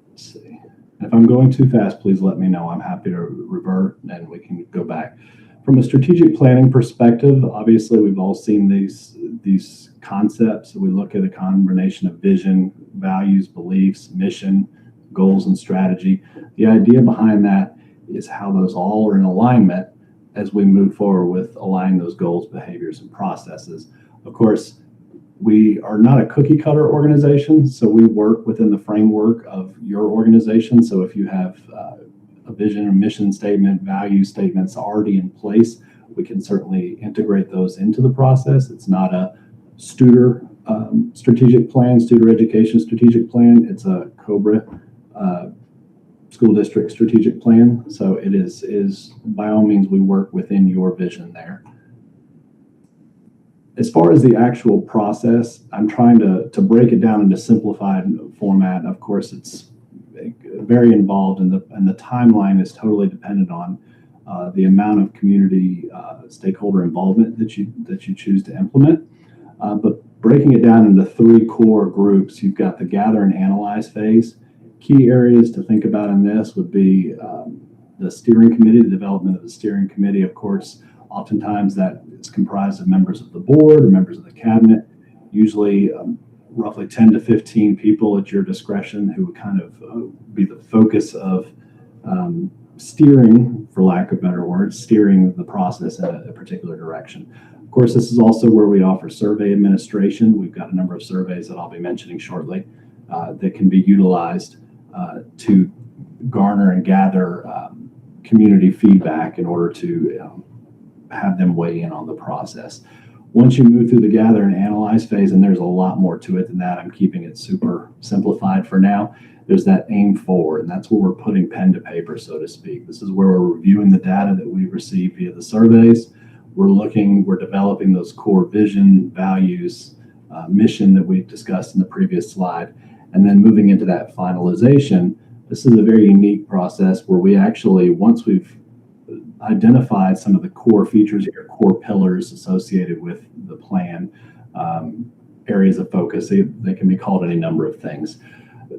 Let's see. If I'm going too fast, please let me know. I'm happy to revert and we can go back. From a strategic planning perspective, obviously we've all seen these concepts. We look at a combination of vision, values, beliefs, mission, goals, and strategy. The idea behind that is how those all are in alignment as we move forward with aligning those goals, behaviors, and processes. Of course, we are not a cookie cutter organization, so we work within the framework of your organization. So if you have a vision or mission statement, value statements already in place, we can certainly integrate those into the process. It's not a Studer strategic plan, Studer education strategic plan. It's a Cobre school district strategic plan. So it is by all means, we work within your vision there. As far as the actual process, I'm trying to break it down into simplified format. Of course, it's very involved, and the timeline is totally dependent on the amount of community stakeholder involvement that you choose to implement. But breaking it down into 3 core groups, you've got the gather and analyze phase. Key areas to think about in this would be the steering committee, the development of the steering committee. Of course, oftentimes that is comprised of members of the board or members of the cabinet, usually roughly 10 to 15 people at your discretion who would kind of be the focus of steering, for lack of better words, steering the process in a particular direction. Of course, this is also where we offer survey administration. We've got a number of surveys that I'll be mentioning shortly that can be utilized to garner and gather community feedback in order to have them weigh in on the process. Once you move through the gather and analyze phase, and there's a lot more to it than that, I'm keeping it super simplified for now. There's that aim forward, and that's where we're putting pen to paper, so to speak. This is where we're reviewing the data that we receive via the surveys. We're developing those core vision, values, mission that we discussed in the previous slide, and then moving into that finalization. This is a very unique process where we actually, once we've identified some of the core features, your core pillars associated with the plan, areas of focus, they can be called any number of things.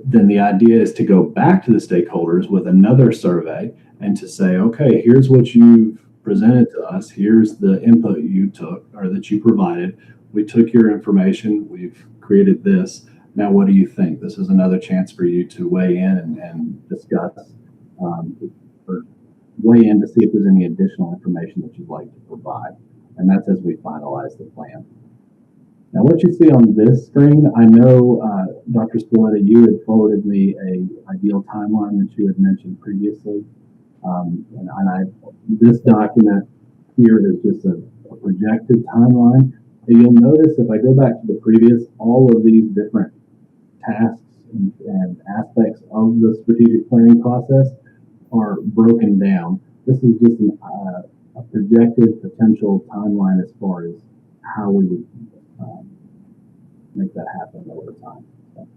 Then the idea is to go back to the stakeholders with another survey and to say, okay, here's what you've presented to us, here's the input you took or that you provided. We took your information, we've created this. Now, what do you think? This is another chance for you to weigh in and discuss or weigh in to see if there's any additional information that you'd like to provide. And that's as we finalize the plan. Now, what you see on this screen, I know, Dr. Spilletta, you had forwarded me an ideal timeline that you had mentioned previously. This document here is just a projected timeline. And you'll notice if I go back to the previous, all of these different tasks and aspects of the strategic planning process are broken down. This is just a projected potential timeline as far as how we would make that happen over time. So,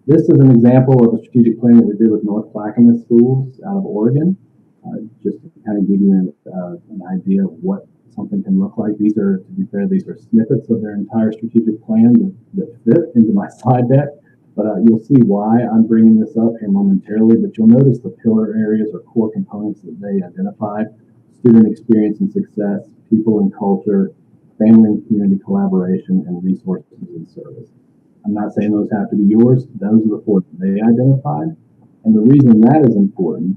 this is an example of a strategic plan that we did with North Clackamas Schools out of Oregon, just to kind of give you an idea of what something can look like. These are, to be fair, these are snippets of their entire strategic plan that fit into my slide deck, but you'll see why I'm bringing this up here momentarily, but you'll notice the pillar areas or core components that they identified: student experience and success, people and culture, family and community collaboration, and resources and service. I'm not saying those have to be yours. Those are the four that they identified. And the reason that is important,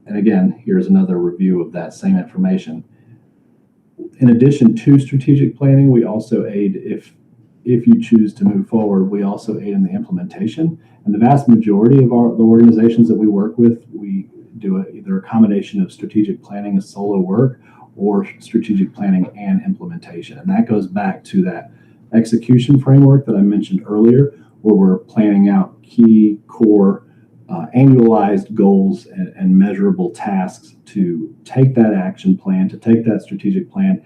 and again, here's another review of that same information. In addition to strategic planning, we also aid, if you choose to move forward, we also aid in the implementation. And the vast majority of the organizations that we work with, we do either a combination of strategic planning as solo work or strategic planning and implementation. And that goes back to that execution framework that I mentioned earlier, where we're planning out key core annualized goals and measurable tasks to take that action plan, to take that strategic plan,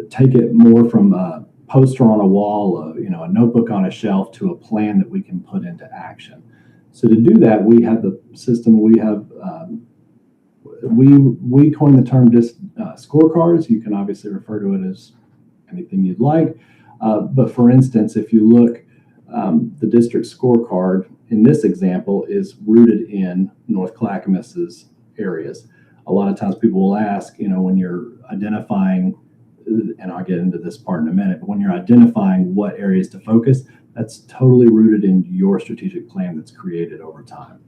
take it more from a poster on a wall, a notebook on a shelf, to a plan that we can put into action. So to do that, we have the system, we have we coined the term scorecards. You can obviously refer to it as anything you'd like. But for instance, if you look, the district scorecard in this example is rooted in North Clackamas's areas. A lot of times people will ask, when you're identifying, and I'll get into this part in a minute, but when you're identifying what areas to focus, that's totally rooted in your strategic plan that's created over time.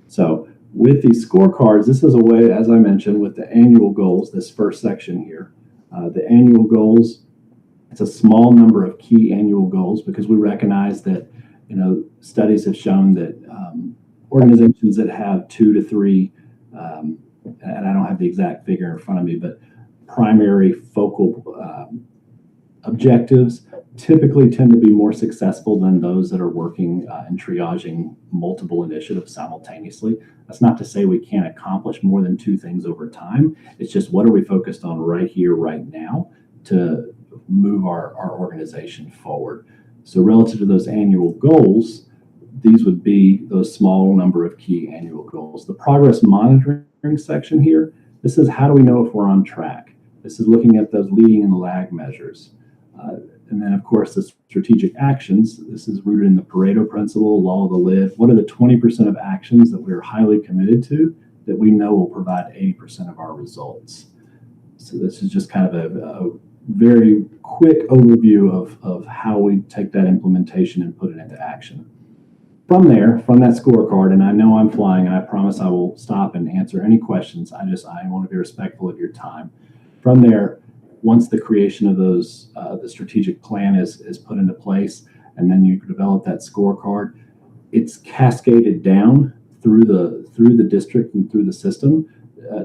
So with these scorecards, this is a way, as I mentioned, with the annual goals, this first section here, the annual goals, it's a small number of key annual goals because we recognize that, studies have shown that organizations that have 2 to 3, and I don't have the exact figure in front of me, but primary focal objectives typically tend to be more successful than those that are working and triaging multiple initiatives simultaneously. That's not to say we can't accomplish more than 2 things over time. It's just, what are we focused on right here, right now, to move our organization forward. So relative to those annual goals, these would be those small number of key annual goals. The progress monitoring section here, this is how do we know if we're on track? This is looking at those leading and lag measures. And then, of course, the strategic actions. This is rooted in the Pareto principle, law of the lid. What are the 20% of actions that we're highly committed to that we know will provide 80% of our results? So this is just kind of a very quick overview of how we take that implementation and put it into action. From there, from that scorecard, and I know I'm flying, and I promise I will stop and answer any questions. I want to be respectful of your time. From there, once the creation of those, the strategic plan is put into place, and then you develop that scorecard, it's cascaded down through the district and through the system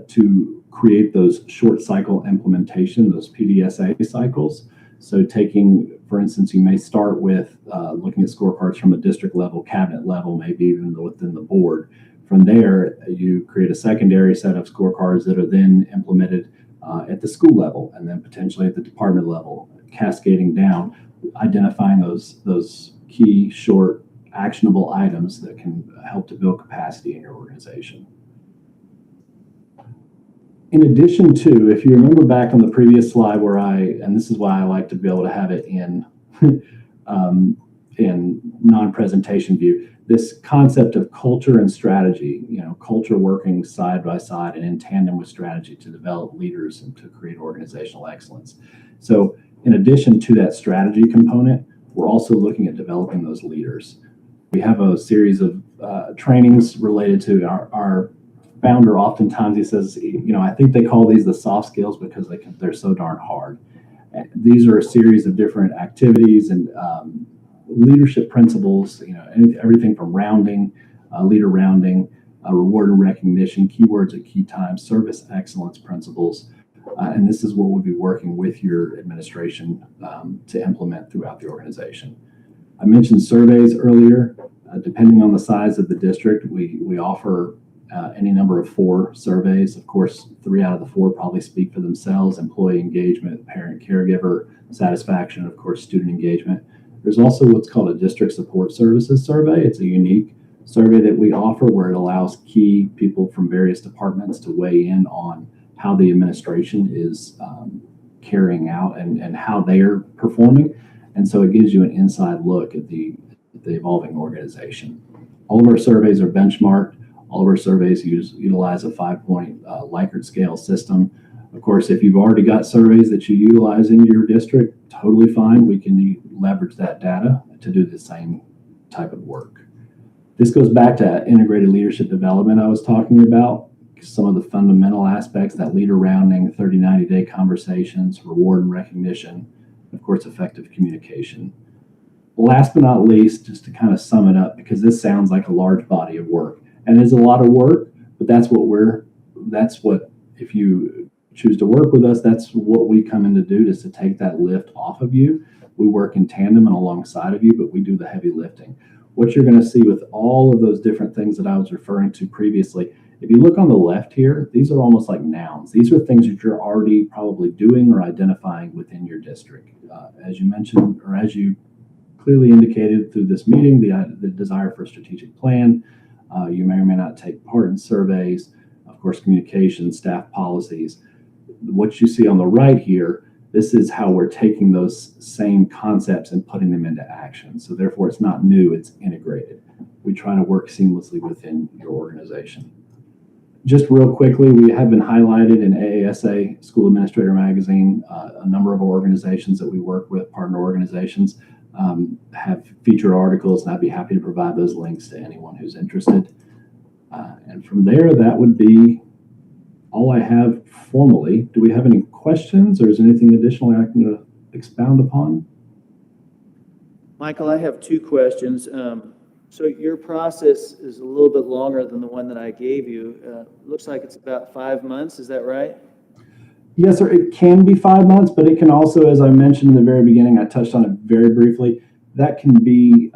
to create those short cycle implementation, those PDSA cycles. So taking, for instance, you may start with looking at scorecards from a district level, cabinet level, maybe even within the board. From there, you create a secondary set of scorecards that are then implemented at the school level, and then potentially at the department level, cascading down, identifying those key, short, actionable items that can help to build capacity in your organization. In addition to, if you remember back on the previous slide where and this is why I like to be able to have it in in non-presentation view, this concept of culture and strategy, culture working side by side and in tandem with strategy to develop leaders and to create organizational excellence. So in addition to that strategy component, we're also looking at developing those leaders. We have a series of trainings related to our founder. Oftentimes he says, I think they call these the soft skills because they're so darn hard. These are a series of different activities and leadership principles, everything from rounding, leader rounding, reward and recognition, keywords at key times, service excellence principles. And this is what we'll be working with your administration to implement throughout the organization. I mentioned surveys earlier. Depending on the size of the district, we offer any number of 4 surveys. Of course, 3 out of the 4 probably speak for themselves: employee engagement, parent caregiver satisfaction, of course, student engagement. There's also what's called a district support services survey. It's a unique survey that we offer where it allows key people from various departments to weigh in on how the administration is carrying out and how they're performing. And so it gives you an inside look at the evolving organization. All of our surveys are benchmarked. All of our surveys utilize a 5-point Likert scale system. Of course, if you've already got surveys that you utilize in your district, totally fine. We can leverage that data to do the same type of work. This goes back to integrated leadership development I was talking about. Some of the fundamental aspects, that leader rounding, 30, 90-day conversations, reward and recognition, of course, effective communication. Last but not least, just to kind of sum it up, because this sounds like a large body of work, and it is a lot of work, but that's what, if you choose to work with us, that's what we come in to do, is to take that lift off of you. We work in tandem and alongside of you, but we do the heavy lifting. What you're going to see with all of those different things that I was referring to previously, if you look on the left here, these are almost like nouns. These are things that you're already probably doing or identifying within your district. As you mentioned, or as you clearly indicated through this meeting, the desire for a strategic plan. You may or may not take part in surveys, of course, communication, staff policies. What you see on the right here, this is how we're taking those same concepts and putting them into action. So therefore, it's not new, it's integrated. We try to work seamlessly within your organization. Just real quickly, we have been highlighted in AASA School Administrator Magazine. A number of organizations that we work with, partner organizations, have featured articles, and I'd be happy to provide those links to anyone who's interested. And from there, that would be all I have formally. Do we have any questions, or is there anything additional I can expound upon? Michael, I have 2 questions. So your process is a little bit longer than the one that I gave you. Looks like it's about 5 months. Is that right? Yes, sir. It can be 5 months, but it can also, as I mentioned in the very beginning, I touched on it very briefly, that can be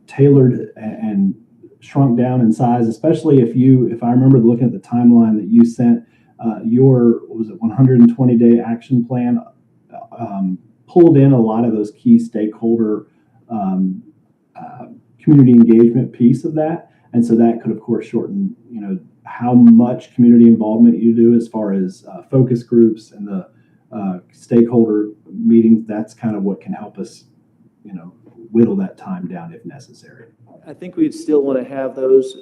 tailored and shrunk down in size, especially if I remember looking at the timeline that you sent, your, what was it, 120-day action plan pulled in a lot of those key stakeholder community engagement piece of that. And so that could, of course, shorten, how much community involvement you do as far as focus groups and the stakeholder meetings. That's kind of what can help us, whittle that time down if necessary. I think we'd still want to have those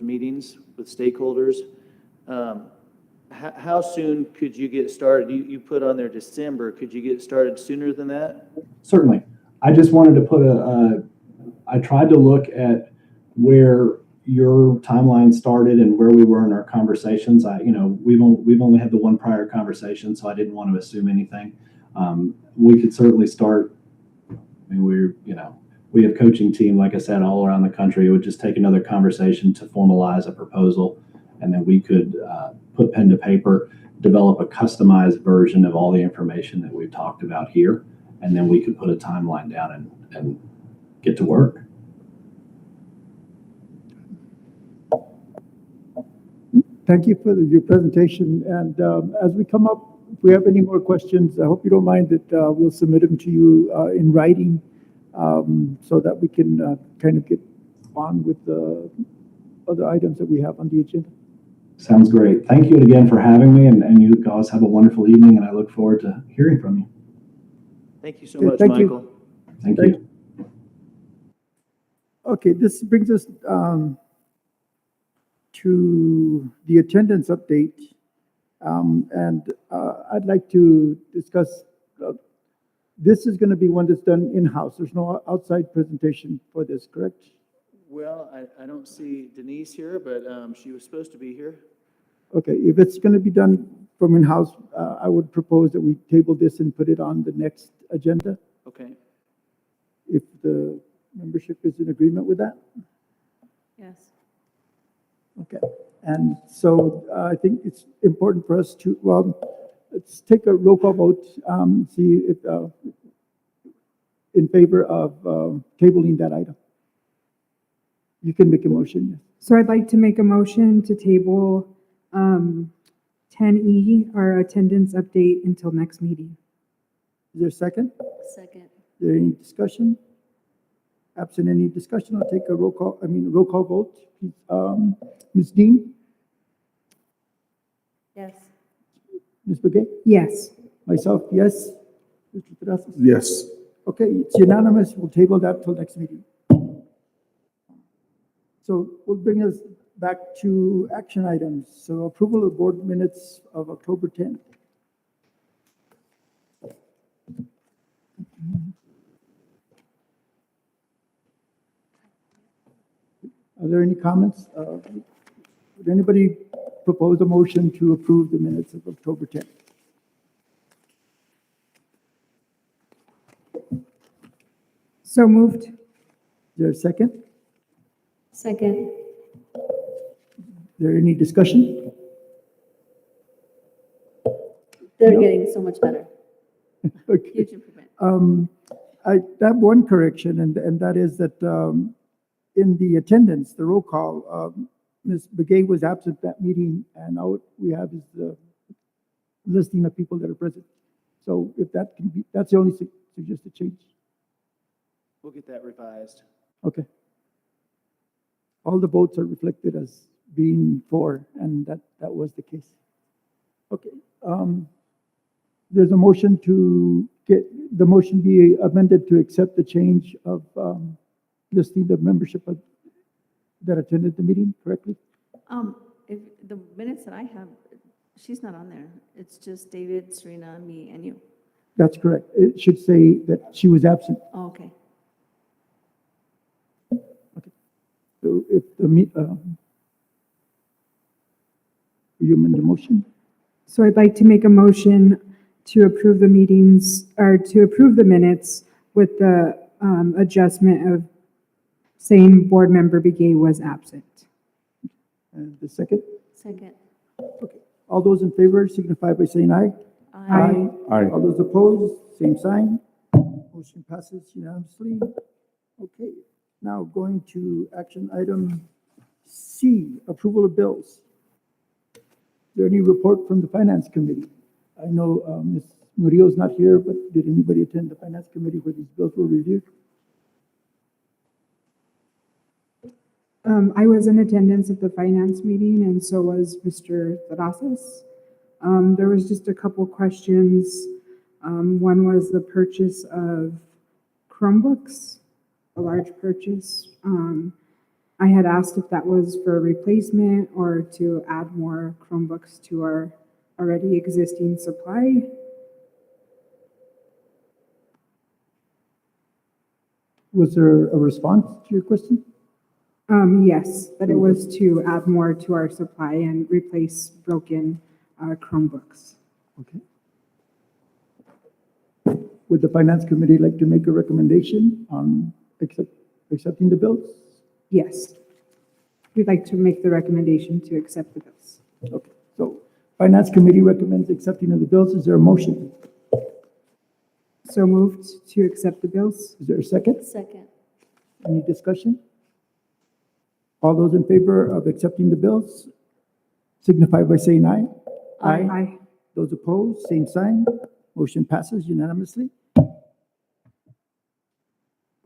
meetings with stakeholders. How soon could you get started? You put on there December. Could you get started sooner than that? Certainly. I just wanted to put I tried to look at where your timeline started and where we were in our conversations. We've only had the one prior conversation, so I didn't want to assume anything. We could certainly start. I mean, we have coaching team, like I said, all around the country. It would just take another conversation to formalize a proposal, and then we could put pen to paper, develop a customized version of all the information that we've talked about here, and then we could put a timeline down and get to work. Thank you for your presentation. And as we come up, if we have any more questions, I hope you don't mind that we'll submit them to you in writing so that we can kind of get on with the other items that we have on the agenda. Sounds great. Thank you again for having me, and you guys have a wonderful evening, and I look forward to hearing from you. Thank you so much, Thank Michael. you. Thank you. Okay, this brings us to the attendance update. I'd like to discuss, this is going to be one that's done in-house. There's no outside presentation for this, correct? Well, I don't see Denise here, but she was supposed to be here. Okay, if it's going to be done from in-house, I would propose that we table this and put it on the next agenda, Okay. if the membership is in agreement with that. Yes. Okay, and so I think it's important for us to, well, let's take a roll call vote, see if, in favor of tabling that item. You can make a motion. So I'd like to make a motion to table 10E, our attendance update, until next meeting. Is there a second? Second. Is there any discussion? Absent any discussion, I'll take a roll call vote. Ms. Dean? Yes. Ms. Begay? Yes. Myself, yes. Mr. Terrazas? Yes. Okay, it's unanimous. We'll table that till next meeting. So we'll bring us back to action items. So approval of board minutes of October 10th. Are there any comments? Would anybody propose a motion to approve the minutes of October 10th? So moved. Is there a second? Second. Is there any discussion? They're No? getting so much better. Okay. Huge improvement. I have one correction, and that is that in the attendance, the roll call, Ms. Begay was absent that meeting, and all we have is the listing of people that are present. So if that can be, that's the only suggested change. We'll get that revised. Okay. All the votes are reflected as being for, and that was the case. Okay. There's a motion to get, the motion be amended to accept the change of listing the membership that attended the meeting correctly? If the minutes that I have, she's not on there. It's just David, Serena, me, and you. That's correct. It should say that she was absent. Oh, okay. So if you amend the motion? So I'd like to make a motion to approve the meetings, or to approve the minutes with the adjustment of saying board member Begay was absent. And the second? Second. Okay. All those in favor signify by saying aye. Aye. Aye. All those opposed, same sign. Motion passes unanimously. Okay, now going to action item C, approval of bills. Is there any report from the Finance Committee? I know Ms. Murillo's not here, but did anybody attend the Finance Committee where these bills were reviewed? I was in attendance at the finance meeting, and so was Mr. Terrazas. There was just a couple questions. One was the purchase of Chromebooks, a large purchase. I had asked if that was for replacement or to add more Chromebooks to our already existing supply. Was there a response to your question? Yes, that it was to add more to our supply and replace broken Chromebooks. Okay. Would the Finance Committee like to make a recommendation on accepting the bills? Yes. We'd like to make the recommendation to accept the bills. Okay, so Finance Committee recommends accepting of the bills. Is there a motion? So moved to accept the bills. Is there a second? Second. Any discussion? All those in favor of accepting the bills signify by saying aye. Aye. Those opposed, same sign. Motion passes unanimously.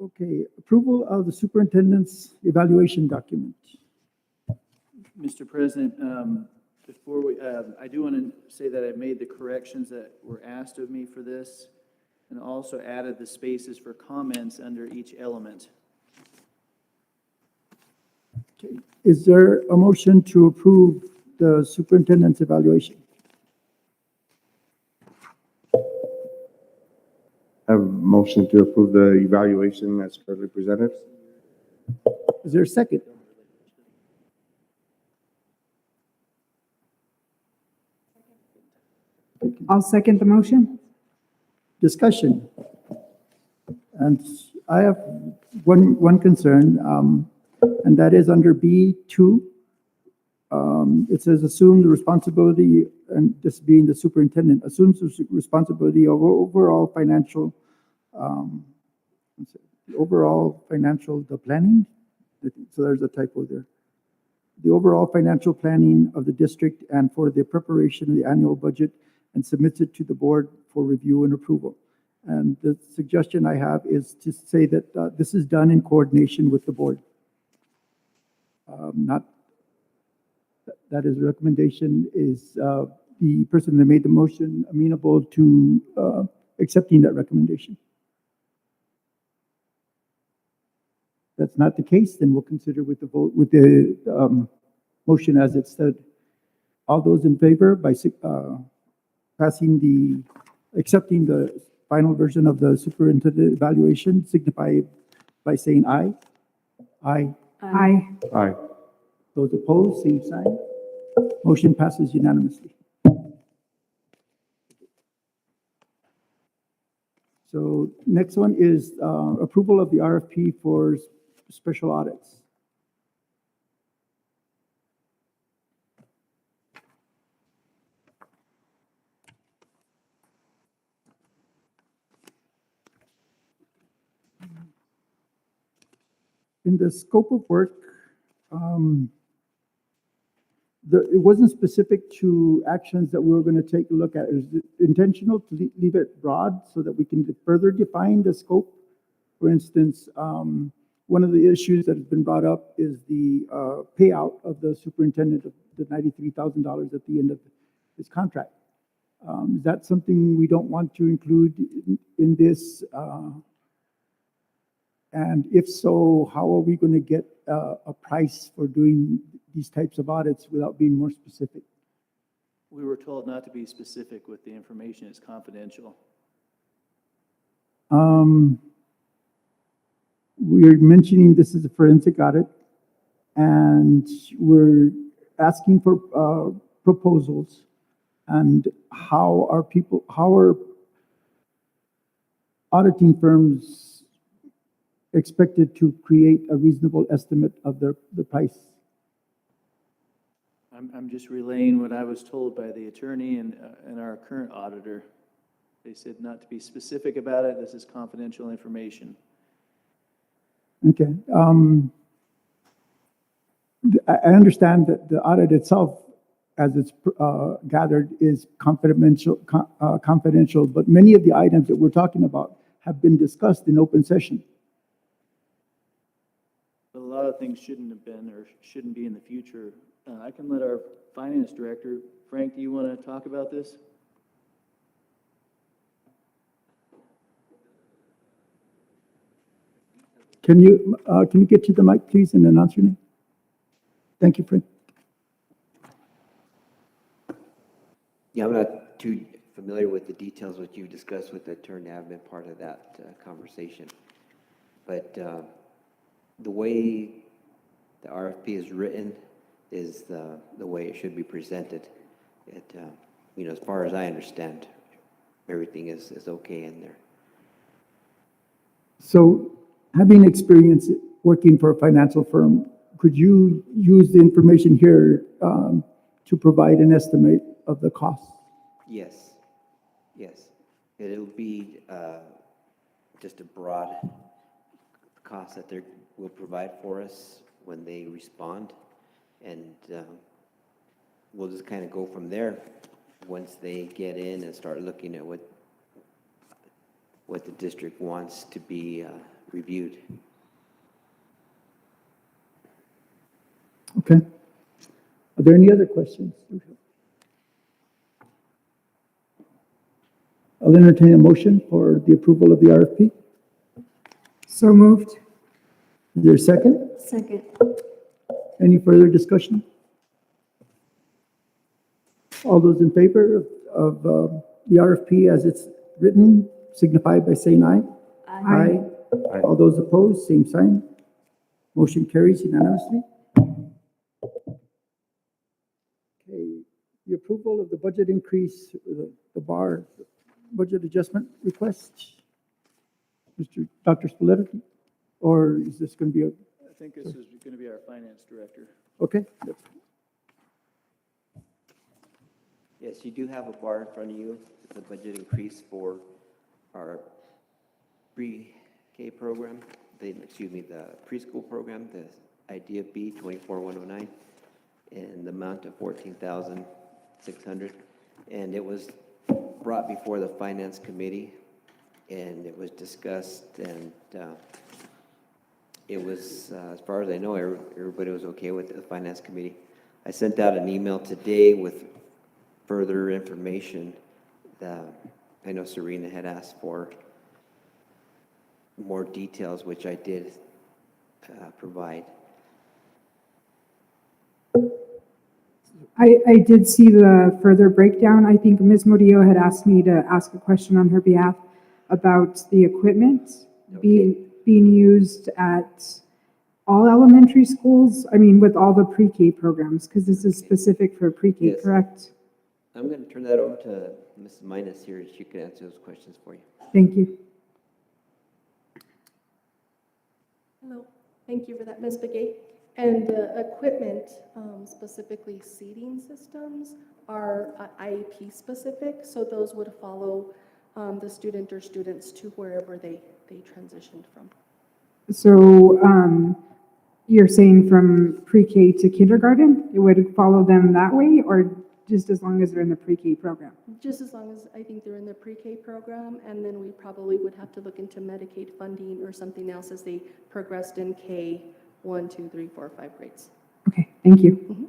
Okay, approval of the superintendent's evaluation document. Mr. President, before we, I do want to say that I've made the corrections that were asked of me for this, and also added the spaces for comments under each element. Is there a motion to approve the superintendent's evaluation? I have a motion to approve the evaluation as currently presented. Is there a second? I'll second the motion. Discussion. And I have one concern, and that is under B2. It says assume the responsibility, and this being the superintendent, assumes the responsibility of overall financial, the planning. So there's a typo there. The overall financial planning of the district and for the preparation of the annual budget, and submits it to the board for review and approval. And the suggestion I have is to say that this is done in coordination with the board. That is recommendation is the person that made the motion amenable to accepting that recommendation. If that's not the case, then we'll consider with the vote, with the motion as it said. All those in favor by accepting the final version of the superintendent evaluation signify by saying aye. Aye. Aye. Aye. Those opposed, same sign. Motion passes unanimously. So next one is approval of the RFP for special audits. In the scope of work, it wasn't specific to actions that we were going to take a look at. Is it intentional to leave it broad so that we can further define the scope? For instance, one of the issues that has been brought up is the payout of the superintendent of the $93,000 at the end of his contract. Is that something we don't want to include in this? And if so, how are we going to get a price for doing these types of audits without being more specific? We were told not to be specific with the information, it's confidential. We're mentioning this is a forensic audit, and we're asking for proposals, and how are auditing firms expected to create a reasonable estimate of the price? I'm just relaying what I was told by the attorney and our current auditor. They said not to be specific about it, this is confidential information. Okay. I understand that the audit itself, as it's gathered, is confidential, but many of the items that we're talking about have been discussed in open session. But a lot of things shouldn't have been or shouldn't be in the future. I can let our finance director, Frank, do you want to talk about this? Can you get to the mic, please, and announce your name? Thank you, Frank. Yeah, I'm not too familiar with the details what you discussed with the attorney. I've been part of that conversation. But the way the RFP is written is the way it should be presented. It, as far as I understand, everything is okay in there. So, having experience working for a financial firm, could you use the information here to provide an estimate of the cost? Yes, yes. It'll be just a broad cost that they will provide for us when they respond, and we'll just kind of go from there once they get in and start looking at what the district wants to be reviewed. Okay. Are there any other questions? I'll entertain a motion for the approval of the RFP. So moved. Is there a second? Second. Any further discussion? All those in favor of the RFP as it's written signify by saying aye. Aye. Aye. All those opposed, same sign. Motion carries unanimously. Okay, the approval of the budget increase, the bar budget adjustment request. Dr. Spiletta, or is this going to be a, I think this is going to be our finance director. okay? Yes, you do have a bar in front of you, the budget increase for our pre-K program, the preschool program, the Idea B 24109, and the amount of 14,600. And it was brought before the finance committee, and it was discussed, and it was, as far as I know, everybody was okay with the finance committee. I sent out an email today with further information that I know Serena had asked for more details, which I did provide. I did see the further breakdown. I think Ms. Murillo had asked me to ask a question on her behalf about the equipment being used at all elementary schools. I mean, with all the pre-K programs, because this is specific for pre-K, Yes. correct? I'm going to turn that over to Mrs. Minas here, and she can answer those questions for you. Thank you. Hello, thank you for that, Ms. Begay. And the equipment, specifically seating systems, are IEP specific, so those would follow the student or students to wherever they transitioned from. So you're saying from pre-K to kindergarten, it would follow them that way, or just as long as they're in the pre-K program? Just as long as I think they're in the pre-K program, and then we probably would have to look into Medicaid funding or something else as they progressed in K 1, 2, 3, 4, 5 grades. Okay, thank you.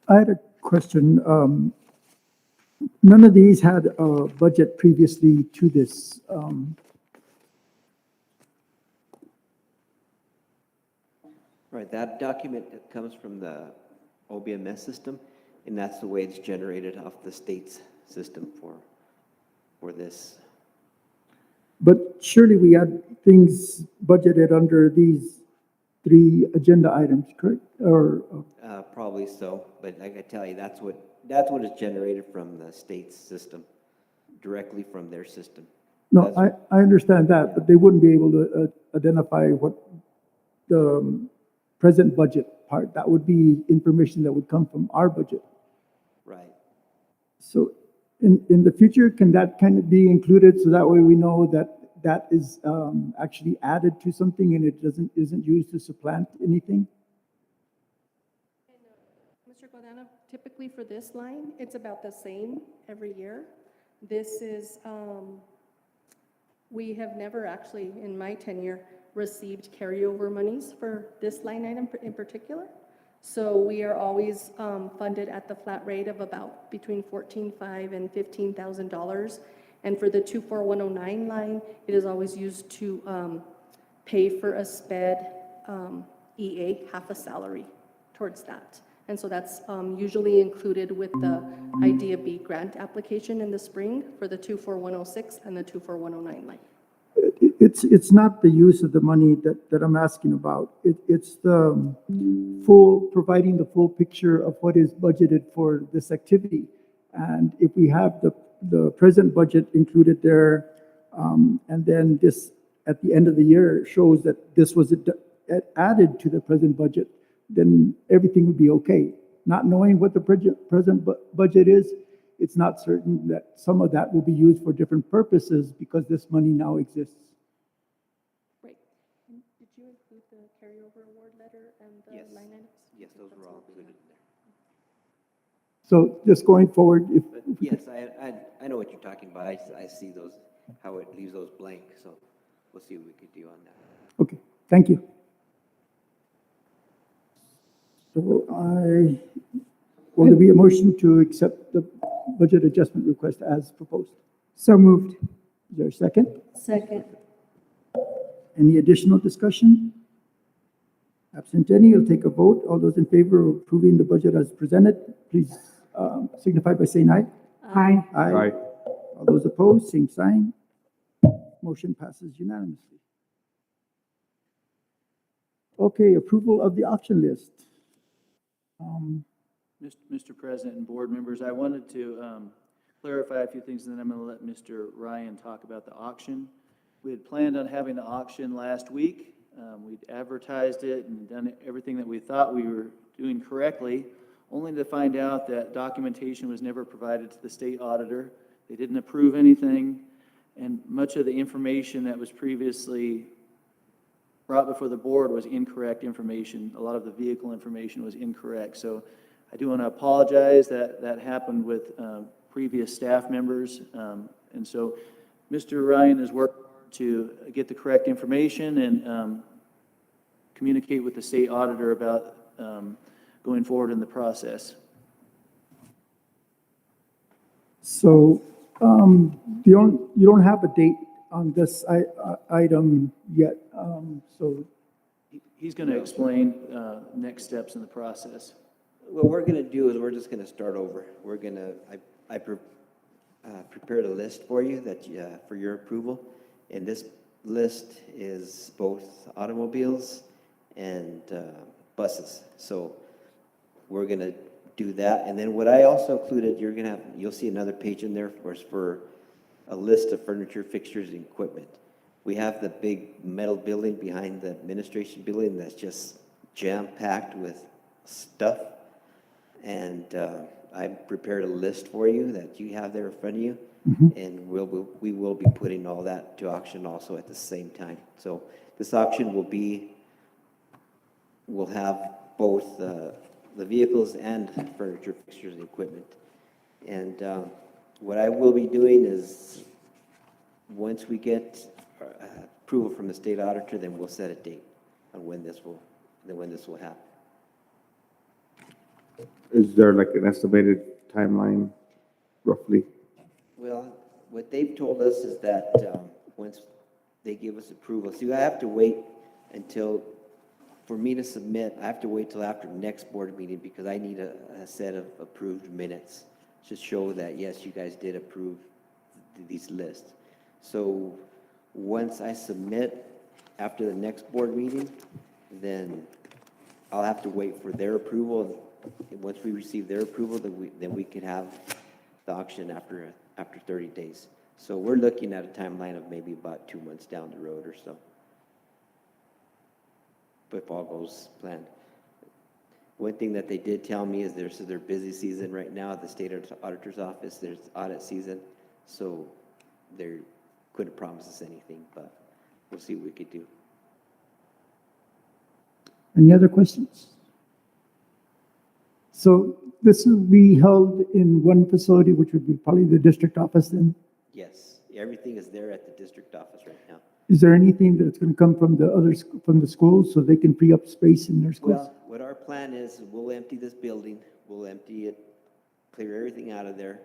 I had a question. None of these had a budget previously to this. Right, that document that comes from the OBMS system, and that's the way it's generated off the state's system for this. But surely we had things budgeted under these 3 agenda items, correct? Or Probably so, but like I tell you, that's what is generated from the state's system, directly from their system. no, I understand that, but they wouldn't be able to identify what the present budget part, that would be information that would come from our budget. Right. So in the future, can that kind of be included so that way we know that that is actually added to something and it isn't used to supplant anything? Mr. Guadana, typically for this line, it's about the same every year. This is, we have never actually, in my tenure, received carryover monies for this line item in particular. So we are always funded at the flat rate of about between $14,500 and $15,000. And for the 24109 line, it is always used to pay for a SPED EA, half a salary towards that. And so that's usually included with the Idea B grant application in the spring for the 24106 and the 24109 line. It's not the use of the money that I'm asking about. It's the providing the full picture of what is budgeted for this activity. And if we have the present budget included there, and then this, at the end of the year, shows that this was added to the present budget, then everything would be okay. Not knowing what the present budget is, it's not certain that some of that will be used for different purposes because this money now exists. Right. And did you include the carryover award letter and the line items? Yes, those were all included in there. So just going forward, if Yes, I know what you're talking about. I see those, how it leaves those blank, so we'll see what we could do on that. okay, thank you. So will there be a motion to accept the budget adjustment request as proposed? So moved. Is there a second? Second. Any additional discussion? Absent any, I'll take a vote. All those in favor of approving the budget as presented, please signify by saying aye. Aye. Aye. All those opposed, same sign. Motion passes unanimously. Okay, approval of the auction list. Mr. President and board members, I wanted to clarify a few things, and then I'm going to let Mr. Ryan talk about the auction. We had planned on having the auction last week. We'd advertised it and done everything that we thought we were doing correctly, only to find out that documentation was never provided to the state auditor. They didn't approve anything, and much of the information that was previously brought before the board was incorrect information. A lot of the vehicle information was incorrect. So I do want to apologize that that happened with previous staff members. And so Mr. Ryan has worked to get the correct information and communicate with the state auditor about going forward in the process. So you don't have a date on this item yet, so. He's going to explain next steps in the process. What we're going to do is we're just going to start over. We're going to, I prepared a list for you that for your approval, and this list is both automobiles and buses. So we're going to do that, and then what I also included, you'll see another page in there for a list of furniture, fixtures, and equipment. We have the big metal building behind the administration building that's just jam-packed with stuff. And I prepared a list for you that you have there in front of you. And we will be putting all that to auction also at the same time. So this auction will have both the vehicles and furniture, fixtures, and equipment. And what I will be doing is, once we get approval from the state auditor, then we'll set a date on when this will happen. Is there like an estimated timeline, roughly? Well, what they've told us is that once they give us approval, see, I have to wait until, for me to submit, I have to wait till after next board meeting because I need a set of approved minutes to show that, yes, you guys did approve these lists. So once I submit after the next board meeting, then I'll have to wait for their approval. Once we receive their approval, then we can have the auction after 30 days. So we're looking at a timeline of maybe about 2 months down the road or so, if all goes planned. One thing that they did tell me is this is their busy season right now at the state auditor's office. There's audit season, so they couldn't promise us anything, but we'll see what we could do. Any other questions? So this will be held in one facility, which would be probably the district office then? Yes, everything is there at the district office right now. Is there anything that's going to come from the schools so they can free up space in their schools? Well, what our plan is, we'll empty this building, we'll empty it, clear everything out of there,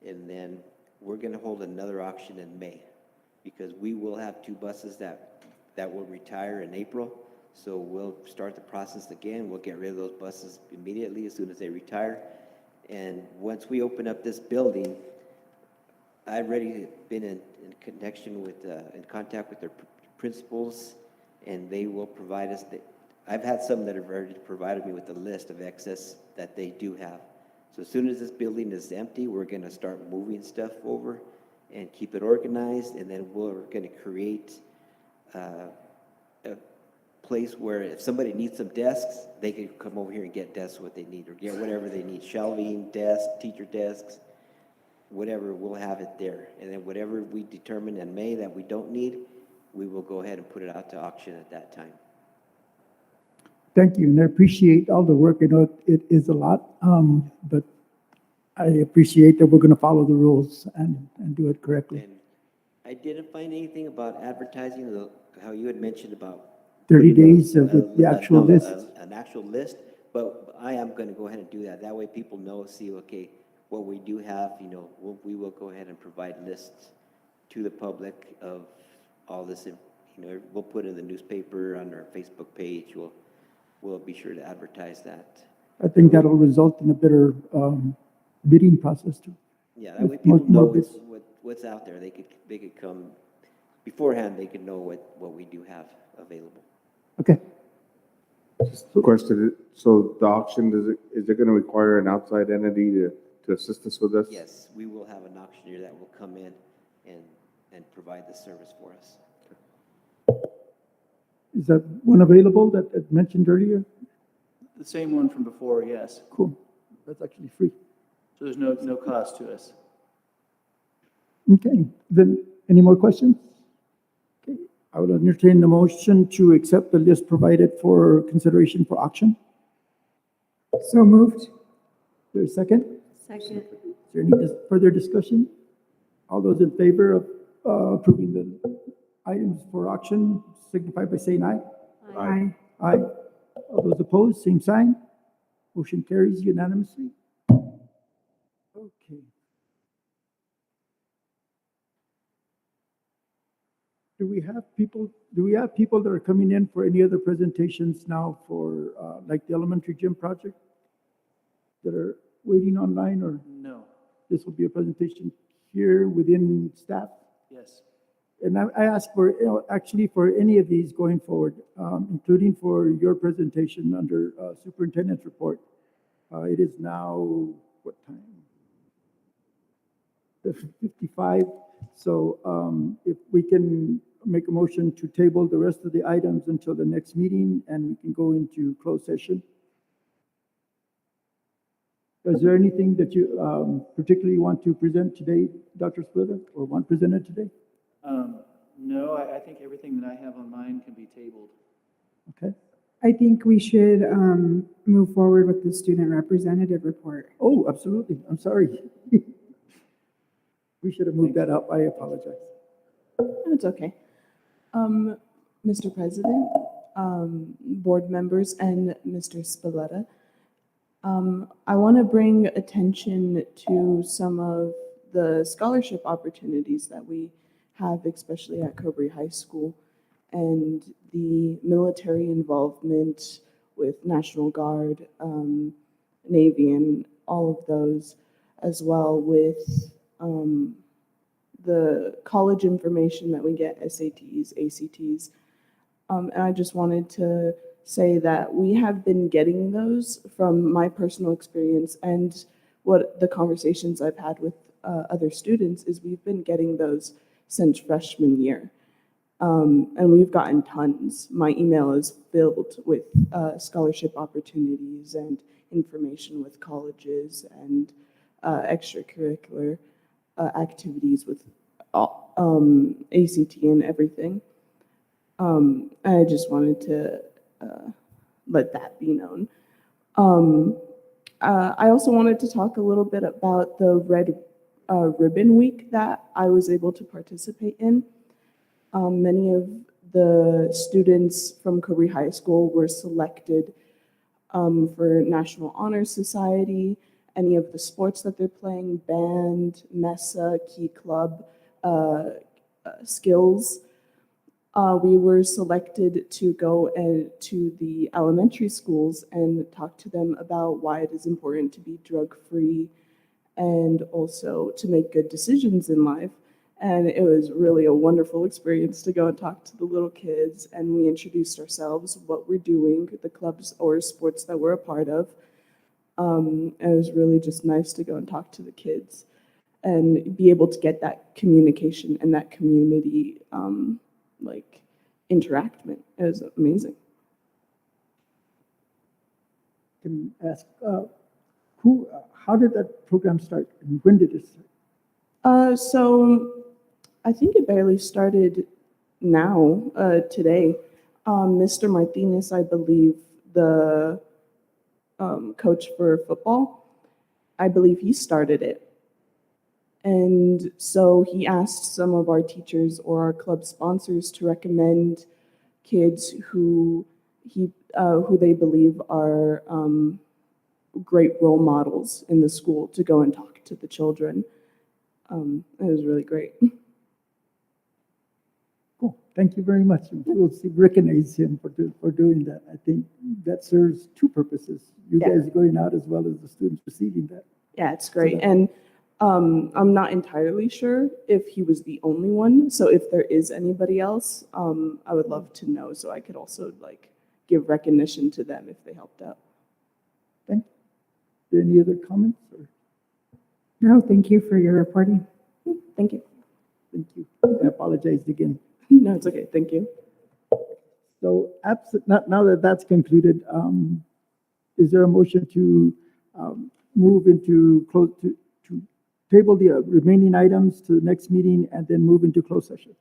and then we're going to hold another auction in May, because we will have 2 buses that will retire in April. So we'll start the process again. We'll get rid of those buses immediately as soon as they retire. And once we open up this building, I've already been in connection with, in contact with their principals, and they will provide us. I've had some that have already provided me with a list of excess that they do have. So as soon as this building is empty, we're going to start moving stuff over and keep it organized, and then we're going to create a place where if somebody needs some desks, they can come over here and get desks what they need, or get whatever they need, shelving, desks, teacher desks, whatever, we'll have it there. And then whatever we determine in May that we don't need, we will go ahead and put it out to auction at that time. Thank you, and I appreciate all the work. I know it is a lot, but I appreciate that we're going to follow the rules and do it correctly. And I didn't find anything about advertising, how you had mentioned about 30 days of the actual list? An actual list, but I am going to go ahead and do that. That way people know, see, okay, what we do have, we will go ahead and provide lists to the public of all this You know, we'll put it in the newspaper, on our Facebook page, we'll be sure to advertise that. I think that'll result in a better bidding process too. Yeah, that way With more- people know more bids. what's out there. They could come beforehand, they could know what we do have available. Okay. Question, so the auction, is it gonna require an outside entity to assist us with this? Yes, we will have an auctioneer that will come in and provide the service for us. Is that one available that I mentioned earlier? The same one from before, yes. Cool. That's actually free. So there's no cost to us. Okay, then, any more questions? Okay, I would entertain the motion to accept the list provided for consideration for auction. So moved. Is there a second? Second. Is there any further discussion? All those in favor of approving the items for auction signify by saying aye. Aye. Aye. All those opposed, same sign. Motion carries unanimously. Okay. Do we have people that are coming in for any other presentations now for, like the elementary gym project that are waiting online, or No, this will be a presentation here within staff? yes. And I ask for, actually for any of these going forward, including for your presentation under superintendent's report. It is now, what time? 55. So if we can make a motion to table the rest of the items until the next meeting, and we can go into closed session. Is there anything that you particularly want to present today, Dr. Splitter, or want presented today? No, I think everything that I have on mine can be tabled. Okay. I think we should move forward with the student representative report. Oh, absolutely. I'm sorry. We should have moved that up. I apologize. It's okay. Mr. President, board members, and Mr. Spalletta, I want to bring attention to some of the scholarship opportunities that we have, especially at Cobre High School, and the military involvement with National Guard, Navy, and all of those, as well with the college information that we get, SATs, ACTs. And I just wanted to say that we have been getting those from my personal experience, and what the conversations I've had with other students is we've been getting those since freshman year. And we've gotten tons. My email is filled with scholarship opportunities and information with colleges and extracurricular activities with ACT and everything. I just wanted to let that be known. I also wanted to talk a little bit about the Red Ribbon Week that I was able to participate in. Many of the students from Cobre High School were selected for National Honor Society, any of the sports that they're playing, band, MESA, Key Club, skills. We were selected to go to the elementary schools and talk to them about why it is important to be drug-free and also to make good decisions in life. And it was really a wonderful experience to go and talk to the little kids, and we introduced ourselves, what we're doing, the clubs or sports that we're a part of. And it was really just nice to go and talk to the kids and be able to get that communication and that community interaction. It was amazing. Can I ask, how did that program start, and when did it start? So I think it barely started now, today. Mr. Martinez, I believe, the coach for football, I believe he started it. And so he asked some of our teachers or our club sponsors to recommend kids who they believe are great role models in the school to go and talk to the children. It was really great. Cool. Thank you very much. We'll recognize him for doing that. I think that serves two purposes. You Yeah. guys going out as well as the students receiving that. Yeah, it's great. And I'm not entirely sure if he was the only one. So if there is anybody else, I would love to know so I could also like give recognition to them if they helped out. Thank you. Any other comments? Or? No, thank you for your reporting. Thank you. Thank you. I apologize again. No, it's okay. Thank you. So now that that's concluded, is there a motion to move into to table the remaining items to the next meeting and then move into closed session?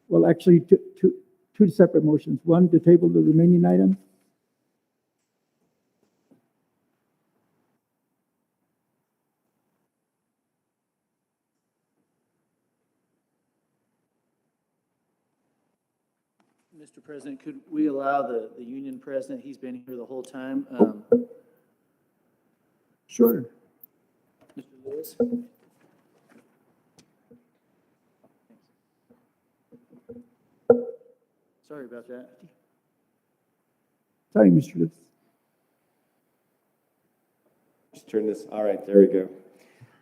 Well, actually, two separate motions. One, to table the remaining items. Mr. President, could we allow the union president, he's been here the whole time, Sure. Mr. Lewis? Sorry about that. Sorry, Mr. Lewis. Just turn this, all right, there we go.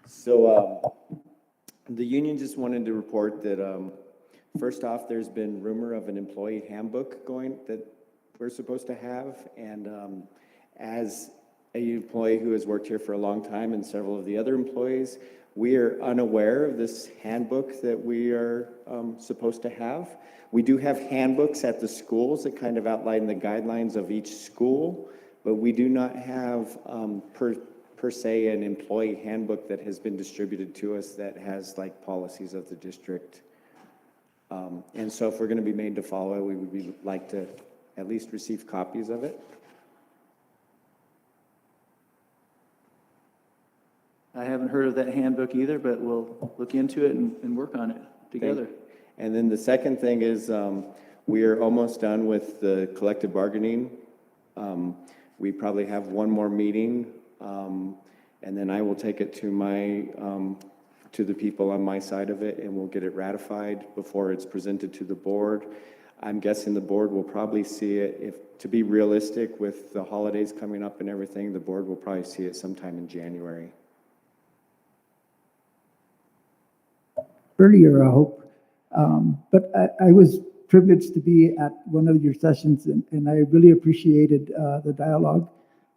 So the union just wanted to report that first off, there's been rumor of an employee handbook going that we're supposed to have. And as an employee who has worked here for a long time and several of the other employees, we are unaware of this handbook that we are supposed to have. We do have handbooks at the schools that kind of outline the guidelines of each school, but we do not have per se an employee handbook that has been distributed to us that has like policies of the district. And so if we're going to be made to follow it, we would like to at least receive copies of it. I haven't heard of that handbook either, but we'll look into it and work on it together. And then the second thing is we are almost done with the collective bargaining. We probably have one more meeting, and then I will take it to my to the people on my side of it, and we'll get it ratified before it's presented to the board. I'm guessing the board will probably see it, if to be realistic with the holidays coming up and everything, the board will probably see it sometime in January. Earlier, I hope. But I was privileged to be at one of your sessions, and I really appreciated the dialogue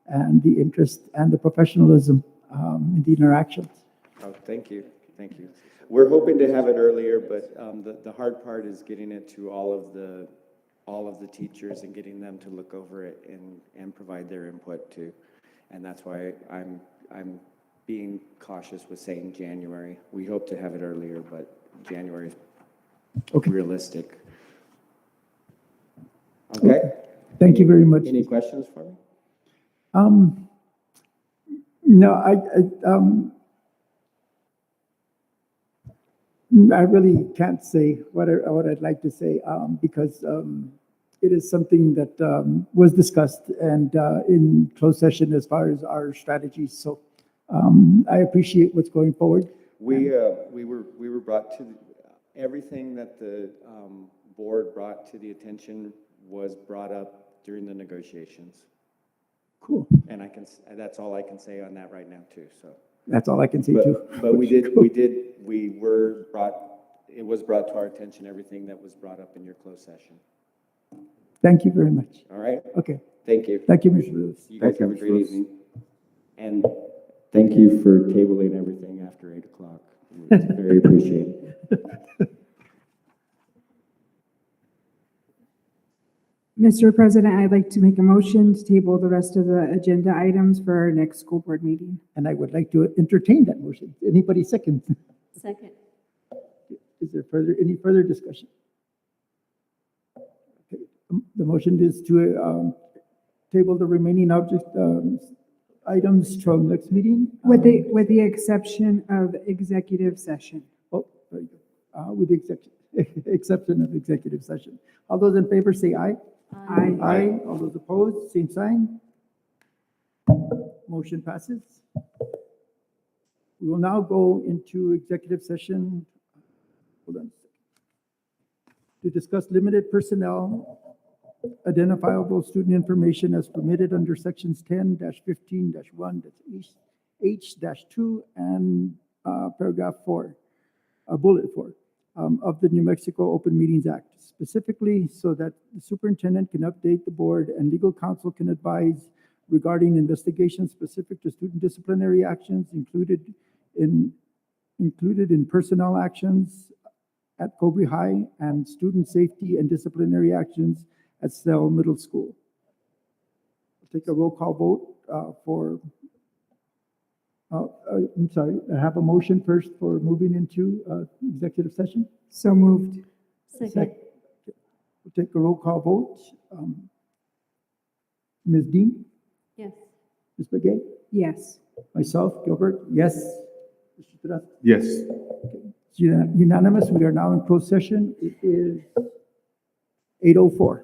and the interest and the professionalism in the interactions. Oh, thank you. Thank you. We're hoping to have it earlier, but the hard part is getting it to all of the teachers and getting them to look over it and provide their input too. And that's why I'm being cautious with saying January. We hope to have it earlier, but January is realistic. Okay. Thank you very much. Any questions for me? No, I really can't say what I'd like to say because it is something that was discussed and in closed session as far as our strategies. So I appreciate what's going forward. We were brought to everything that the board brought to the attention was brought up during the negotiations. Cool. And that's all I can say on that right now too. So that's all I can say too. But it was brought to our attention, everything that was brought up in your closed session. Thank you very much. All right. Okay. Thank you. Thank you, Mr. Lewis. You guys have a great evening. And thank you for tabling everything after 8 o'clock. It's very appreciated. Mr. President, I'd like to make a motion to table the rest of the agenda items for our next school board meeting. And I would like to entertain that motion. Anybody second? Second. Is there any further discussion? Okay. The motion is to table the remaining items from next meeting. With the exception of executive session. Oh, very good. With the exception of executive session. All those in favor say aye. Aye. Aye. All those opposed, same sign. Motion passes. We will now go into executive session. Hold on a second. to discuss limited personnel, identifiable student information as permitted under sections 10-15-1, that's H-2, and paragraph 4, bullet 4, of the New Mexico Open Meetings Act, specifically so that the superintendent can update the board and legal counsel can advise regarding investigations specific to student disciplinary actions included in personnel actions at Cobre High and student safety and disciplinary actions at Snell Middle School. I'll take a roll call vote I'm sorry, I have a motion first for moving into executive session. So moved. Second. We'll take a roll call vote. Ms. Dean? Yes. Ms. Begay? Yes. Myself, Gilbert? Yes. Mr. Terraz? Yes. It's unanimous. We are now in closed session. It is 8:04.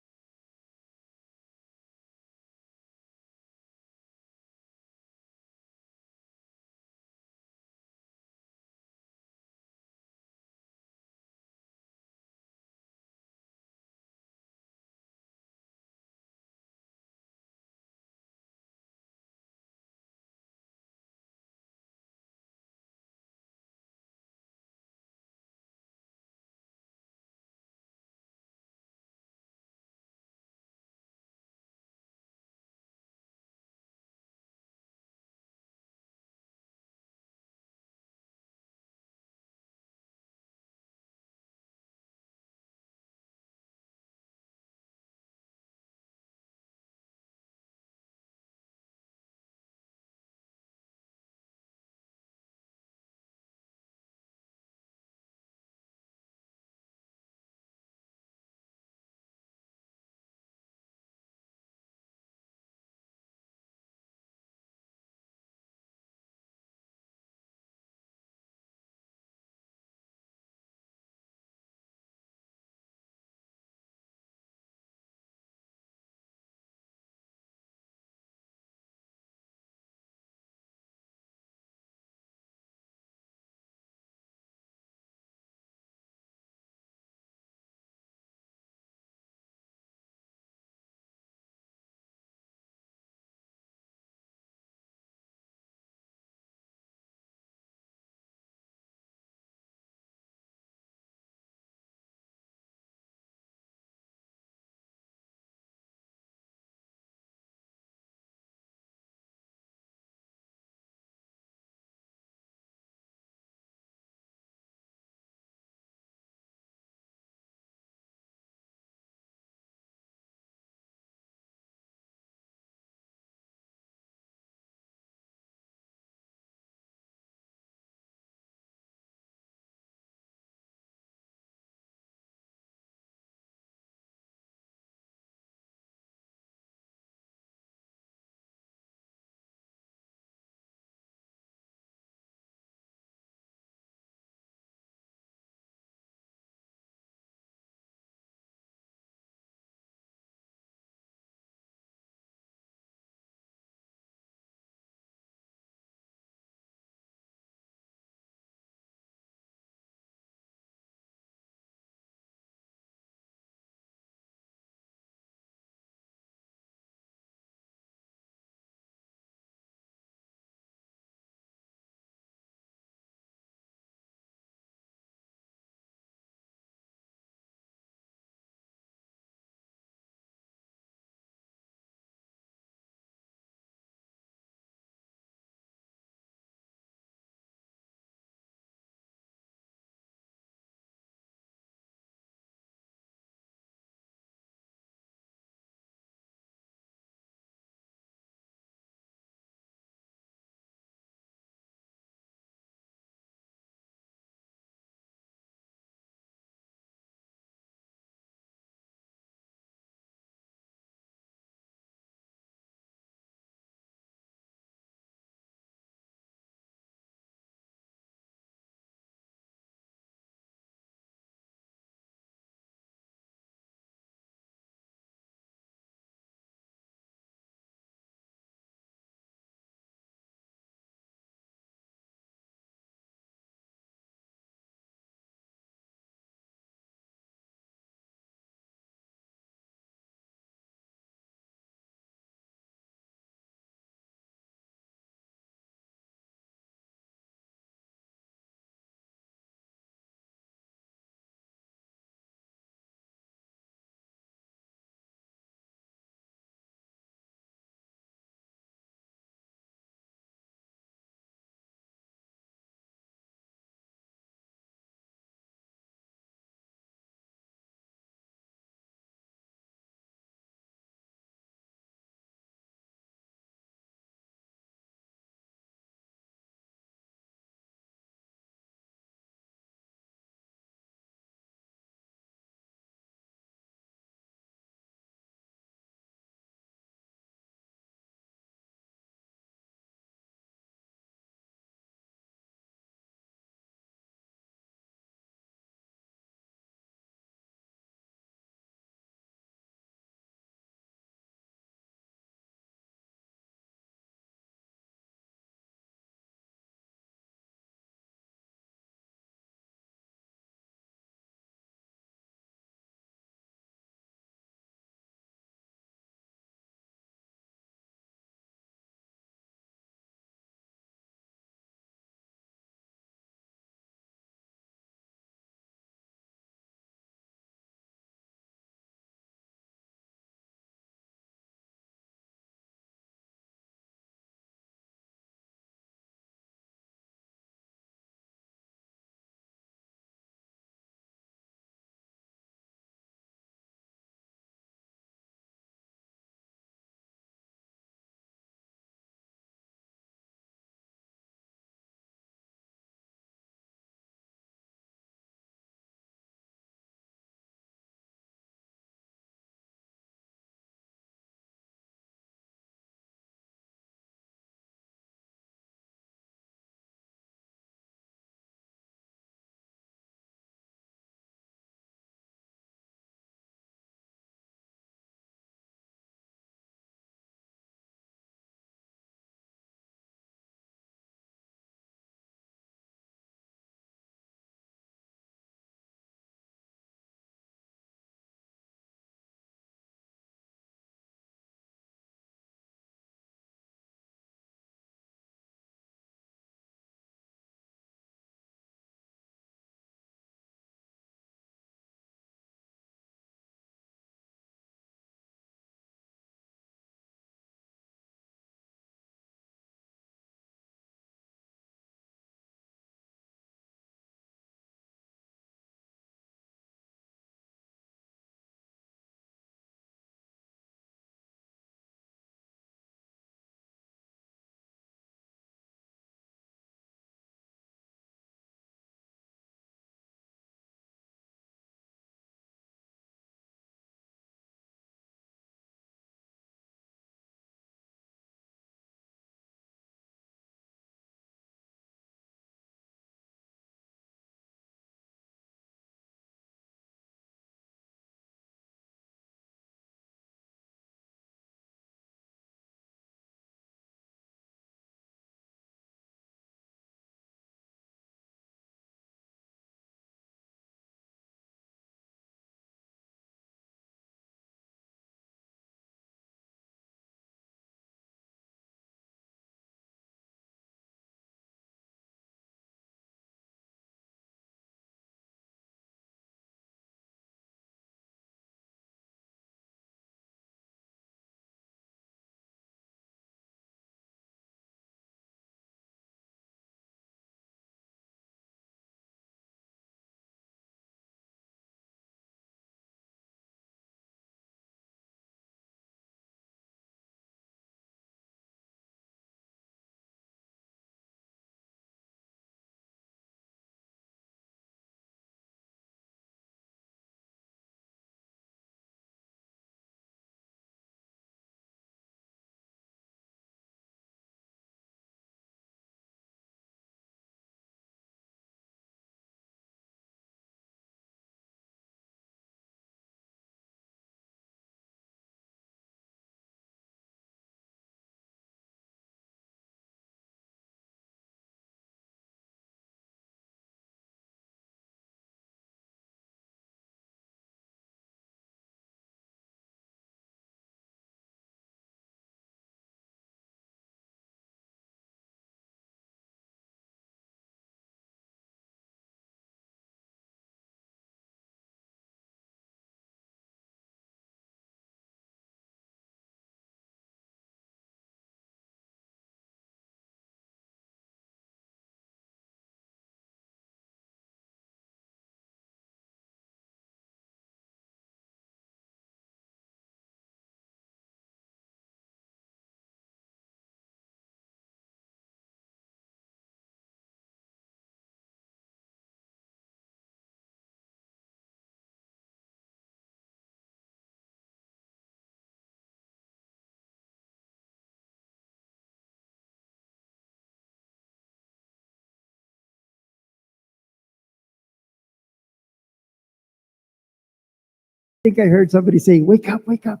think I heard somebody say, wake up, wake up.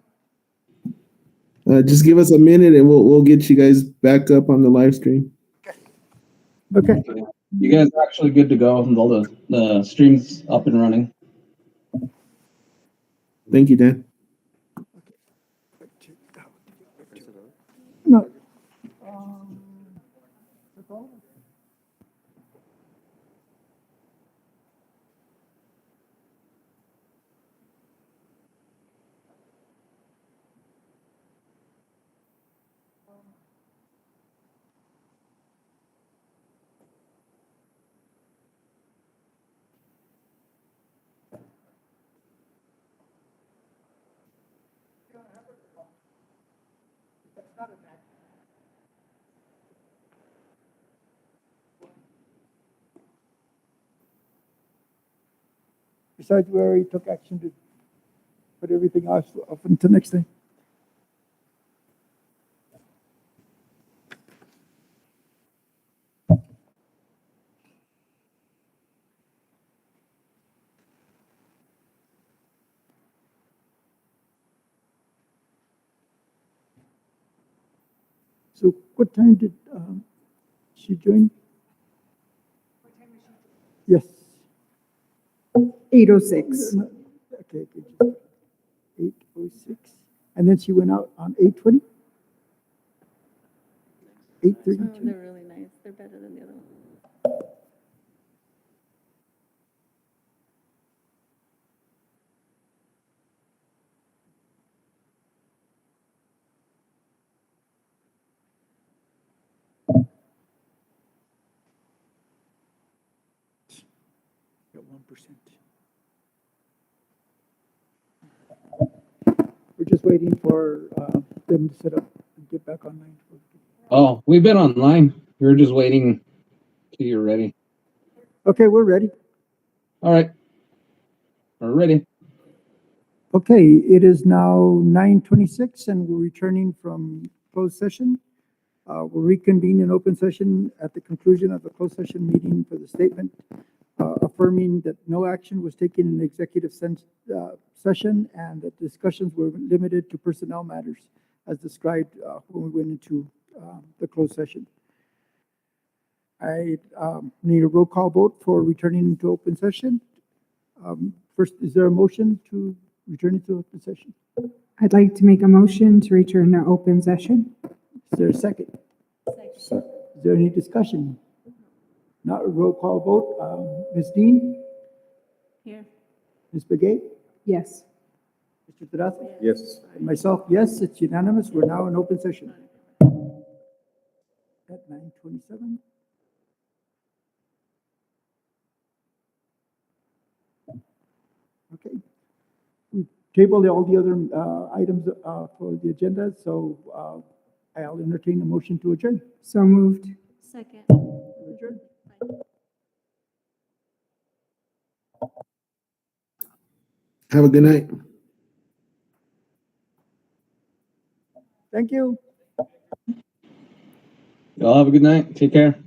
Just give us a minute and we'll get you guys back up on the live stream. Okay. You guys are actually good to go. All the stream's up and running. Thank you, Dan. No. Besides, we already took action to put everything off until next time. So what time did she join? Yes. 8:06. Okay, 8:06. And then she went out on 8:20? 8:32? They're really nice. They're better than the other one. Got 1%. We're just waiting for them to set up and get back online. Oh, we've been online. We're just waiting till you're ready. Okay, we're ready. All right. We're ready. Okay, it is now 9:26 and we're returning from closed session. We'll reconvene in open session at the conclusion of the closed session meeting for the statement affirming that no action was taken in executive session and that discussions were limited to personnel matters as described when we went into the closed session. I need a roll call vote for returning into open session. First, is there a motion to return into open session? I'd like to make a motion to return to open session. Is there a second? Second. Is there any discussion? Not a roll call vote. Ms. Dean? Here. Ms. Begay? Yes. Mr. Terraza? Yes. And myself, yes, it's unanimous. We're now in open session. At 9:27. Okay. We tabled all the other items for the agenda, so I'll entertain a motion to adjourn. So moved. Second. Adjourn. Have a good night. Thank you. Y'all have a good night. Take care.